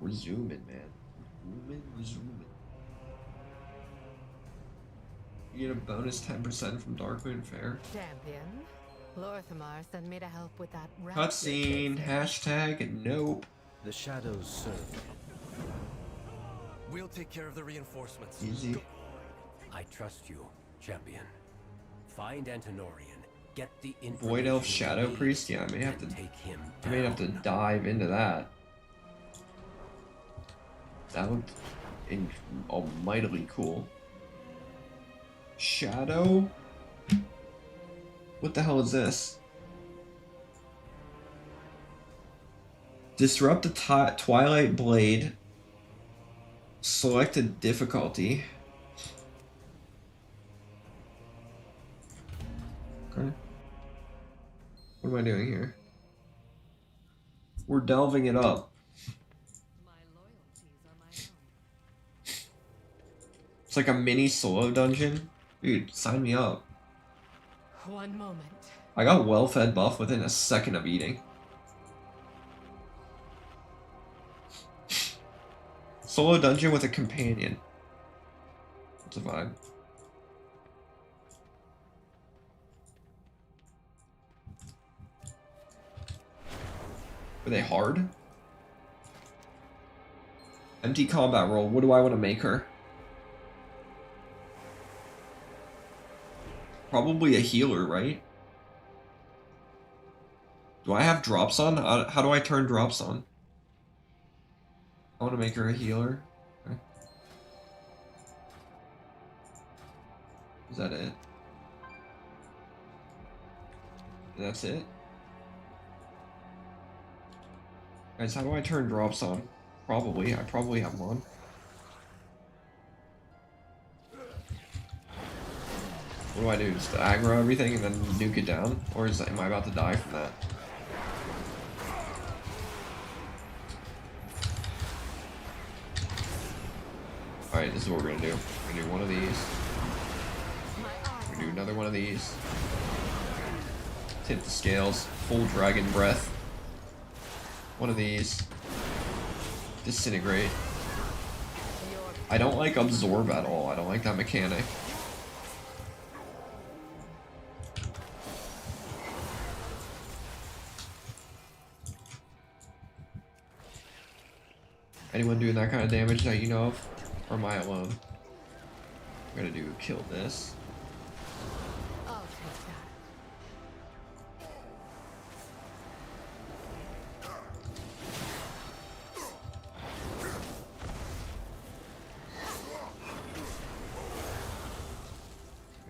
We're zooming, man. We're zooming. You get a bonus 10% from Darkmoon Fair. Champion, Lorthamar sent me to help with that cutscene. Hashtag nope. The shadows serve. We'll take care of the reinforcements. Easy. I trust you, champion. Find Antinorian. Get the Void Elf Shadow Priest? Yeah, I may have to dive into that. That looked almightily cool. Shadow? What the hell is this? Disrupt the Twilight Blade Selected difficulty. Okay. What am I doing here? We're delving it up. It's like a mini solo dungeon. Dude, sign me up. One moment. I got well-fed buff within a second of eating. Solo dungeon with a companion. What's a vibe? Were they hard? Empty combat roll. What do I want to make her? Probably a healer, right? Do I have drops on? How do I turn drops on? I want to make her a healer. Okay. Is that it? That's it? Guys, how do I turn drops on? Probably. I probably have one. What do I do? Just aggro everything and then nuke it down? Or am I about to die from that? Alright, this is what we're gonna do. We're gonna do one of these. We're gonna do another one of these. Tip the scales. Full dragon breath. One of these. Disintegrate. I don't like absorb at all. I don't like that mechanic. Anyone doing that kind of damage that you know of? Or am I alone? I'm gonna do kill this. I'll take that.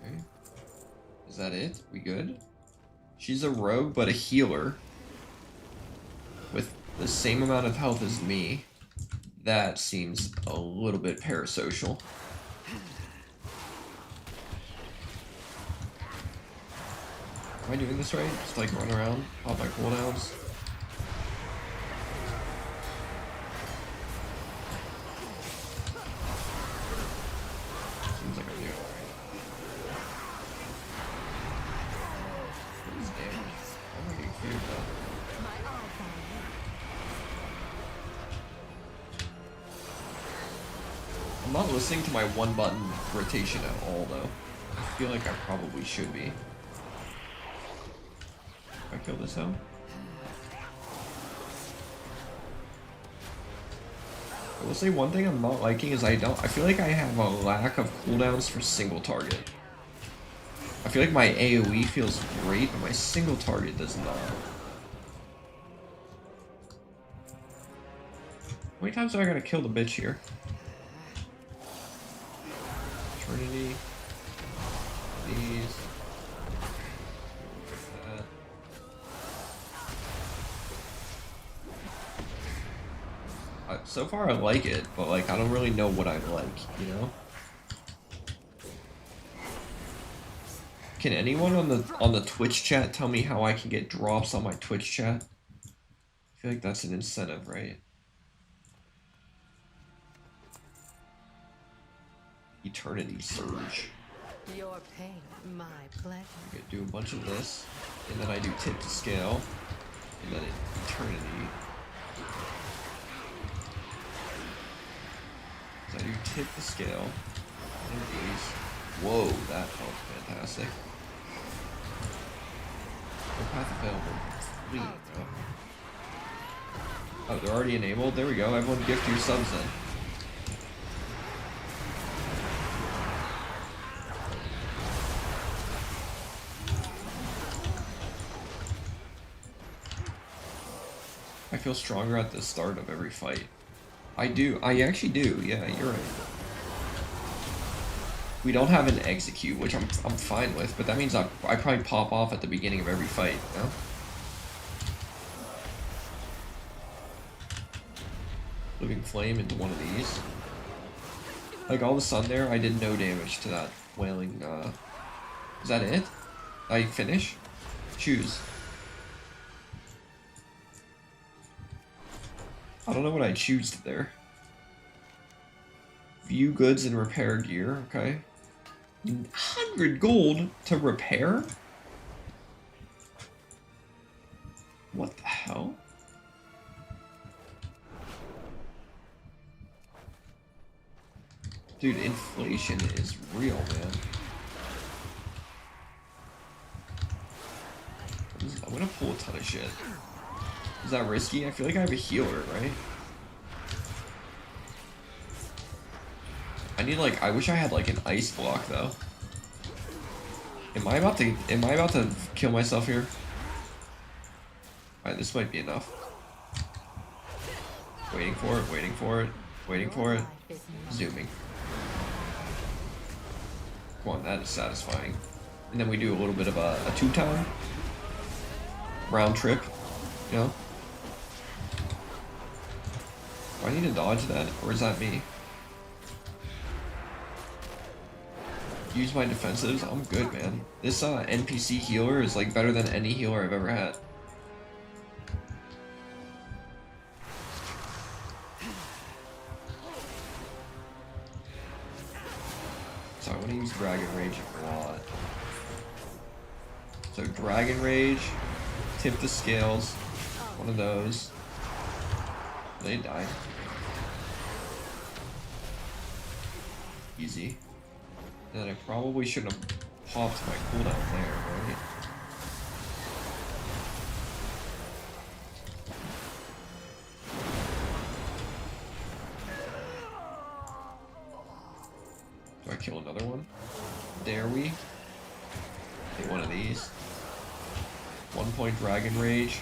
Okay. Is that it? We good? She's a rogue, but a healer. With the same amount of health as me. That seems a little bit parasocial. Am I doing this right? Just like run around, pop my cooldowns. Seems like I'm doing it right. What is damage? I'm not getting cleared though. I'm not listening to my one button rotation at all though. I feel like I probably should be. If I kill this out. I will say one thing I'm not liking is I feel like I have a lack of cooldowns for single target. I feel like my AoE feels great, but my single target does not. How many times do I gotta kill the bitch here? Trinity. These. That. So far I like it, but like I don't really know what I like, you know? Can anyone on the Twitch chat tell me how I can get drops on my Twitch chat? I feel like that's an incentive, right? Eternity Surge. Your pain, my pleasure. Okay, do a bunch of this, and then I do tip to scale, and then Eternity. So I do tip to scale, and these. Whoa, that felt fantastic. No path available. Complete. Oh, they're already enabled? There we go. Everyone gift your subs then. I feel stronger at the start of every fight. I do. I actually do. Yeah, you're right. We don't have an execute, which I'm fine with, but that means I probably pop off at the beginning of every fight, you know? Living Flame into one of these. Like, all of a sudden there, I did no damage to that wailing, Is that it? I finish? Choose. I don't know what I choose there. View goods and repair gear, okay. 100 gold to repair? What the hell? Dude, inflation is real, man. I'm gonna pull a ton of shit. Is that risky? I feel like I have a healer, right? I need like, I wish I had like an ice block though. Am I about to kill myself here? Alright, this might be enough. Waiting for it, waiting for it, waiting for it. Zooming. Come on, that is satisfying. And then we do a little bit of a two-time round trip, you know? Do I need to dodge that, or is that me? Use my defensives? I'm good, man. This NPC healer is like better than any healer I've ever had. So I want to use Dragon Rage a lot. So Dragon Rage, tip the scales, one of those. They died. Easy. And then I probably shouldn't have popped my cooldown there, right? Do I kill another one? Dare we? Hit one of these. 1 point Dragon Rage.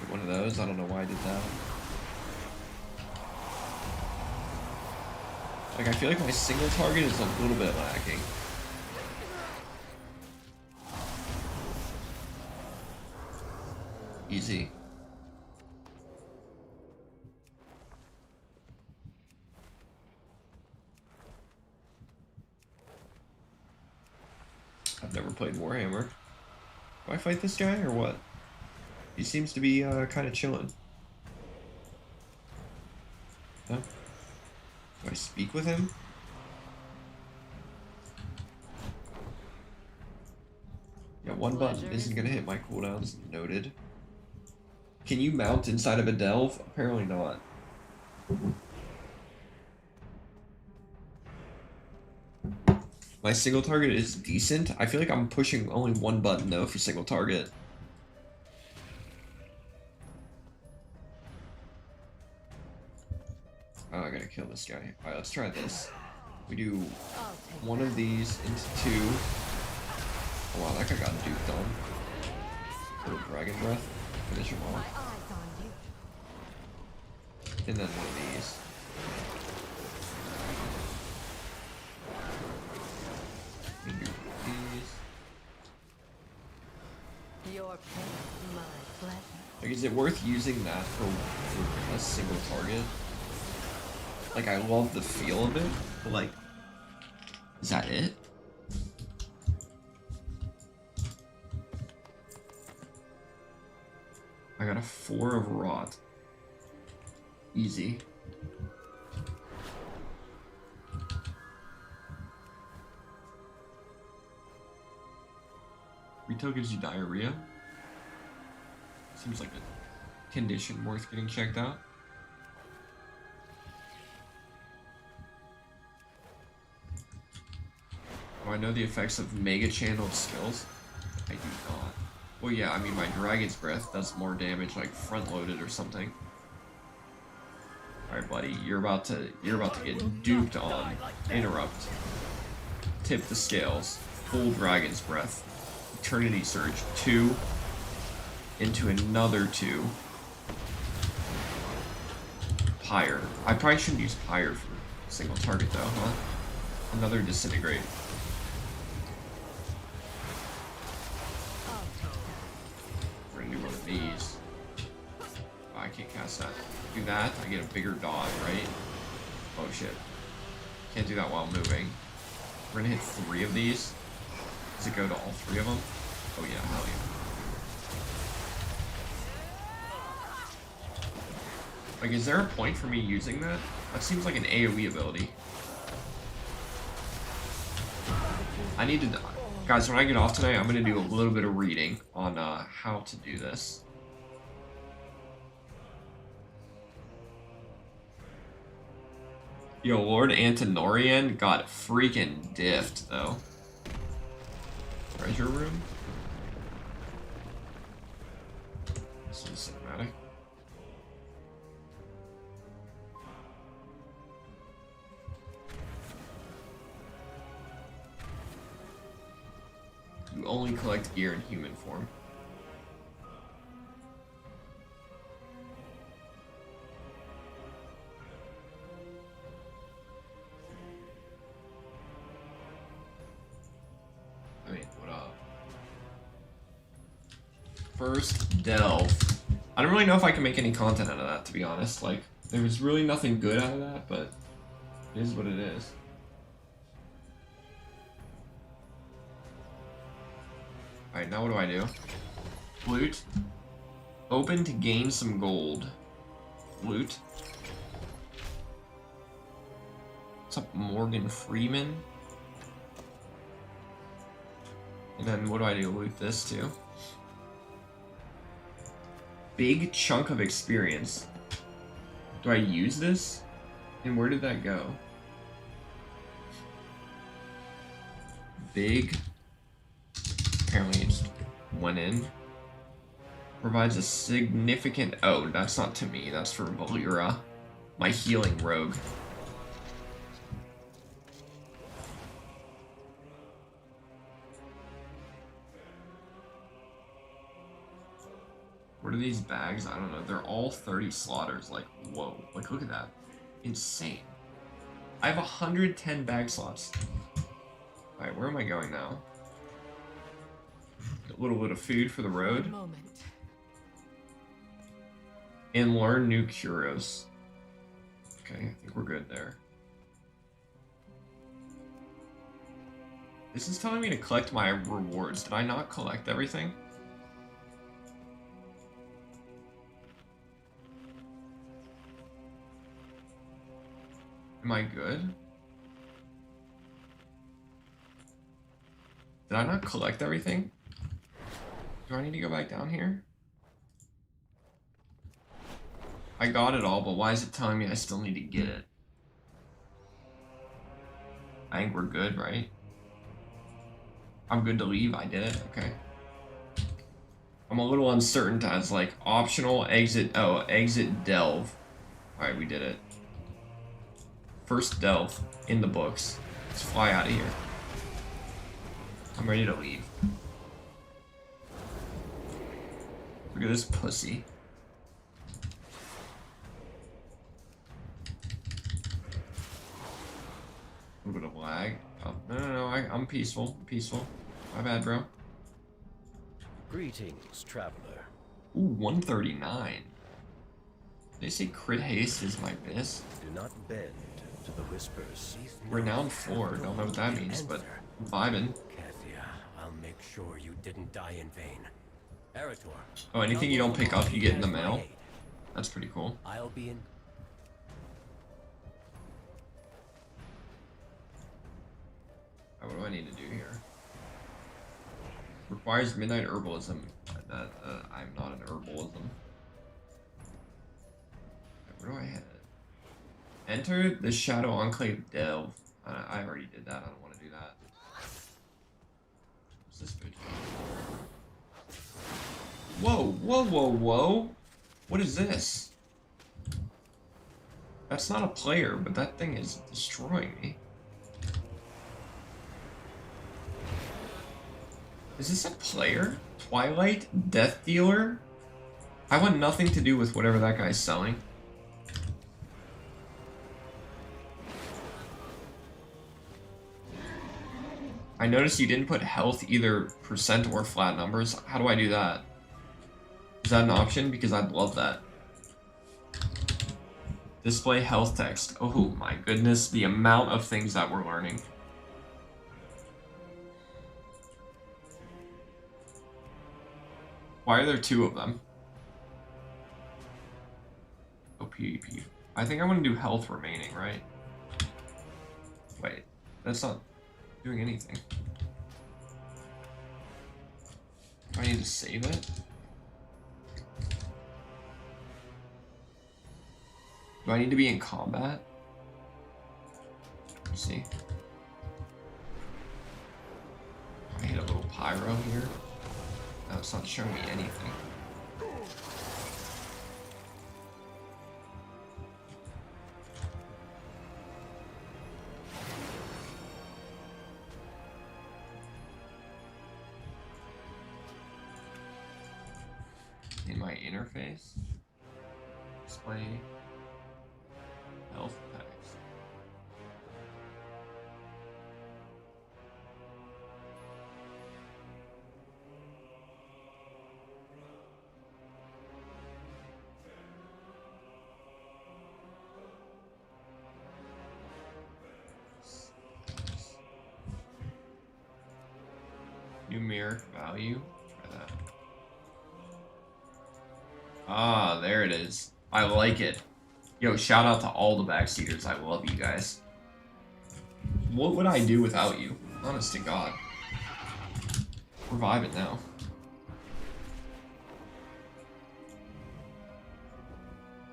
Hit one of those. I don't know why I did that. Like, I feel like my single target is a little bit lacking. Easy. I've never played Warhammer. Do I fight this guy or what? He seems to be kind of chilling. Huh? Do I speak with him? Yeah, one button isn't gonna hit my cooldowns. Noted. Can you mount inside of a delve? Apparently not. My single target is decent. I feel like I'm pushing only one button though for single target. Oh, I gotta kill this guy. Alright, let's try this. We do one of these into two. Oh wow, that guy got duped on. Little dragon breath. Finish him off. And then one of these. And do these. Your pain, my pleasure. Like, is it worth using that for a single target? Like, I love the feel of it, but like, is that it? I got a 4 of rot. Easy. Retail gives you diarrhea. Seems like a condition worth getting checked out. Do I know the effects of mega channeled skills? I do not. Well, yeah, I mean, my Dragon's Breath does more damage, like front-loaded or something. Alright, buddy, you're about to get duped on. Interrupt. Tip the scales. Full Dragon's Breath. Eternity Surge. 2 into another 2. Pyre. I probably shouldn't use Pyre for single target though, huh? Another Disintegrate. We're gonna do one of these. Oh, I can't cast that. Do that, I get a bigger dodge, right? Oh shit. Can't do that while moving. We're gonna hit 3 of these. Does it go to all 3 of them? Oh yeah, hell yeah. Like, is there a point for me using that? That seems like an AoE ability. I need to... Guys, when I get off today, I'm gonna do a little bit of reading on how to do this. Yo, Lord Antonorian got freaking diffed, though. Treasure room? This is cinematic. You only collect gear in human form. I mean, what up? First delve. I don't really know if I can make any content out of that, to be honest. Like, there was really nothing good out of that, but it is what it is. Alright, now what do? Loot. Open to gain some gold. Loot. What's up, Morgan Freeman? And then what do? Loot this too. Big chunk of experience. Do I use this? And where did that go? Big. Apparently it just went in. Provides a significant... Oh, that's not to me. That's for Valera, my healing rogue. What are these bags? I don't know. They're all 30 slaughters. Like, whoa. Like, look at that. Insane. I have 110 bag slots. Alright, where am I going now? A little bit of food for the road. And learn new curos. Okay, I think we're good there. This is telling me to collect my rewards. Did I not collect everything? Am I good? Did I not collect everything? Do I need to go back down here? I got it all, but why is it telling me I still need to get it? I think we're good, right? I'm good to leave. I did it. Okay. I'm a little uncertain as like optional exit. Oh, exit delve. Alright, we did it. First delve in the books. Let's fly out of here. I'm ready to leave. Look at this pussy. A little bit of lag. Oh, no, I'm peaceful. Peaceful. My bad, bro. Greetings, traveler. Ooh, 139. They say crit haste is my best. Do not bend to the whispers. Renowned 4. Don't know what that means, but I'm vibing. Kezia, I'll make sure you didn't die in vain. Erator. Oh, anything you don't pick up, you get in the mail. That's pretty cool. I'll be in. What do I need to do here? Requires midnight herbalism. I'm not an herbalism. Where do I head? Enter the Shadow Enclave Delve. I already did that. I don't want to do that. What's this bitch? Whoa, whoa, whoa, whoa! What is this? That's not a player, but that thing is destroying me. Is this a player? Twilight? Death Dealer? I want nothing to do with whatever that guy's selling. I noticed you didn't put health either percent or flat numbers. How do I do that? Is that an option? Because I'd love that. Display health text. Oh my goodness, the amount of things that we're learning. Why are there 2 of them? Oh, PvP. I think I'm gonna do health remaining, right? Wait, that's not doing anything. Do I need to save it? Do I need to be in combat? Let's see. I hit a little pyro here. No, it's not showing me anything. In my interface, display health text. Numeric value. Try that. Ah, there it is. I like it. Yo, shout out to all the backseaters. I love you guys. What would I do without you? Honest to God. We're vibing now.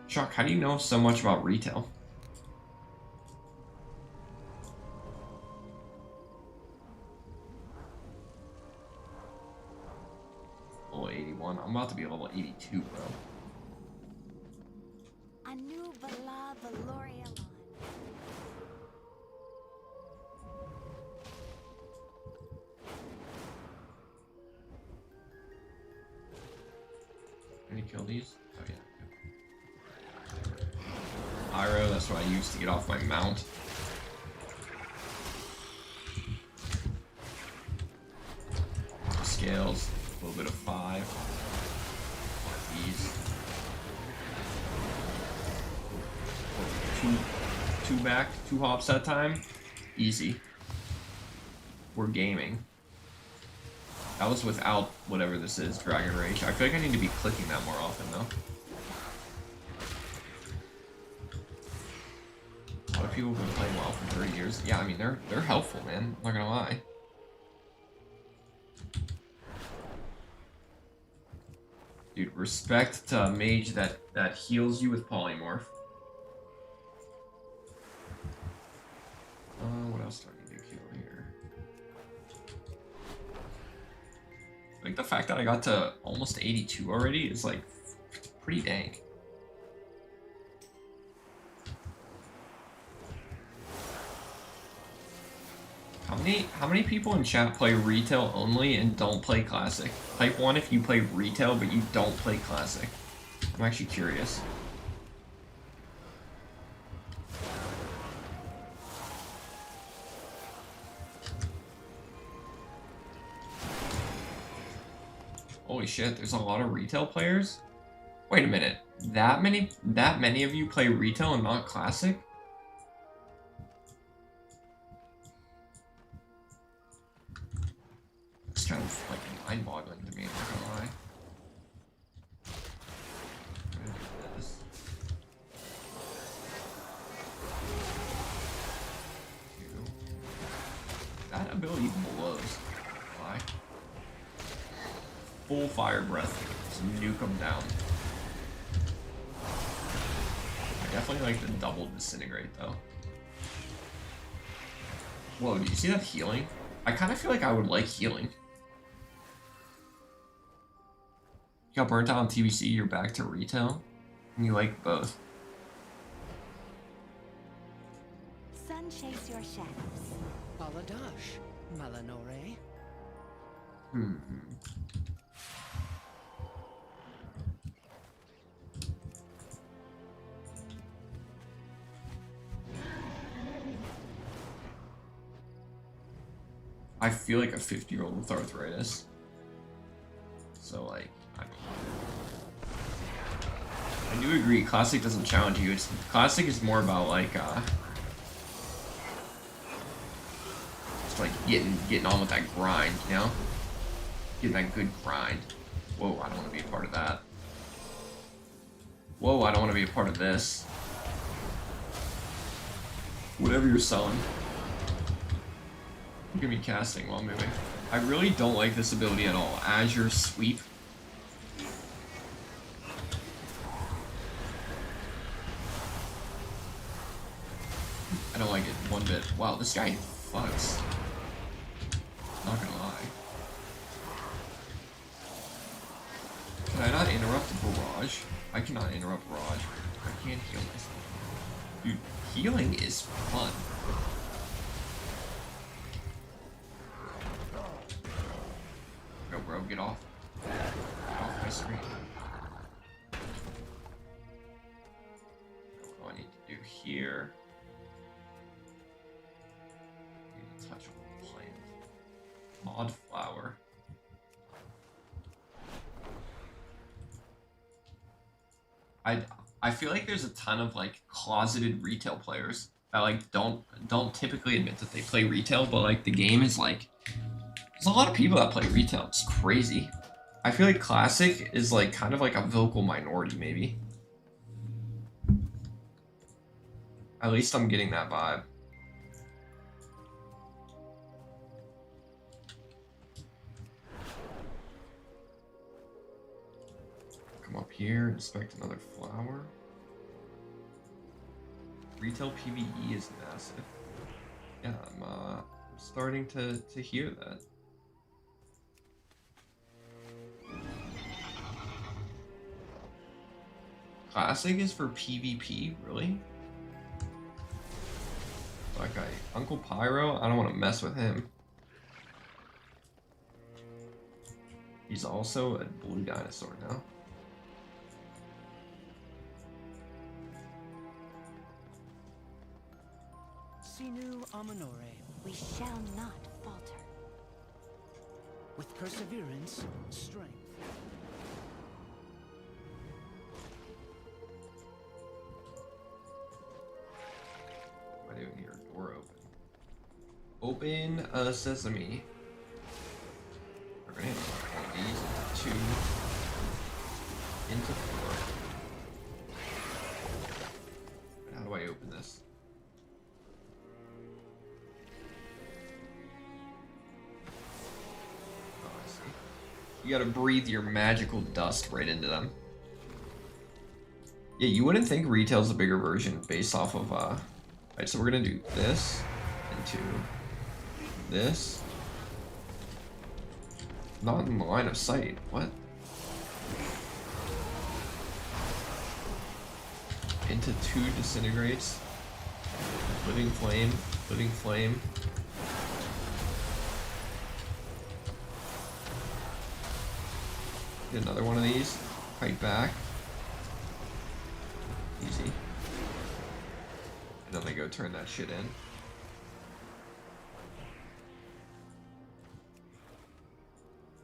Shock, how do you know so much about retail? Level 81. I'm about to be level 82, bro. A new Vala Valoria line. Can you kill these? Oh yeah. Pyro, that's what I used to get off my mount. Scales, a little bit of 5. These. Two back, 2 hops that time. Easy. We're gaming. That was without whatever this is, Dragon Rage. I feel like I need to be clicking that more often though. A lot of people have been playing WoW for 30 years. Yeah, I mean they're helpful, man. I'm not gonna lie. Dude, respect to a mage that heals you with polymorph. What else do I need to kill here? I think the fact that I got to almost 82 already is like pretty dank. How many people in chat play retail only and don't play classic? Type 1 if you play retail but you don't play classic. I'm actually curious. Holy shit, there's a lot of retail players? Wait a minute. That many of you play retail and not classic? It's kind of like mind-boggling to me, I'm not gonna lie. I'm gonna do this. That ability blows. Why? Full fire breath. Just nuke them down. I definitely like the double disintegrate though. Whoa, do you see that healing? I kind of feel like I would like healing. You got burnt out on TBC, you're back to retail, and you like both. Sun chase your shadows. Baladash, Malanore. I feel like a 50-year-old with arthritis. So, like, I I do agree, Classic doesn't challenge you. Classic is more about like just like getting on with that grind, you know? Getting that good grind. Whoa, I don't want to be a part of that. Whoa, I don't want to be a part of this. Whatever you're selling. Look at me casting while moving. I really don't like this ability at all. Azure Sweep. I don't like it one bit. Wow, this guy fucks. Not gonna lie. Can I not interrupt the barrage? I cannot interrupt barrage. I can't heal myself. Dude, healing is fun. Go, bro, get off. Get off my screen. What do I need to do here? I need to touch a plant. Mod flower. I feel like there's a ton of like closeted retail players that like don't typically admit that they play retail, but like the game is like there's a lot of people that play retail. It's crazy. I feel like Classic is like kind of like a vocal minority maybe. At least I'm getting that vibe. Come up here, inspect another flower. Retail PvE is massive. Yeah, I'm starting to hear that. Classic is for PvP, really? That guy, Uncle Pyro, I don't want to mess with him. He's also a blue dinosaur now. Sinu Amanore. We shall not falter. With perseverance, strength. What am I doing here? Door open. Open sesame. We're gonna hit one of these. 2 into 4. How do I open this? Oh, I see. You gotta breathe your magical dust right into them. Yeah, you wouldn't think retail's a bigger version based off of Alright, so we're gonna do this into this. Not in the line of sight. What? Into 2 disintegrates. Living flame. Living flame. Get another one of these. Fight back. Easy. And then they go turn that shit in.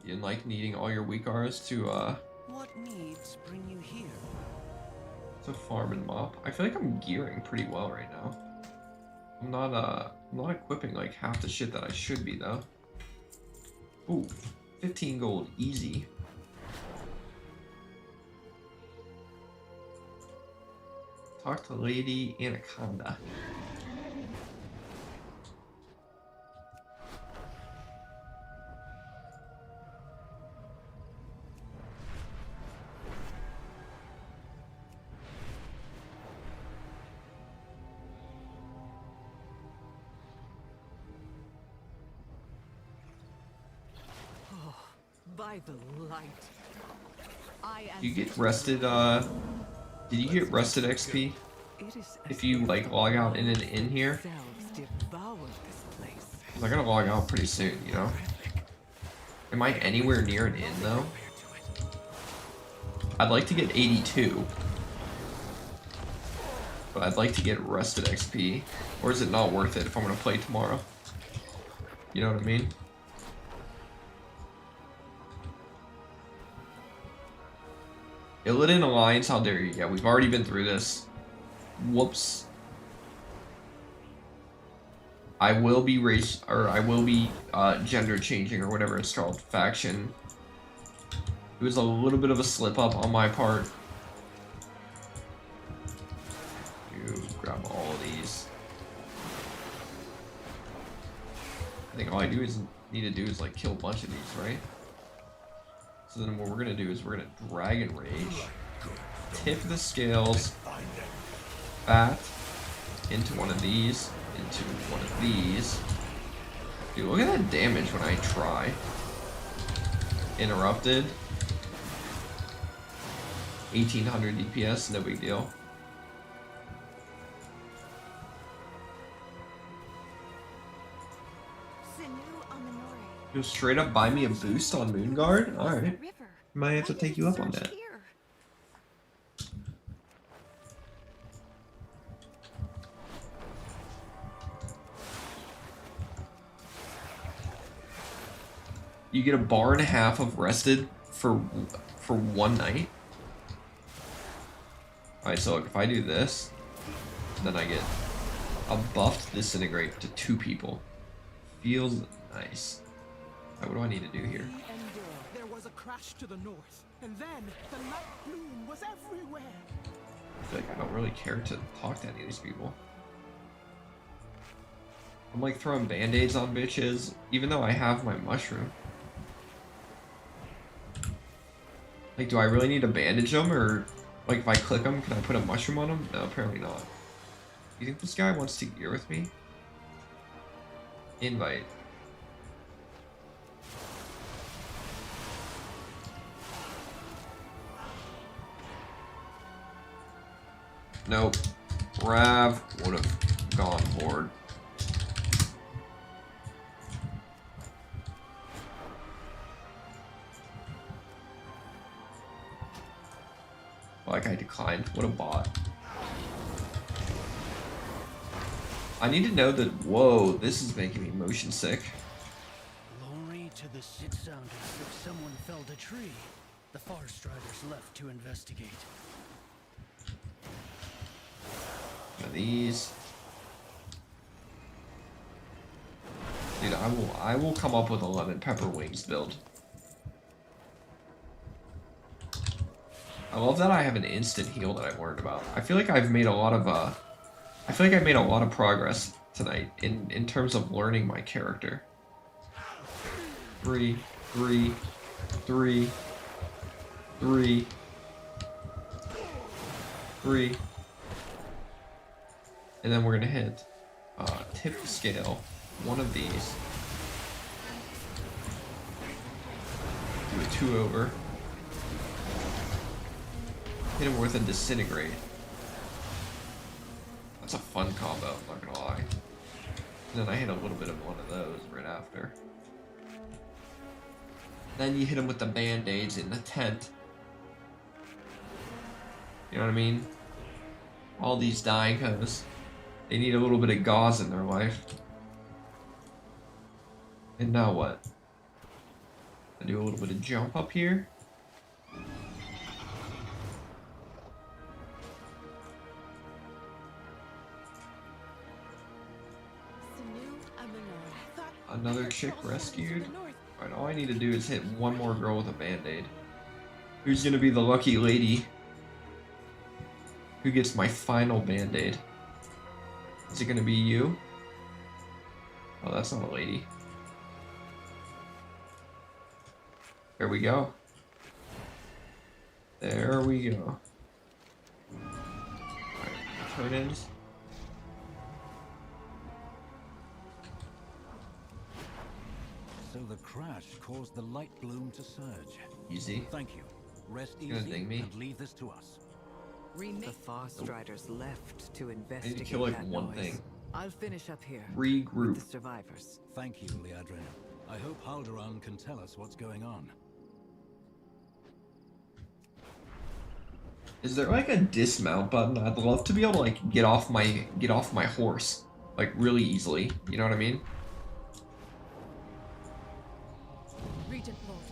You didn't like needing all your weak Rs to What needs bring you here? to farm and mop. I feel like I'm gearing pretty well right now. I'm not equipping like half the shit that I should be though. Ooh, 15 gold, easy. Talk to Lady Anaconda. By the light. Do you get rested, did you get rested XP? If you, like, log out in an inn here? I'm gonna log out pretty soon, you know? Am I anywhere near an inn, though? I'd like to get 82. But I'd like to get rested XP. Or is it not worth it if I'm gonna play tomorrow? You know what I mean? Illidan Alliance, how dare you? Yeah, we've already been through this. Whoops. I will be gender changing or whatever it's called, faction. It was a little bit of a slip up on my part. You grab all of these. I think all I need to do is like kill a bunch of these, right? So then what we're gonna do is we're gonna Dragon Rage, tip the scales, bat into one of these, into one of these. Dude, look at that damage when I try. Interrupted. 1800 DPS, no big deal. You'll straight up buy me a boost on Moonguard? Alright. Might have to take you up on that. You get a bar and a half of rested for one night. Alright, so look, if I do this, then I get a buffed disintegrate to 2 people. Feels nice. Right, what do I need to do here? There was a crash to the north, and then the light bloom was everywhere. I feel like I don't really care to talk to any of these people. I'm like throwing band-aids on bitches, even though I have my mushroom. Like, do I really need to bandage them, or like if I click them, can I put a mushroom on them? No, apparently not. You think this guy wants to gear with me? Invite. Nope. Rav would have gone forward. Like I declined. What a bot. I need to know that. Whoa, this is making me motion sick. Glory to the sit sound as if someone felled a tree. The Far Striders left to investigate. One of these. Dude, I will come up with a lemon pepper wings build. I love that I have an instant heal that I've learned about. I feel like I've made a lot of I feel like I've made a lot of progress tonight in terms of learning my character. 3, 3, 3, 3, 3. And then we're gonna hit tip the scale, one of these. Do a 2 over. Hit him with a disintegrate. That's a fun combo, I'm not gonna lie. And then I hit a little bit of one of those right after. Then you hit him with the band-aids in the tent. You know what I mean? All these dying because they need a little bit of gauze in their life. And now what? I do a little bit of jump up here. Another chick rescued. Alright, all I need to do is hit one more girl with a band-aid. Who's gonna be the lucky lady who gets my final band-aid? Is it gonna be you? Oh, that's not a lady. There we go. There we go. Alright, turn-ins. So the crash caused the light bloom to surge. Easy. Thank you. Rest Gonna easy ding me. and leave this to us. The Far Striders left to I investigate need to kill like that one noise. thing. I'll finish up here. Regroup. With the survivors. Thank you, Liadrin. I hope Haldoran can tell us what's going on. Is there like a dismount button? I'd love to be able to like get off my horse like really easily. You know what I mean?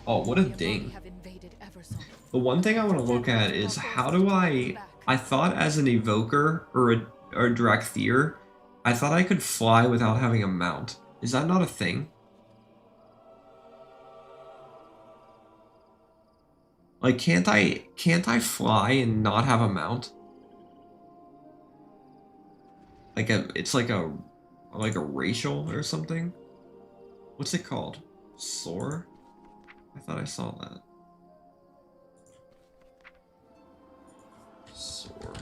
Oh, what a ding. Have invaded Eversong. The one thing I want to look at is how do I thought as an evoker or a Drakthir, I thought I could fly without having a mount. Is that not a thing? Like, can't I fly and not have a mount? Like it's like a racial or something? What's it called? Soar? I thought I saw that. Soar.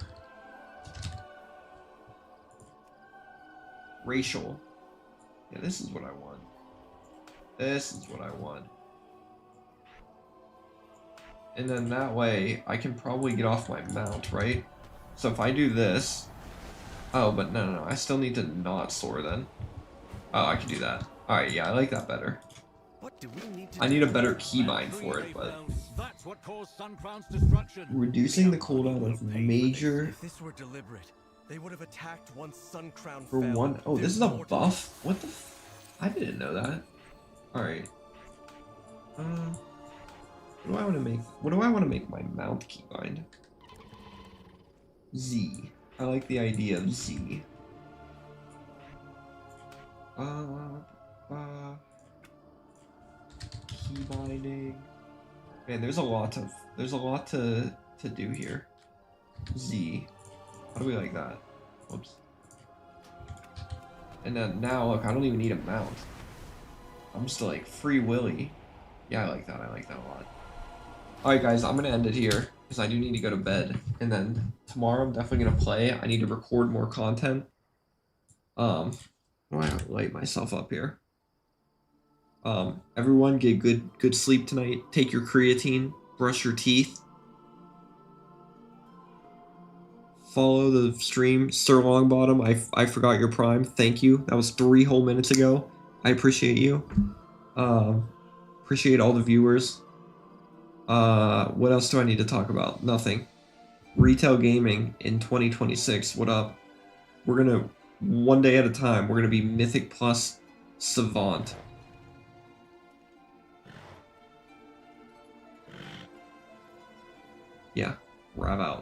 Racial. Yeah, this is what I want. This is what I want. And then that way, I can probably get off my mount, right? So if I do this... Oh, but no, I still need to not soar then. Oh, I can do that. Alright, yeah, I like that better. I need a better keybind for it, but... That's what caused Suncrown's destruction. Reducing the cooldown of major... If this were deliberate, they would have attacked once Suncrown For fell. one... Oh, this is a buff? What the I didn't know that. Alright. What do I want to make? What do I want to make my mount keybind? Z. I like the idea of Z. Keybinding. Man, there's a lot to do here. Z. How do we like that? Whoops. And then now look, I don't even need a mount. I'm just like free willy. Yeah, I like that. I like that a lot. Alright guys, I'm gonna end it here because I do need to go to bed. And then tomorrow I'm definitely gonna play. I need to record more content. How do I light myself up here? Everyone get good sleep tonight. Take your creatine, brush your teeth. Follow the stream. Sir Longbottom, I forgot your prime. Thank you. That was 3 whole minutes ago. I appreciate you. Appreciate all the viewers. What else do I need to talk about? Nothing. Retail gaming in 2026. What up? We're gonna, one day at a time, we're gonna be Mythic Plus Savant. Yeah, Rav out.